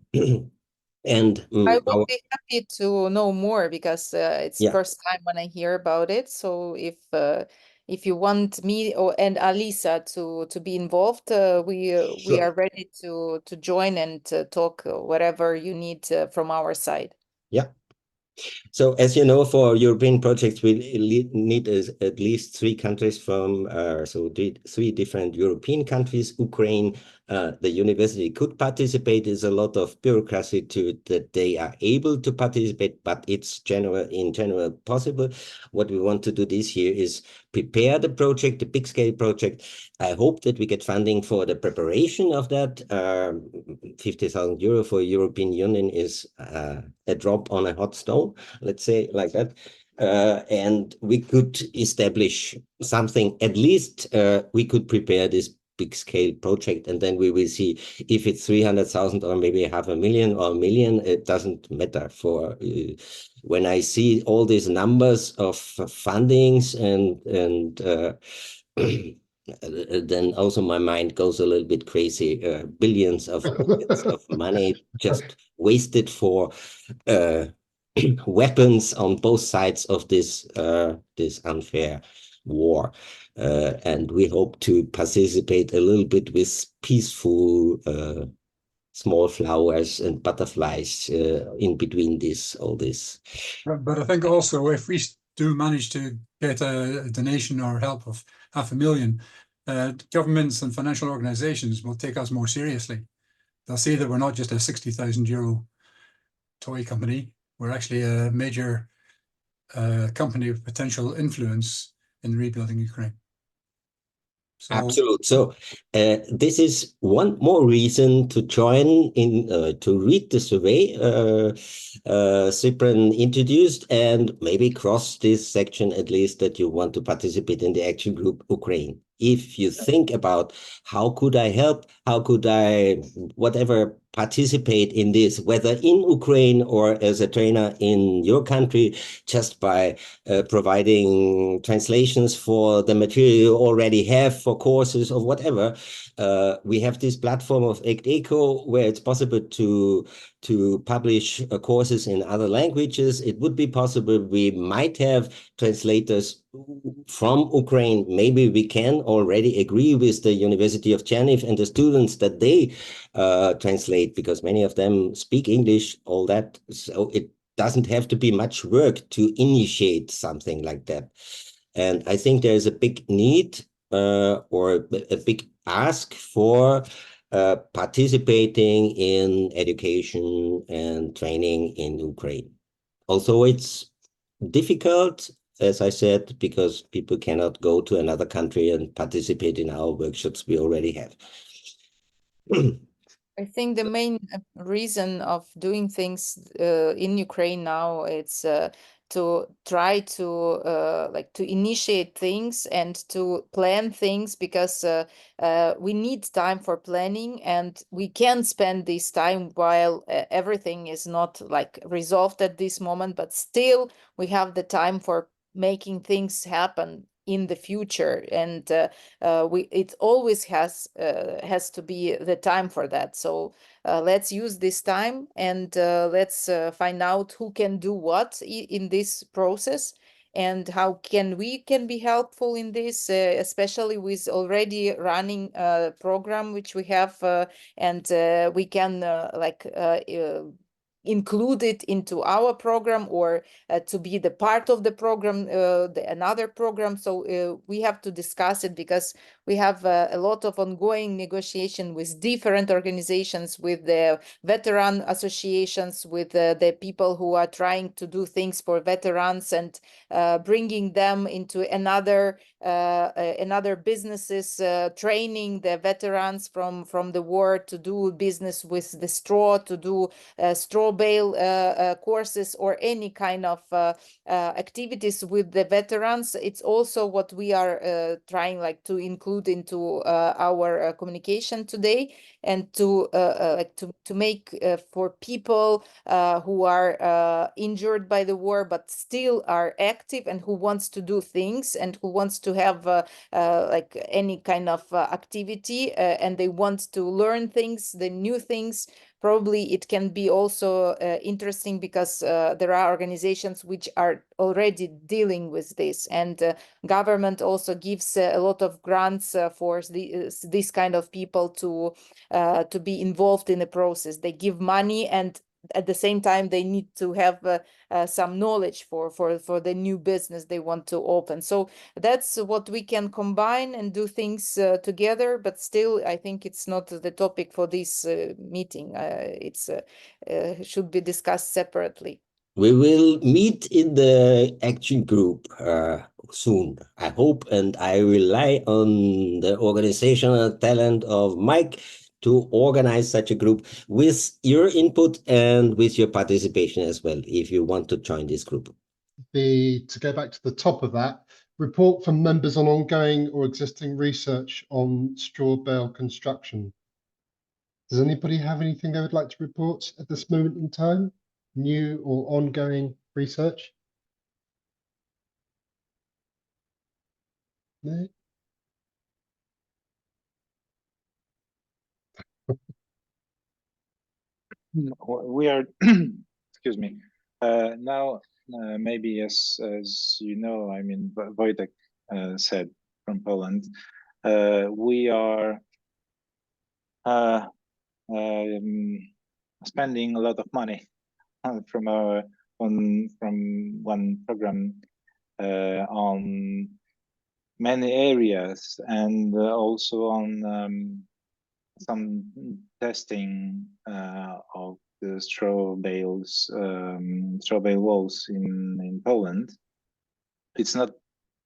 I would be happy to know more because it's first time when I hear about it. So if you want me and Alisa to be involved, we are ready to join and talk whatever you need from our side. Yeah. So as you know, for European projects, we need at least 3 countries from, so 3 different European countries. Ukraine, the university could participate. There's a lot of bureaucracy that they are able to participate, but it's in general possible. What we want to do this year is prepare the project, the big scale project. I hope that we get funding for the preparation of that. 50,000 euro for European Union is a drop on a hot stone, let's say like that. And we could establish something, at least we could prepare this big scale project, and then we will see if it's 300,000 or maybe 500,000 or 1 million. It doesn't matter. For when I see all these numbers of fundings and then also my mind goes a little bit crazy. Billions of money just wasted for weapons on both sides of this unfair war. And we hope to participate a little bit with peaceful small flowers and butterflies in between all this. But I think also if we do manage to get a donation or help of 500,000, governments and financial organizations will take us more seriously. They'll see that we're not just a 60,000 euro toy company. We're actually a major company with potential influence in rebuilding Ukraine. So, absolutely. So this is one more reason to join in, to read the survey Cypren introduced, and maybe cross this section at least that you want to participate in the action group Ukraine. If you think about how could I help, how could I, whatever, participate in this, whether in Ukraine or as a trainer in your country, just by providing translations for the material you already have for courses or whatever. We have this platform of ACT-ECO where it's possible to publish courses in other languages. It would be possible. We might have translators from Ukraine. Maybe we can already agree with the University of Cherniev and the students that they translate, because many of them speak English, all that. So it doesn't have to be much work to initiate something like that. And I think there is a big need or a big ask for participating in education and training in Ukraine. Also, it's difficult, as I said, because people cannot go to another country and participate in our workshops we already have. I think the main reason of doing things in Ukraine now, it's to try to to initiate things and to plan things, because we need time for planning, and we can spend this time while everything is not resolved at this moment, but still we have the time for making things happen in the future, and it always has to be the time for that. So let's use this time, and let's find out who can do what in this process, and how we can be helpful in this, especially with already running a program which we have, and we can include it into our program, or to be the part of the program, another program. So we have to discuss it, because we have a lot of ongoing negotiation with different organizations, with the veteran associations, with the people who are trying to do things for veterans, and bringing them into another businesses, training the veterans from the war to do business with the straw, to do straw bale courses, or any kind of activities with the veterans. It's also what we are trying to include into our communication today, and to make for people who are injured by the war but still are active, and who wants to do things, and who wants to have any kind of activity, and they want to learn things, the new things. Probably it can be also interesting, because there are organizations which are already dealing with this, and government also gives a lot of grants for this kind of people to be involved in the process. They give money, and at the same time they need to have some knowledge for the new business they want to open. So that's what we can combine and do things together, but still I think it's not the topic for this meeting. It's should be discussed separately. We will meet in the action group soon, I hope, and I rely on the organizational talent of Mike to organize such a group with your input and with your participation as well, if you want to join this group. To go back to the top of that, Report from members on ongoing or existing research on straw bale construction. Does anybody have anything they would like to report at this moment in time? New or ongoing research? No? We are, excuse me, now maybe as you know, I mean, Wojtek said from Poland, we are spending a lot of money from one program on many areas, and also on some testing of the straw bale walls in Poland. It's not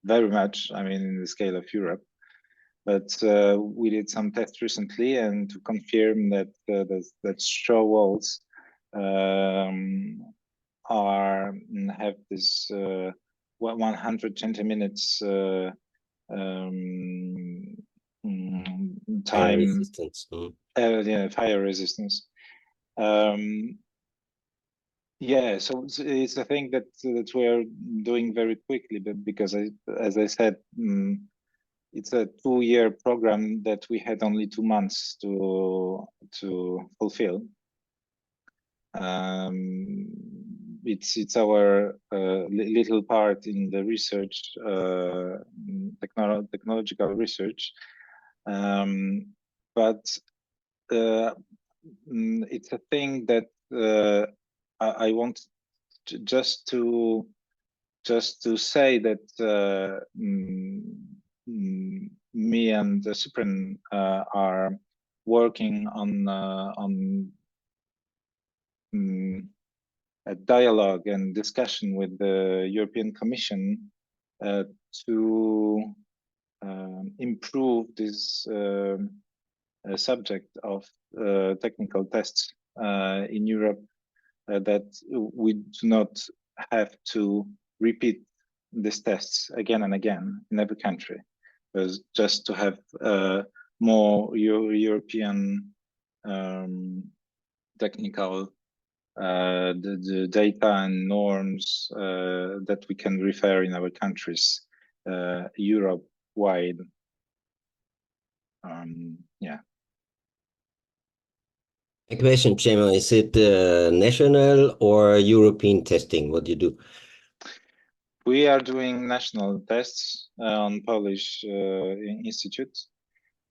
very much, I mean, in the scale of Europe, but we did some tests recently, and to confirm that that straw walls have this 120 minutes Fire time resistance. yeah, fire resistance. Yeah, so it's a thing that we're doing very quickly, but because as I said, it's a 2-year program that we had only 2 months to fulfill. It's our little part in the research, technological research, but it's a thing that I want just to say that me and Cypren are working on a dialogue and discussion with the European Commission to improve this subject of technical tests in Europe, that we do not have to repeat these tests again and again in every country, but just to have more European technical the data and norms that we can refer in our countries Europe-wide. Yeah. A question, Przemek, is it national or European testing? What do you do? We are doing national tests on Polish institutes,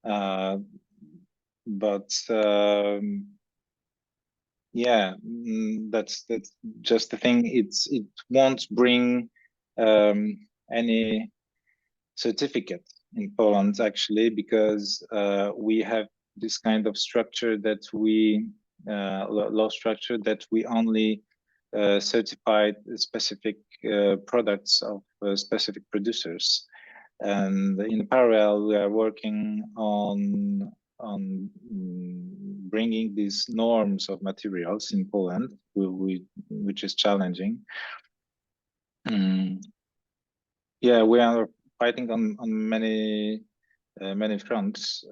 but yeah, that's just the thing. It won't bring any certificate in Poland, actually, because we have this kind of structure that we law structure that we only certified specific products of specific producers, and in parallel we are working on bringing these norms of materials in Poland, which is challenging. Yeah, we are fighting on many fronts,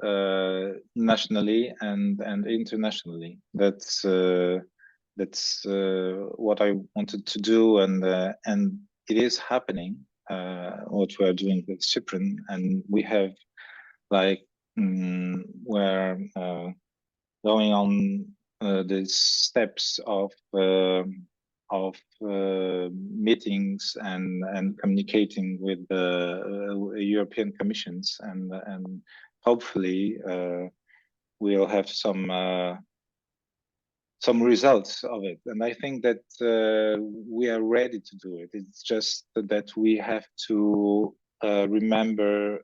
nationally and internationally. That's what I wanted to do, and it is happening. What we are doing with Cypren, and we have like we're going on the steps of meetings and communicating with the European Commissions, and hopefully we'll have some results of it. And I think that we are ready to do it. It's just that we have to remember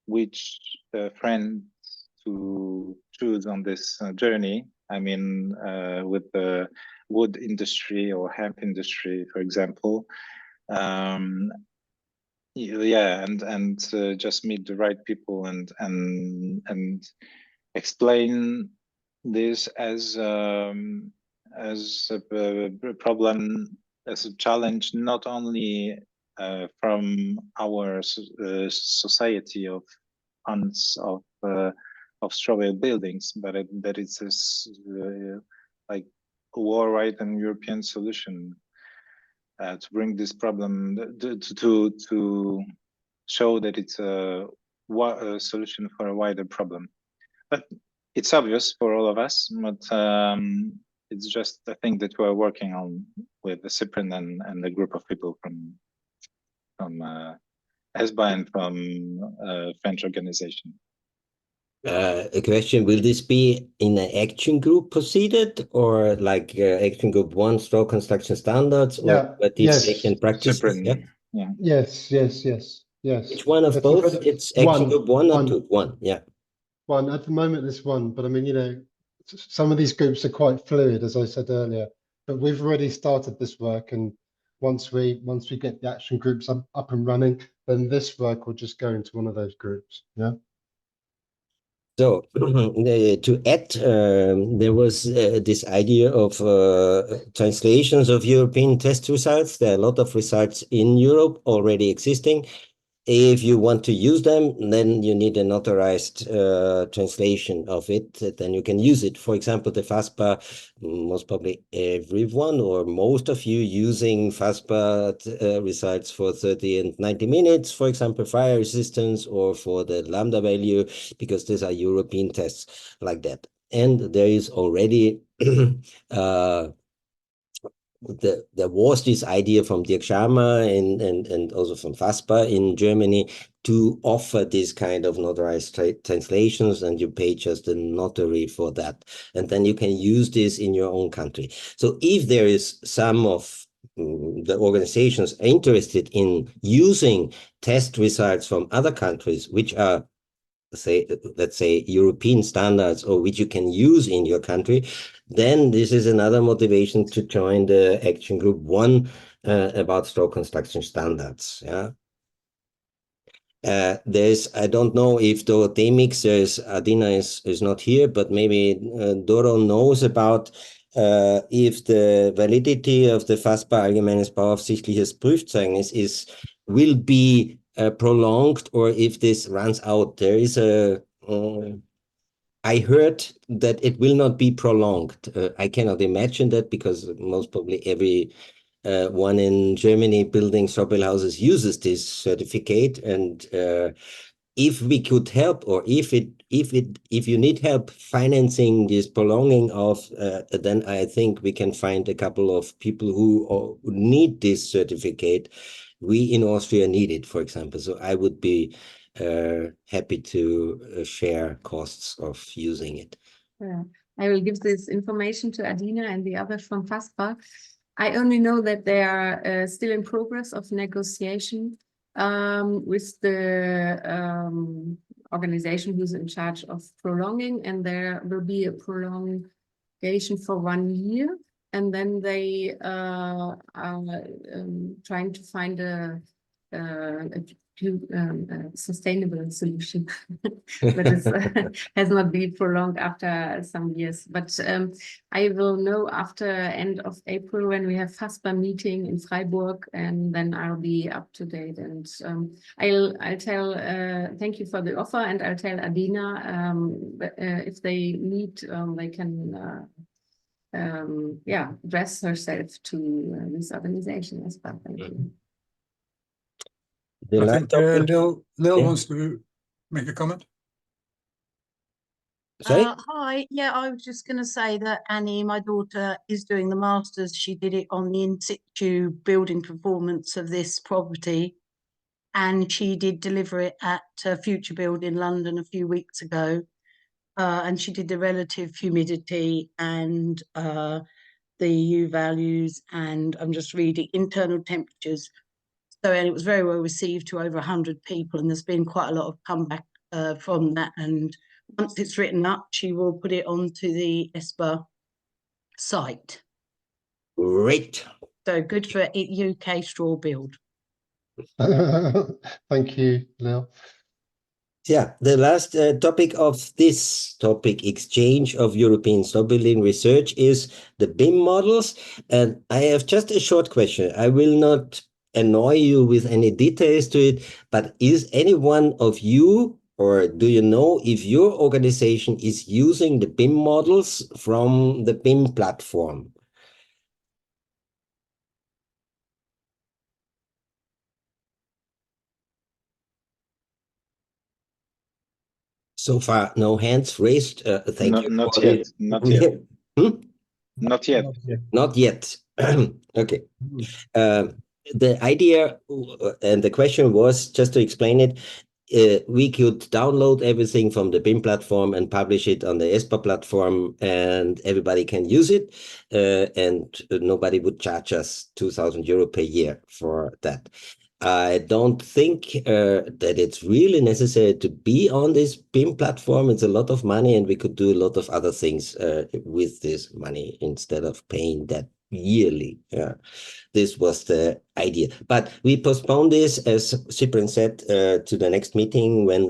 which friends to choose on this journey. I mean, with the wood industry or hemp industry, for example. Yeah, and just meet the right people and explain this as a problem, as a challenge, not only from our society of funds of strawberry buildings, but that it's like a worldwide and European solution to bring this problem to show that it's a solution for a wider problem. But it's obvious for all of us, but it's just a thing that we're working on with the Cypren and a group of people from ESBA and from French organization. A question, will this be in an action group proceeded or like action group 1 straw construction standards or yes. and practice? Yeah. Yes. Which one of both? It's action group 1 or 2? 1, yeah. One, at the moment there's one, but I mean, you know, some of these groups are quite fluid, as I said earlier, but we've already started this work, and once we get the action groups up and running, then this work will just go into one of those groups. Yeah. So to add, there was this idea of translations of European test results. There are a lot of results in Europe already existing. If you want to use them, then you need an authorized translation of it. Then you can use it. For example, the FASPA, most probably everyone or most of you using FASPA results for 30 and 90 minutes, for example, fire resistance or for the lambda value, because these are European tests like that. And there is already there was this idea from Dirk Sharma and also from FASPA in Germany to offer this kind of notarized translations, and you pay just a notary for that. And then you can use this in your own country. So if there is some of the organizations interested in using test results from other countries, which are let's say European standards or which you can use in your country, then this is another motivation to join the action group 1 about straw construction standards. Yeah. I don't know if Dorothee Mixers, Adina is not here, but maybe Doro knows about if the validity of the FASPA allgemeines bauaufsichtliches Prüfzeugnis will be prolonged, or if this runs out. There is I heard that it will not be prolonged. I cannot imagine that, because most probably every one in Germany building strawberry houses uses this certificate. And if we could help, or if you need help financing this prolonging of, then I think we can find a couple of people who need this certificate. We in Austria need it, for example. So I would be happy to share costs of using it. Yeah. I will give this information to Adina and the others from FASPA. I only know that they are still in progress of negotiation with the organization who's in charge of prolonging, and there will be a prolongation for 1 year, and then they are trying to find a sustainable solution that has not been prolonged after some years. But I will know after end of April when we have FASPA meeting in Freiburg, and then I'll be up to date. And I'll tell, thank you for the offer, and I'll tell Adina if they need, they can address herself to this organization as well. Thank you. I think Lil wants to make a comment. Hi, yeah, I was just going to say that Annie, my daughter, is doing the masters. She did it on the in situ building performance of this property, and she did deliver it at Future Build in London a few weeks ago. And she did the relative humidity and the U values, and I'm just reading internal temperatures. So, and it was very well received to over 100 people, and there's been quite a lot of comeback from that. And once it's written up, she will put it onto the ESBA site. Great. So good for UK straw build. Thank you, Lil. Yeah, the last topic of this topic, exchange of European straw building research, is the BIM models. And I have just a short question. I will not annoy you with any details to it, but is any one of you, or do you know if your organization is using the BIM models from the BIM platform? So far, no hands raised. Thank you. Not yet. Not yet. Not yet. Not yet. Okay. The idea and the question was, just to explain it, we could download everything from the BIM platform and publish it on the ESBA platform, and everybody can use it, and nobody would charge us 2,000 euro per year for that. I don't think that it's really necessary to be on this BIM platform. It's a lot of money, and we could do a lot of other things with this money instead of paying that yearly. This was the idea. But we postponed this, as Cypren said, to the next meeting when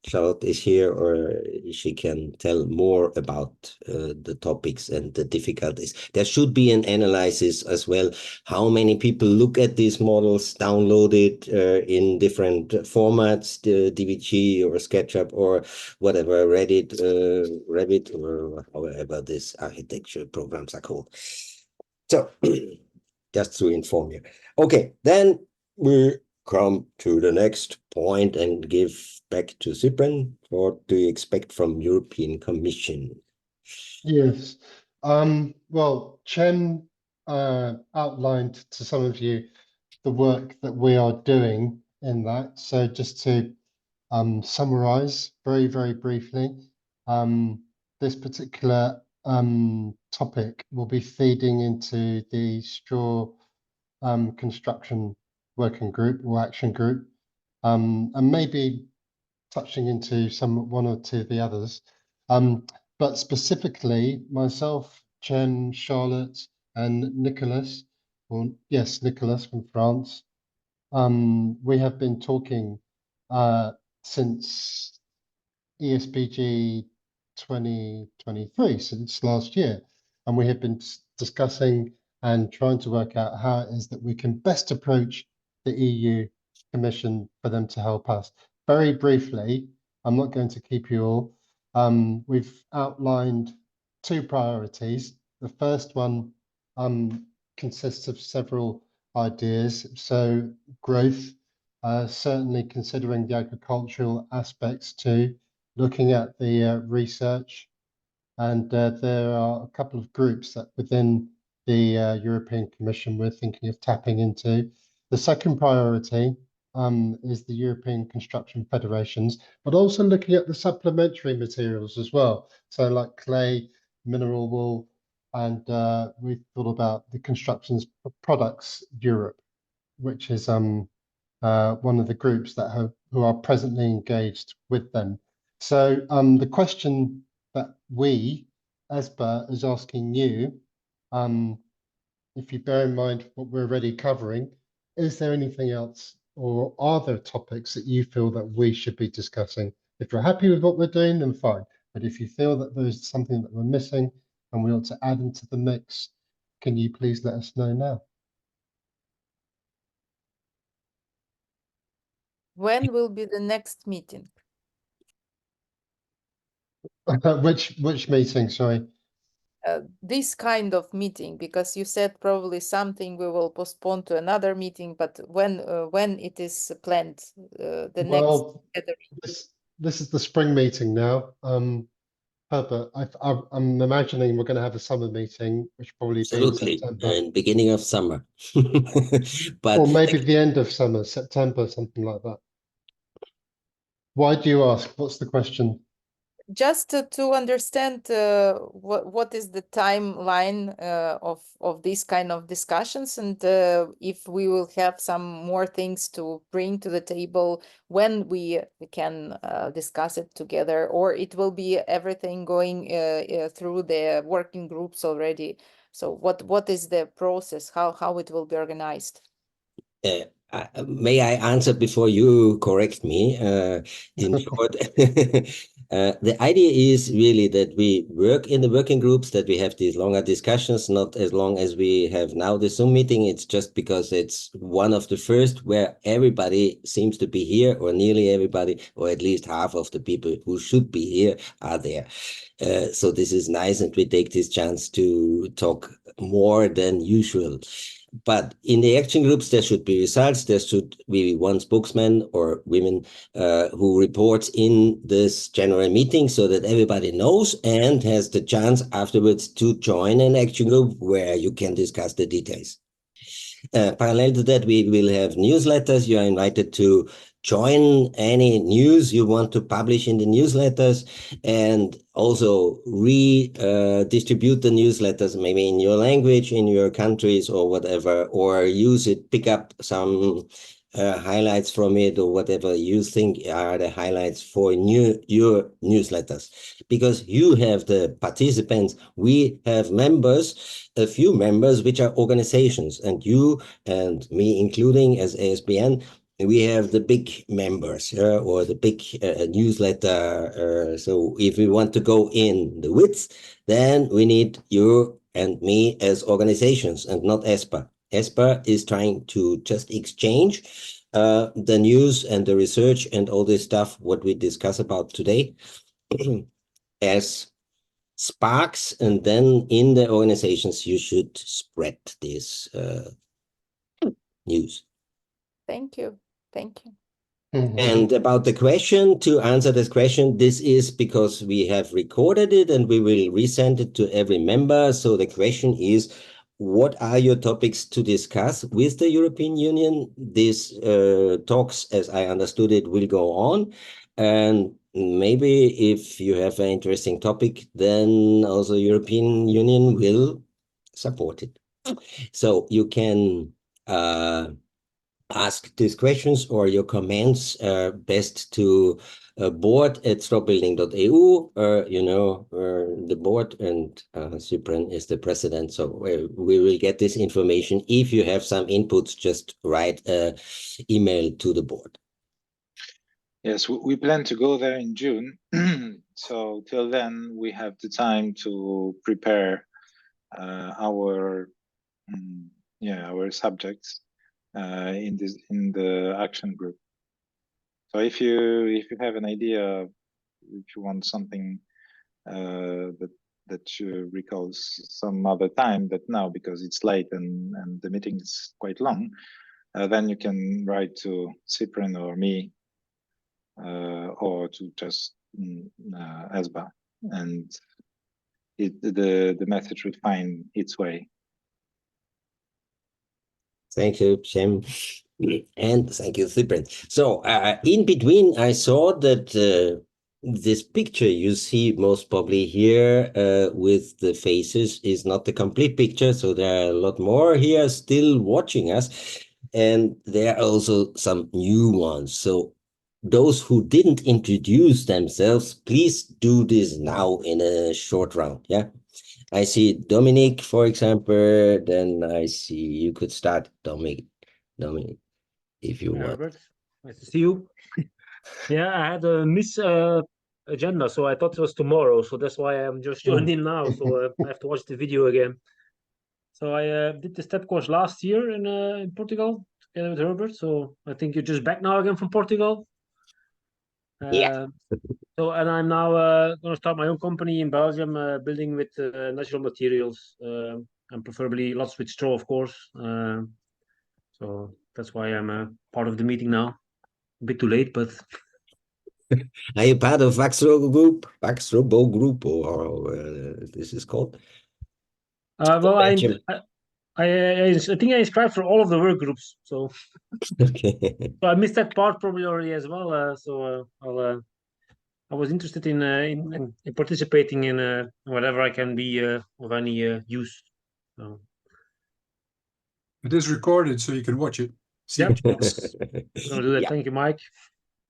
Charlotte is here, or she can tell more about the topics and the difficulties. There should be an analysis as well. How many people look at these models, download it in different formats, the DVG or SketchUp or whatever, Revit, or however these architecture programs are called. So, just to inform you. Okay, then we come to the next point and give back to Cypren. What do you expect from European Commission? Yes. Well, Chen outlined to some of you the work that we are doing in that. So just to summarize very, very briefly, this particular topic will be feeding into the straw construction working group or action group, and maybe touching into one or two of the others. But specifically, myself, Chen, Charlotte, and Nicholas, or yes, Nicholas from France, we have been talking since ESBG 2023, since last year, and we have been discussing and trying to work out how it is that we can best approach the EU Commission for them to help us. Very briefly, I'm not going to keep you all. We've outlined two priorities. The first one consists of several ideas. So growth, certainly considering the agricultural aspects too, looking at the research. And there are a couple of groups that within the European Commission we're thinking of tapping into. The second priority is the European Construction Federations, but also looking at the supplementary materials as well. So like clay, mineral wool, and we've thought about the Construction Products Europe, which is one of the groups that who are presently engaged with them. So the question that we, ESBA, is asking you, if you bear in mind what we're already covering, is there anything else, or are there topics that you feel that we should be discussing? If you're happy with what we're doing, then fine. But if you feel that there's something that we're missing and we want to add into the mix, can you please let us know now? When will be the next meeting? Which meeting, sorry? This kind of meeting, because you said probably something we will postpone to another meeting, but when it is planned, the next. This is the spring meeting now. Herbert, I'm imagining we're going to have a summer meeting, which probably be in September. And beginning of summer. But or maybe the end of summer, September, something like that. Why do you ask? What's the question? Just to understand what is the timeline of these kind of discussions, and if we will have some more things to bring to the table when we can discuss it together, or it will be everything going through the working groups already. So what is the process? How it will be organized? May I answer before you correct me? In short, The idea is really that we work in the working groups, that we have these longer discussions, not as long as we have now the Zoom meeting. It's just because it's one of the first where everybody seems to be here, or nearly everybody, or at least half of the people who should be here are there. So this is nice, and we take this chance to talk more than usual. But in the action groups, there should be results. There should be one spokesman or women who reports in this general meeting so that everybody knows and has the chance afterwards to join an action group where you can discuss the details. Parallel to that, we will have newsletters. You are invited to join any news you want to publish in the newsletters, and also redistribute the newsletters maybe in your language, in your countries or whatever, or use it, pick up some highlights from it or whatever you think are the highlights for your newsletters. Because you have the participants, we have members, a few members which are organizations, and you and me including as ASBN, we have the big members or the big newsletter. So if we want to go in the width, then we need you and me as organizations and not ESBA. ESBA is trying to just exchange the news and the research and all this stuff, what we discuss about today, as sparks, and then in the organizations you should spread this news. Thank you. Thank you. And about the question, to answer this question, this is because we have recorded it and we will resend it to every member. So the question is, what are your topics to discuss with the European Union? These talks, as I understood it, will go on. And maybe if you have an interesting topic, then also European Union will support it. So you can ask these questions or your comments best to board@strawbuilding.eu. The board, and Cypren is the president. So we will get this information. If you have some inputs, just write an email to the board. Yes, we plan to go there in June. So till then, we have the time to prepare our subjects in the action group. So if you have an idea, if you want something that recalls some other time, but now because it's late and the meeting is quite long, then you can write to Cypren or me, or to just ESBA, and the message will find its way. Thank you, Przemek, and thank you, Cypren. So in between, I saw that this picture you see most probably here with the faces is not the complete picture. So there are a lot more here still watching us, and there are also some new ones. So those who didn't introduce themselves, please do this now in a short round. Yeah. I see Dominic, for example. Then I see you could start, Dominic, if you want. Herbert, nice to see you. Yeah, I had a agenda, so I thought it was tomorrow. So that's why I'm just joined in now. So I have to watch the video again. So I did the STEP course last year in Portugal together with Herbert. So I think you're just back now again from Portugal. Yeah. So, and I'm now going to start my own company in Belgium, building with natural materials, and preferably lots with straw, of course. So that's why I'm part of the meeting now. A bit too late, but. Are you part of Vaxro group, or this is called? Well, I think I inscribed for all of the work groups. So. Okay. So I missed that part probably already as well. I was interested in participating in whatever I can be of any use. So. It is recorded, so you can watch it. Yep. I'm gonna do that. Yeah. Thank you, Mike.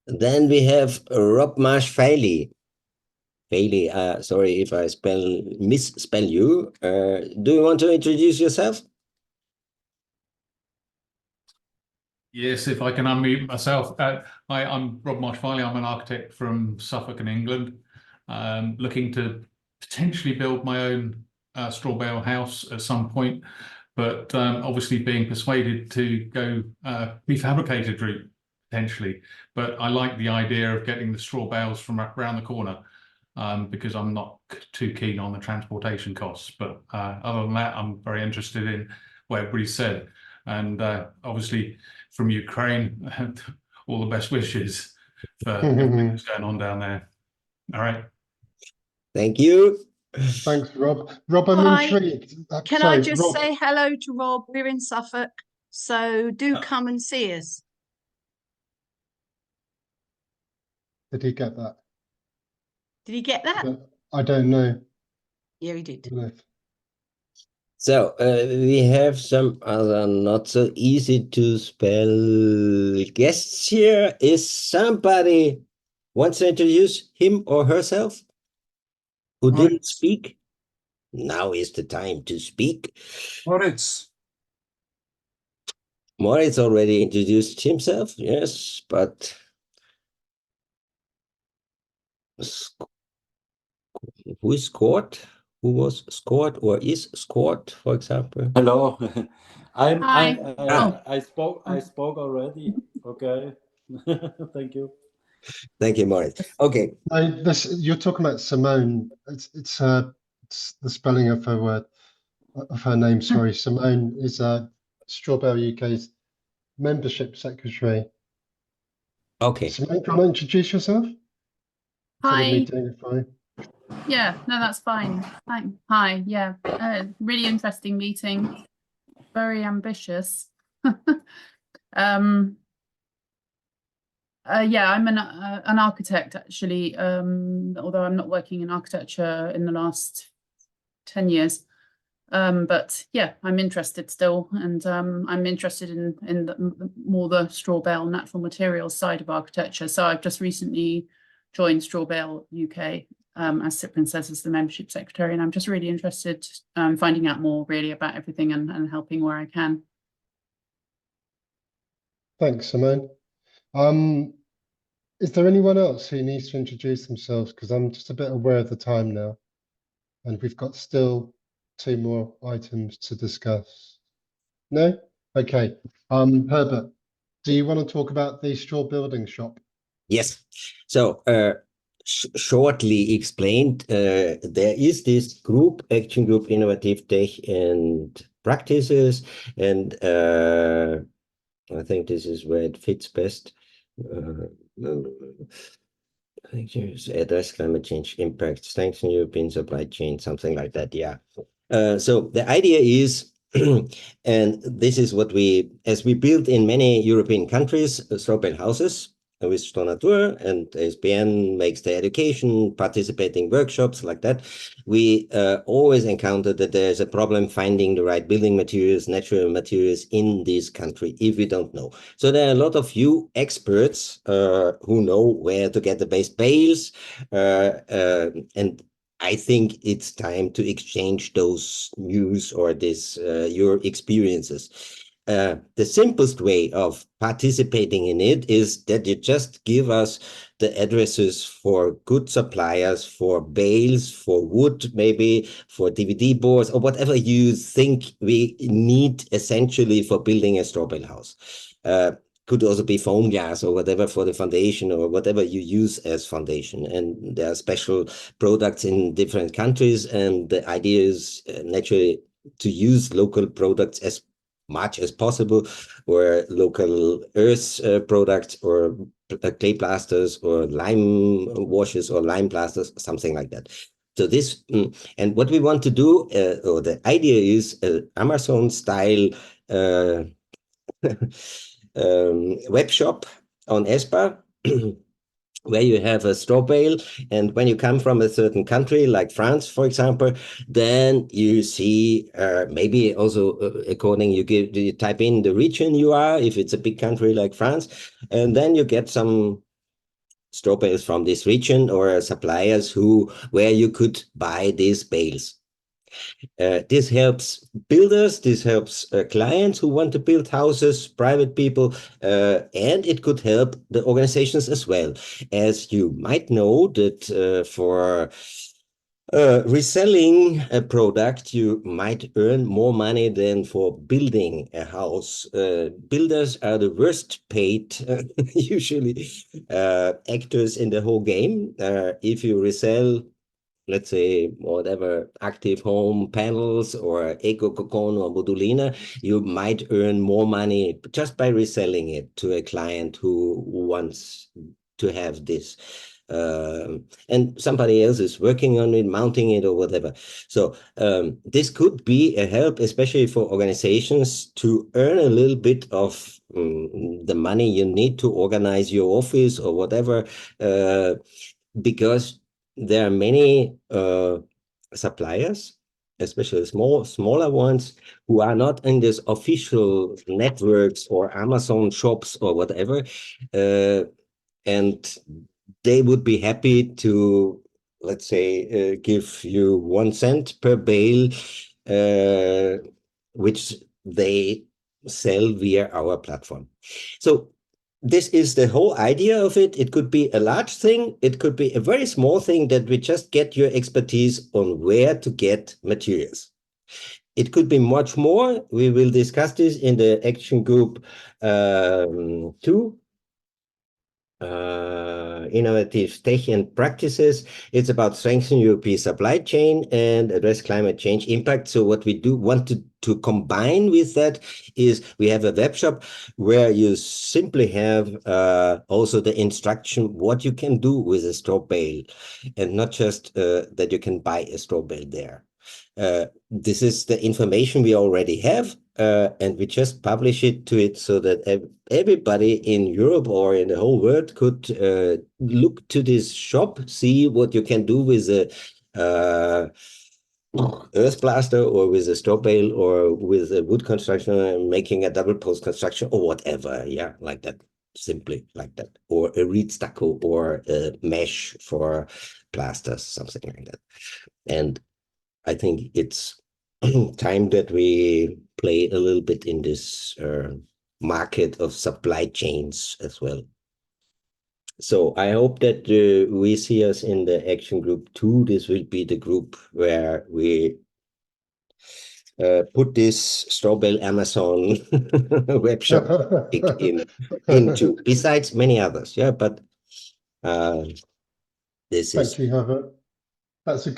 Then we have Rob Marsh Failey. Sorry if I misspell you. Do you want to introduce yourself? Yes, if I can unmute myself. Hi, I'm Rob Marsh-Filey. I'm an architect from Suffolk in England. looking to potentially build my own straw bale house at some point, but obviously being persuaded to go prefabricated route potentially. But I like the idea of getting the straw bales from around the corner, because I'm not too keen on the transportation costs. But other than that, I'm very interested in what everybody said. And obviously from Ukraine, all the best wishes for everything that's going on down there. All right. Thank you. Thanks, Rob. Rob, I'm Hi. intrigued. Can Sorry, I just Rob. say hello to Rob? We're in Suffolk, so do come and see us. Did he get that? Did he get that? I don't know. Yeah, he did. So we have some other not so easy to spell guests here. Is somebody wants to introduce him or herself who didn't speak? Now is the time to speak. Moritz. Moritz already introduced himself, yes, but who is scored? Who was scored or is scored, for example? Hello. Hi. I spoke already. Okay. Thank you. Thank you, Moritz. Okay. You're talking about Simone. It's the spelling of her word, of her name. Sorry, Simone is Straw Bale UK's membership secretary. Okay. Simone, do you want to introduce yourself? Hi. Fine. Yeah, no, that's fine. Hi. Yeah, really interesting meeting. Very ambitious. Yeah, I'm an architect actually, although I'm not working in architecture in the last 10 years. But yeah, I'm interested still, and I'm interested in more the straw bale natural materials side of architecture. So I've just recently joined Straw Bale UK, as Cypren says, as the membership secretary, and I'm just really interested finding out more really about everything and helping where I can. Thanks, Simone. Is there anyone else who needs to introduce themselves? Because I'm just a bit aware of the time now, and we've got still 2 more items to discuss. No? Okay. Herbert, do you want to talk about the straw building shop? Yes. So shortly explained, there is this group, Action Group Innovative Tech and Practices, and I think this is where it fits best. I think there's address climate change impacts, thanks to European supply chain, something like that. Yeah. So the idea is, and this is what as we build in many European countries, straw bale houses with straw nature, and ESBN makes the education, participating workshops like that. We always encounter that there's a problem finding the right building materials, natural materials in this country if we don't know. So there are a lot of you experts who know where to get the best bales, and I think it's time to exchange those news or your experiences. The simplest way of participating in it is that you just give us the addresses for good suppliers, for bales, for wood, maybe for DVD boards, or whatever you think we need essentially for building a straw bale house. Could also be foam glass or whatever for the foundation or whatever you use as foundation. And there are special products in different countries. And the idea is naturally to use local products as much as possible, or local earth products, or clay plasters, or lime washes, or lime plasters, something like that. So this, and what we want to do, or the idea is Amazon style web shop on ESBA, where you have a straw bale, and when you come from a certain country, like France, for example, then you see maybe also according you type in the region you are, if it's a big country like France, and then you get some straw bales from this region or suppliers where you could buy these bales. This helps builders, this helps clients who want to build houses, private people, and it could help the organizations as well. As you might know that for reselling a product, you might earn more money than for building a house. Builders are the worst paid, usually, actors in the whole game. If you resell, let's say, whatever, active home panels or EcoCocon or Modulina, you might earn more money just by reselling it to a client who wants to have this. And somebody else is working on it, mounting it or whatever. So this could be a help, especially for organizations to earn a little bit of the money you need to organize your office or whatever, because there are many suppliers, especially smaller ones, who are not in this official networks or Amazon shops or whatever, and they would be happy to, let's say, give you 1 cent per bale, which they sell via our platform. So this is the whole idea of it. It could be a large thing. It could be a very small thing that we just get your expertise on where to get materials. It could be much more. We will discuss this in the action group 2. Innovative tech and practices. It's about strengthening European supply chain and address climate change impact. So what we do want to combine with that is we have a web shop where you simply have also the instruction what you can do with a straw bale, and not just that you can buy a straw bale there. This is the information we already have, and we just publish it to it so that everybody in Europe or in the whole world could look to this shop, see what you can do with a earth blaster or with a straw bale or with a wood construction, making a double post construction or whatever. Yeah, like that, simply like that, or a reed stucco or a mesh for plasters, something like that. And I think it's time that we play a little bit in this market of supply chains as well. So I hope that we see us in the action group 2. This will be the group where we put this straw bale Amazon web shop into, besides many others. Yeah, but this is. Thank you, Herbert. That's a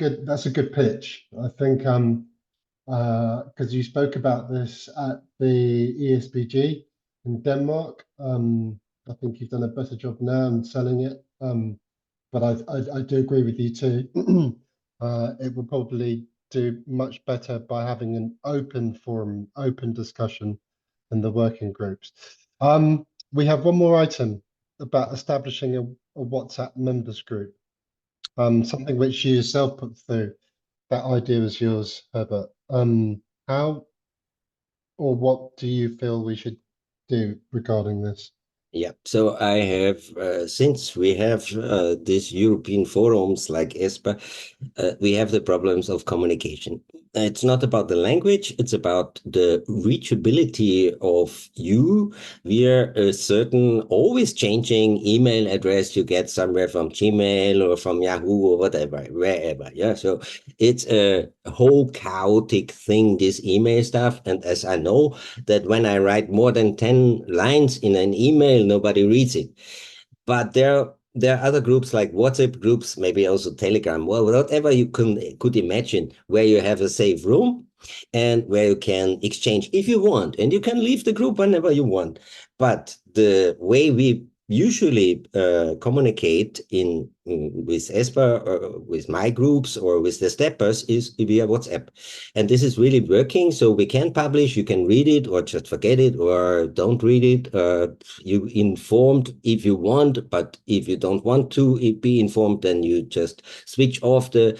good pitch. I think because you spoke about this at the ESBG in Denmark. I think you've done a better job now in selling it. But I do agree with you too. It will probably do much better by having an open forum, open discussion in the working groups. We have one more item about establishing a WhatsApp members group. Something which you yourself put through. That idea was yours, Herbert. How or what do you feel we should do regarding this? Yeah, so I have, since we have these European forums like ESBA, we have the problems of communication. It's not about the language, it's about the reachability of you via a certain, always changing email address you get somewhere from Gmail or from Yahoo or whatever, wherever. Yeah, so it's a whole chaotic thing, this email stuff. And as I know that when I write more than 10 lines in an email, nobody reads it. But there are other groups like WhatsApp groups, maybe also Telegram, well, whatever you could imagine, where you have a safe room and where you can exchange if you want, and you can leave the group whenever you want. But the way we usually communicate with ESBA or with my groups or with the steppers is via WhatsApp. And this is really working. So we can publish, you can read it or just forget it or don't read it. You informed if you want, but if you don't want to be informed, then you just switch off the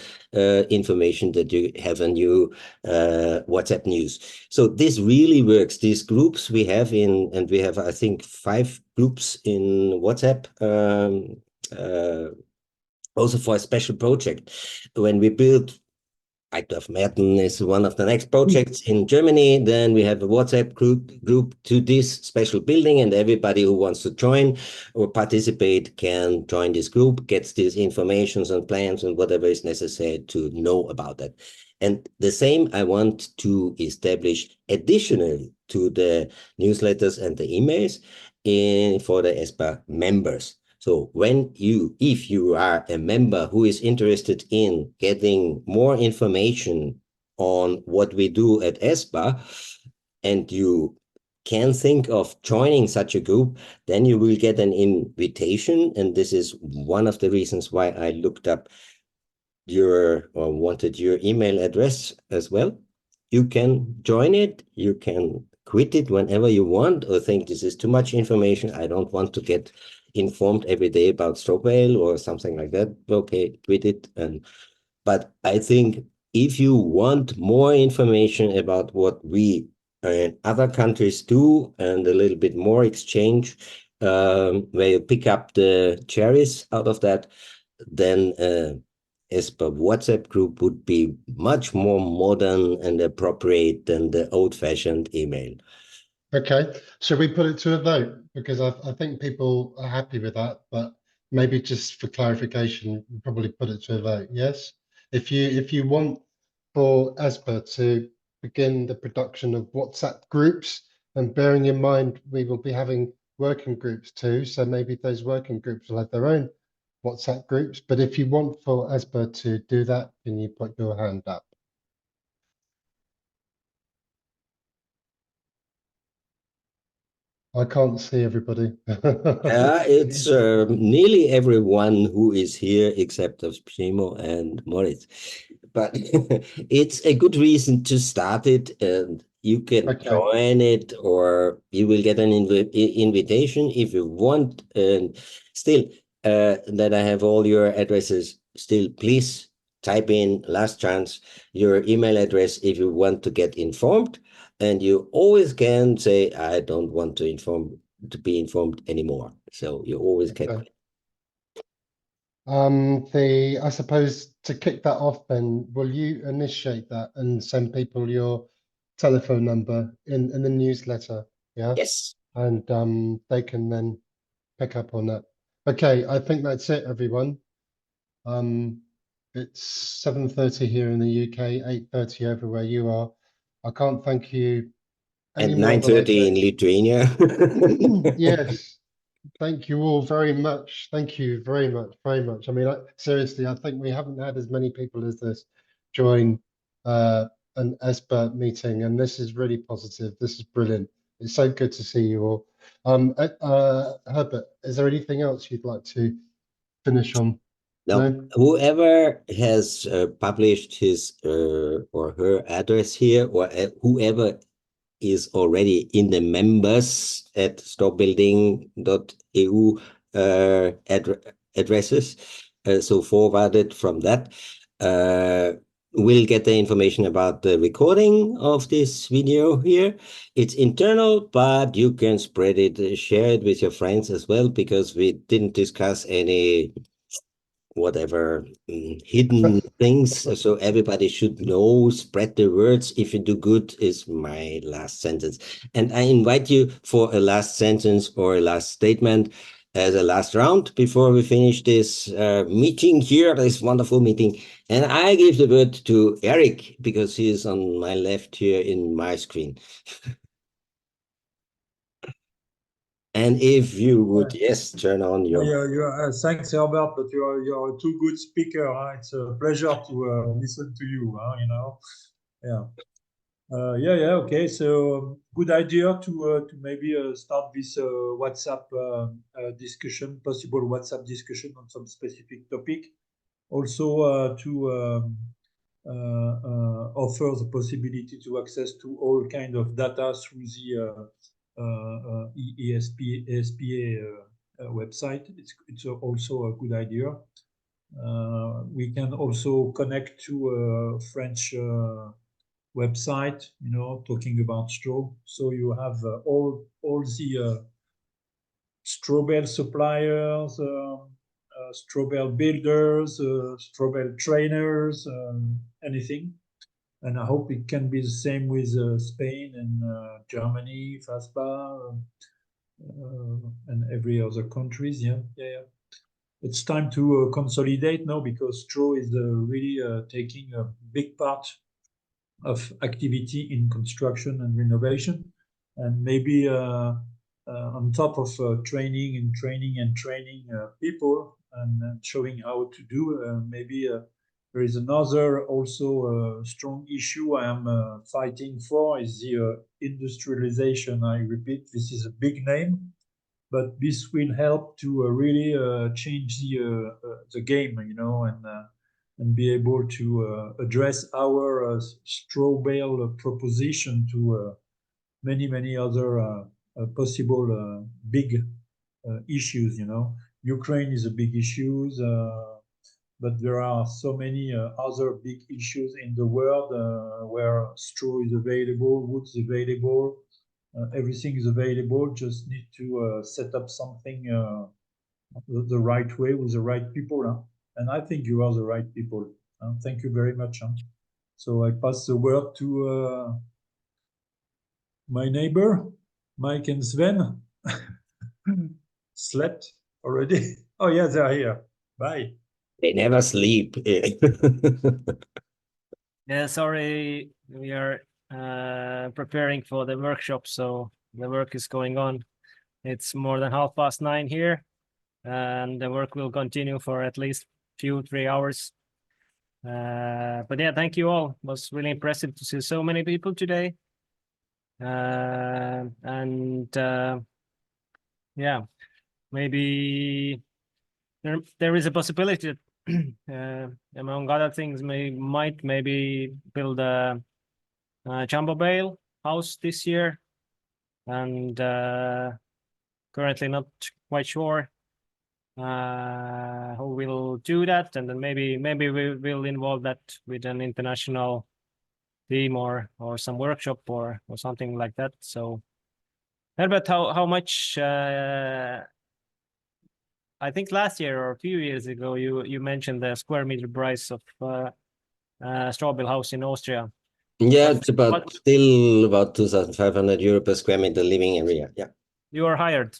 information that you have a new WhatsApp news. So this really works. These groups we have and we have, I think, 5 groups in WhatsApp, also for a special project. When we build Merten is one of the next projects in Germany. Then we have a WhatsApp group to this special building, and everybody who wants to join or participate can join this group, gets these informations and plans and whatever is necessary to know about that. And the same I want to establish additionally to the newsletters and the emails for the ESBA members. So if you are a member who is interested in getting more information on what we do at ESBA, and you can think of joining such a group, then you will get an invitation. And this is one of the reasons why I looked up wanted your email address as well. You can join it, you can quit it whenever you want, or think this is too much information, I don't want to get informed every day about stroke whale or something like that. Okay, quit it. But I think if you want more information about what we in other countries do and a little bit more exchange, where you pick up the cherries out of that, then ESBA WhatsApp group would be much more modern and appropriate than the old-fashioned email. Okay, should we put it to a vote? Because I think people are happy with that, but maybe just for clarification, we'll probably put it to a vote. Yes, if you want for ESBA to begin the production of WhatsApp groups, and bearing in mind we will be having working groups too, so maybe those working groups will have their own WhatsApp groups. But if you want for ESBA to do that, can you put your hand up? I can't see everybody. It's nearly everyone who is here except of Primo and Moritz. But it's a good reason to start it, and you can join it, or you will get an invitation if you want. And still, that I have all your addresses. Still, please type in last chance your email address if you want to get informed. And you always can say, I don't want to be informed anymore. So you always can. I suppose to kick that off, then, will you initiate that and send people your telephone number in the newsletter? Yeah. Yes. And they can then pick up on that. Okay, I think that's it, everyone. It's 7:30 here in the UK, 8:30 over where you are. I can't thank you. And 9:30 in Lithuania. Yes. Thank you all very much. Thank you very much, very much. I mean, seriously, I think we haven't had as many people as this join an ESBA meeting, and this is really positive. This is brilliant. It's so good to see you all. Herbert, is there anything else you'd like to finish on? No, whoever has published his or her address here, or whoever is already in the members at storebuilding.eu addresses, so forwarded from that, will get the information about the recording of this video here. It's internal, but you can spread it, share it with your friends as well, because we didn't discuss any whatever hidden things, so everybody should know. Spread the words. If you do good is my last sentence, and I invite you for a last sentence or a last statement as a last round before we finish this meeting here, this wonderful meeting. And I give the word to Eric, because he is on my left here in my screen. And if you would, yes, turn on your... Thanks, Herbert, but you're a too good speaker. It's a pleasure to listen to you, you know. Yeah. Okay, so good idea to maybe start this WhatsApp discussion, possible WhatsApp discussion on some specific topic. Also to offer the possibility to access to all kind of data through the ESBA website. It's also a good idea. We can also connect to a French website, you know, talking about straw. So you have all the straw bale suppliers, straw bale builders, straw bale trainers, anything. And I hope it can be the same with Spain and Germany, FASPA, and every other countries. Yeah. It's time to consolidate now, because STRO is really taking a big part of activity in construction and renovation, and maybe on top of training people and showing how to do, maybe there is another also strong issue I am fighting for, is the industrialization. I repeat, this is a big name, but this will help to really change the game, you know, and be able to address our straw bale proposition to many other possible big issues. You know, Ukraine is a big issue, but there are so many other big issues in the world where straw is available, wood is available. Everything is available, just need to set up something the right way with the right people. Huh? And I think you are the right people. Thank you very much. Huh? So I pass the word to my neighbor, Mike and Sven. Slept already? Oh, yeah, they're here. Bye. They never sleep. Yeah, sorry, we are preparing for the workshop, so the work is going on. It's more than 9:30 here, and the work will continue for at least 2-3 hours. But yeah, thank you all. It was really impressive to see so many people today. Yeah, maybe there is a possibility that, among other things, might maybe build a jumbo bale house this year, and currently not quite sure who will do that, and then maybe we will involve that with an international team or some workshop or something like that. So Herbert, how much I think last year or a few years ago you mentioned the square meter price of straw bale house in Austria. Yeah, it's still about 2,500 euro per square meter living area. Yeah. You are hired.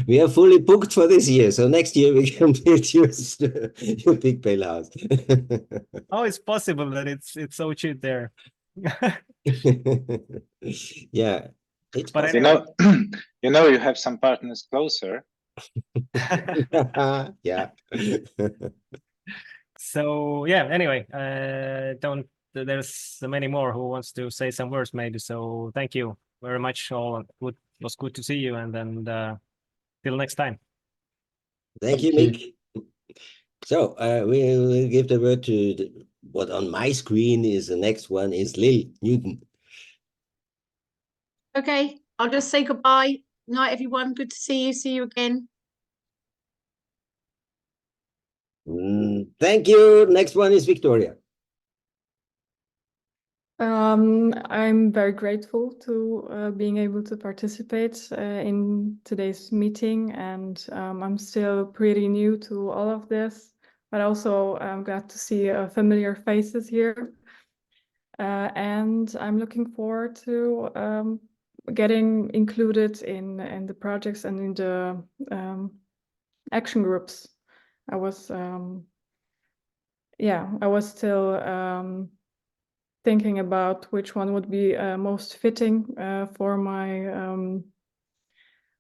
We are fully booked for this year, so next year we can build your big bale house. How is possible that it's so cheap there? Yeah, but anyway. you have some partners closer. Yeah. So yeah, anyway, there's many more who wants to say some words maybe, so thank you very much all. It was good to see you, and then till next time. Thank you, Mick. So we will give the word to what on my screen is the next one is Lil Newton. Okay, I'll just say goodbye. Night, everyone. Good to see you. See you again. Thank you. Next one is Viktoria. I'm very grateful to being able to participate in today's meeting, and I'm still pretty new to all of this, but also I'm glad to see familiar faces here, and I'm looking forward to getting included in the projects and in the action groups. I was still thinking about which one would be most fitting for my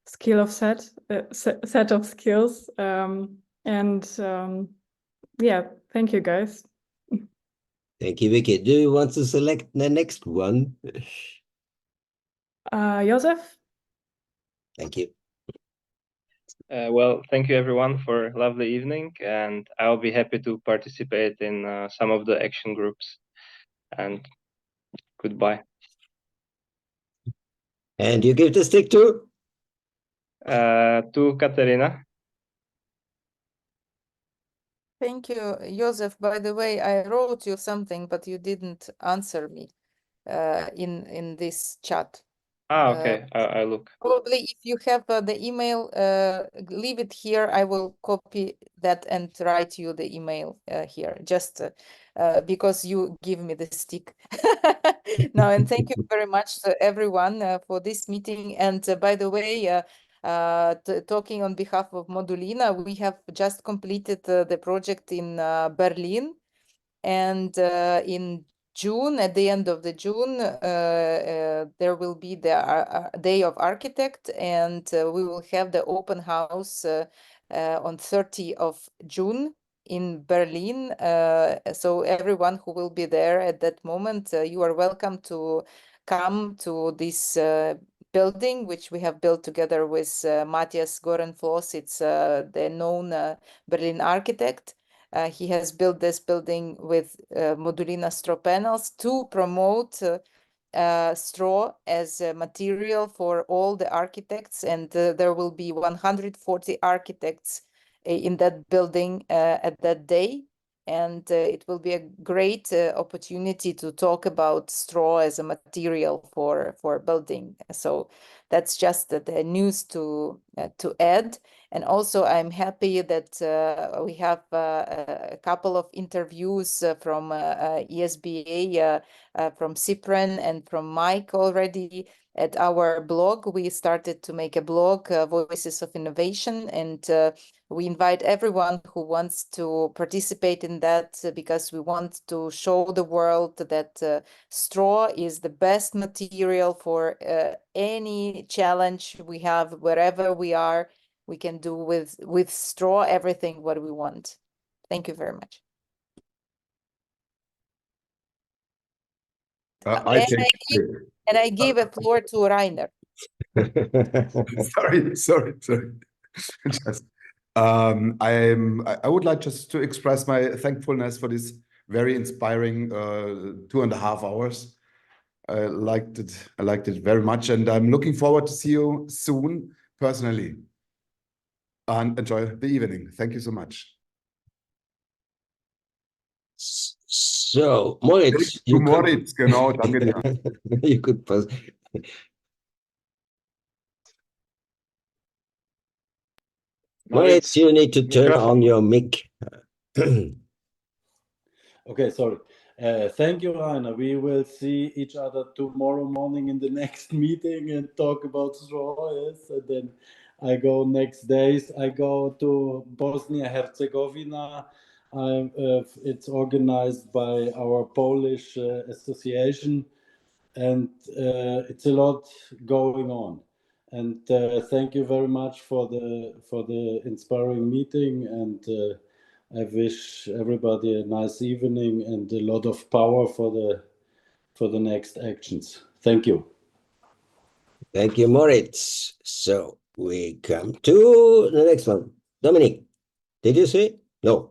set of skills. Yeah, thank you, guys. Thank you, Vicky. Do you want to select the next one? Joseph? Thank you. Well, thank you everyone for a lovely evening, and I'll be happy to participate in some of the action groups. And goodbye. And you give the stick to? To Katarina. Thank you, Joseph. By the way, I wrote you something, but you didn't answer me in this chat. Okay. I look. Probably if you have the email, leave it here. I will copy that and write you the email here, just because you give me the stick. No, and thank you very much to everyone for this meeting. And by the way, talking on behalf of Modulina, we have just completed the project in Berlin, and in June, at the end of the June, there will be the Day of Architect, and we will have the open house on 30 of June in Berlin. So everyone who will be there at that moment, you are welcome to come to this building, which we have built together with Matthias Gorenfloss. It's the known Berlin architect. He has built this building with Modulina straw panels to promote straw as a material for all the architects, and there will be 140 architects in that building at that day. And it will be a great opportunity to talk about straw as a material for building. So that's just the news to add. And also, I'm happy that we have a couple of interviews from ESBA, from Cypren and from Mike already at our blog. We started to make a blog, Voices of Innovation, and we invite everyone who wants to participate in that because we want to show the world that straw is the best material for any challenge we have, wherever we are. We can do with straw everything what we want. Thank you very much. And I gave a floor to Rainer. Sorry. Just, I would like just to express my thankfulness for this very inspiring 2.5 hours. I liked it very much, and I'm looking forward to see you soon personally. And enjoy the evening. Thank you so much. So, Moritz, Moritz, genau, danke dir. You could pause. Moritz, you need to turn on your mic. Okay, sorry. Thank you, Rainer. We will see each other tomorrow morning in the next meeting and talk about straw. Yes, and then I go next days. I go to Bosnia Herzegovina. It's organized by our Polish association, and it's a lot going on. And thank you very much for the inspiring meeting, and I wish everybody a nice evening and a lot of power for the next actions. Thank you. Thank you, Moritz. So we come to the next one. Dominic, did you say? No.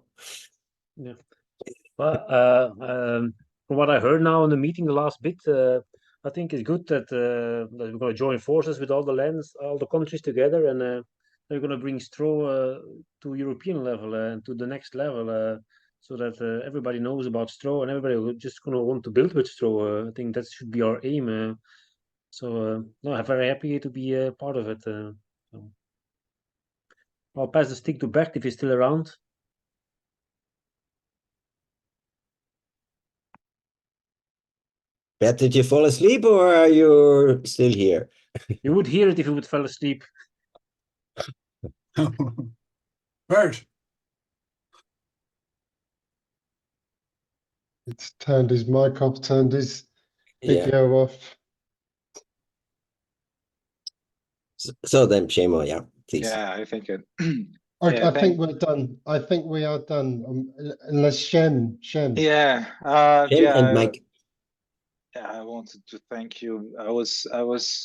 Yeah. Well, from what I heard now in the meeting, the last bit, I think it's good that we're going to join forces with all the countries together, and we're going to bring straw to European level and to the next level, so that everybody knows about straw and everybody just going to want to build with straw. I think that should be our aim. So no, I'm very happy to be a part of it. So. I'll pass the stick to Bert if he's still around. Bert, did you fall asleep or are you still here? You would hear it if you would fall asleep. Bert. It's turned his mic off, turned his video off. So then, Przemo, yeah, please. Yeah, I think it. I think we're done. I think we are done. Unless Shen. Yeah. And Mike. Yeah, I wanted to thank you. I was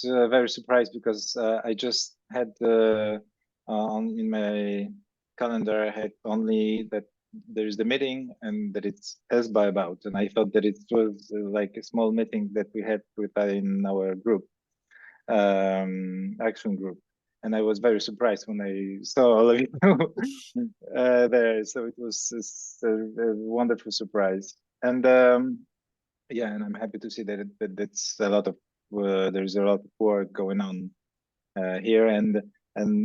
very surprised because I just had in my calendar I had only that there is the meeting and that it's ESBA about, and I thought that it was like a small meeting that we had in our group, action group, and I was very surprised when I saw all of you there. So it was a wonderful surprise, and yeah, and I'm happy to see that that's a lot of there's a lot of work going on here, and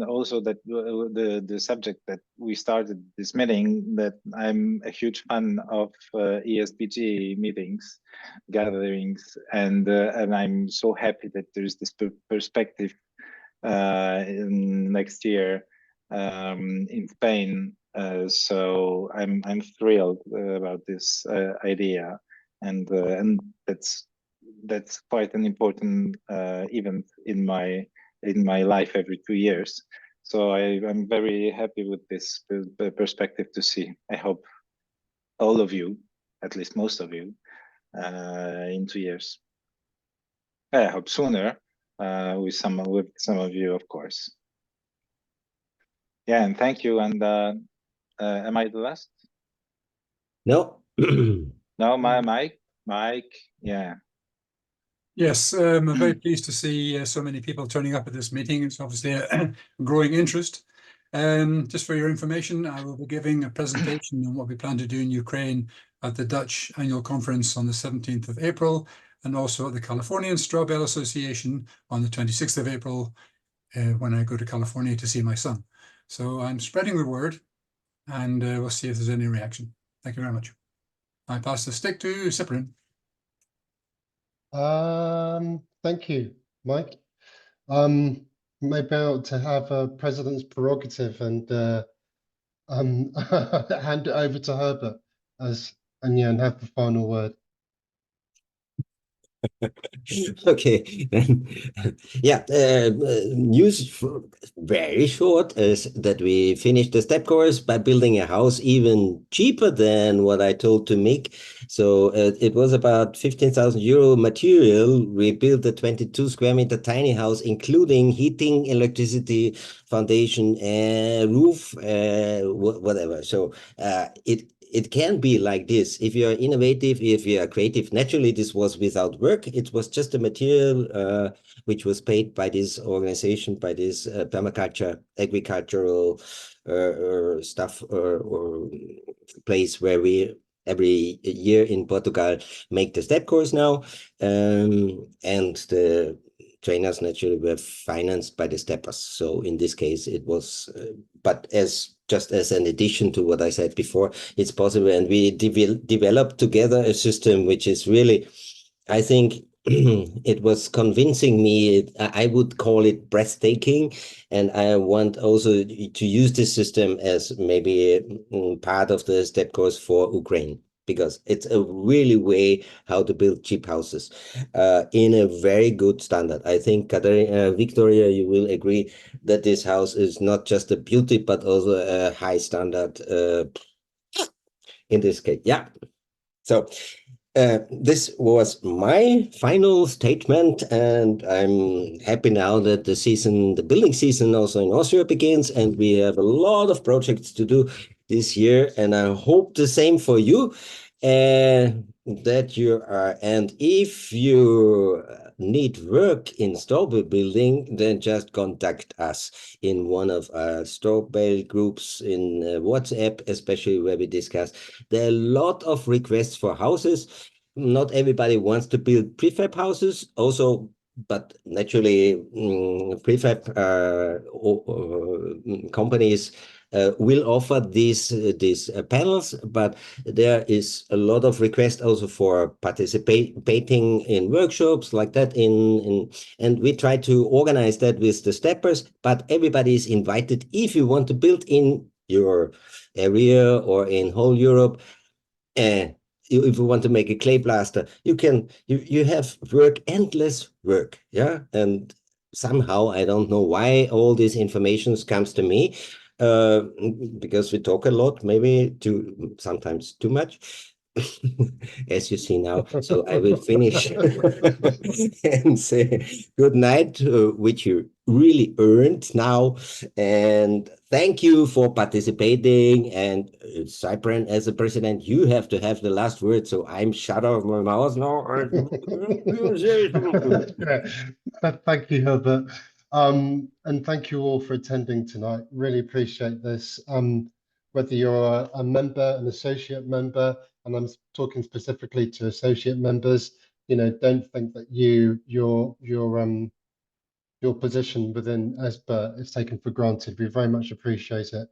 also that the subject that we started this meeting, that I'm a huge fan of ESBG meetings, gatherings, and I'm so happy that there's this perspective in next year in Spain. So I'm thrilled about this idea, and that's quite an important event in my life every 2 years. So I'm very happy with this perspective to see. I hope all of you, at least most of you, in 2 years. I hope sooner, with some of you, of course. Yeah, and thank you. And am I the last? No. No, Mike. Yeah. Yes, I'm very pleased to see so many people turning up at this meeting. It's obviously a growing interest. Just for your information, I will be giving a presentation on what we plan to do in Ukraine at the Dutch annual conference on the 17th of April, and also at the Californian Straw Bale Association on the 26th of April, when I go to California to see my son. So I'm spreading the word, and we'll see if there's any reaction. Thank you very much. I pass the stick to Cypren. Thank you, Mike. Maybe I ought to have a president's prerogative and hand it over to Herbert and have the final word. Okay, then, yeah, news very short is that we finished the step course by building a house even cheaper than what I told to Mick. So it was about 15,000 euro material. We built a 22 square meter tiny house, including heating, electricity, foundation, roof, whatever. So it can be like this. If you're innovative, if you are creative, naturally this was without work. It was just a material which was paid by this organization, by this permaculture, agricultural stuff or place where we every year in Portugal make the step course now. And the trainers naturally were financed by the steppers. So in this case, it was, but just as an addition to what I said before, it's possible. And we developed together a system which is really, I think, it was convincing me. I would call it breathtaking. And I want also to use this system as maybe part of the step course for Ukraine, because it's a really way how to build cheap houses in a very good standard. I think, Katarina, Viktoria, you will agree that this house is not just a beauty, but also a high standard in this case. Yeah. So this was my final statement, and I'm happy now that the building season also in Austria begins, and we have a lot of projects to do this year, and I hope the same for you, that you are, and if you need work in straw bale building, then just contact us in one of our straw bale groups in WhatsApp, especially where we discuss. There are a lot of requests for houses. Not everybody wants to build prefab houses also, but naturally prefab companies will offer these panels, but there is a lot of requests also for participating in workshops like that and we try to organize that with the steppers, but everybody is invited. If you want to build in your area or in whole Europe, if you want to make a clay blaster, you have endless work, yeah. And somehow I don't know why all this information comes to me, because we talk a lot, maybe sometimes too much, as you see now. So I will finish and say good night, which you really earned now, and thank you for participating. And Cypren, as a president, you have to have the last word, so I'm shut off my mouth now. Thank you, Herbert. And thank you all for attending tonight. Really appreciate this. Whether you're a member, an associate member, and I'm talking specifically to associate members, you know, don't think that your position within ESBA is taken for granted. We very much appreciate it.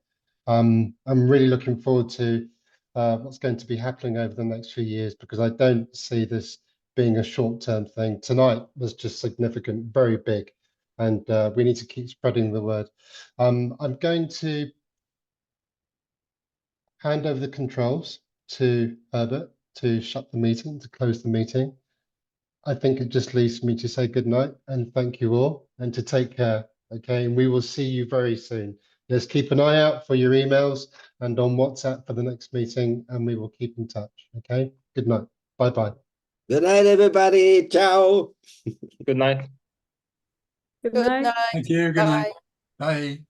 I'm really looking forward to what's going to be happening over the next few years, because I don't see this being a short-term thing. Tonight was just significant, very big, and we need to keep spreading the word. I'm going to hand over the controls to Herbert to shut the meeting, to close the meeting. I think it just leaves me to say good night and thank you all, and to take care. Okay, and we will see you very soon. Let's keep an eye out for your emails and on WhatsApp for the next meeting, and we will keep in touch. Okay, good night. Bye-bye. Good night, everybody. Ciao. Good night. Good night. Thank you. Good night. Bye.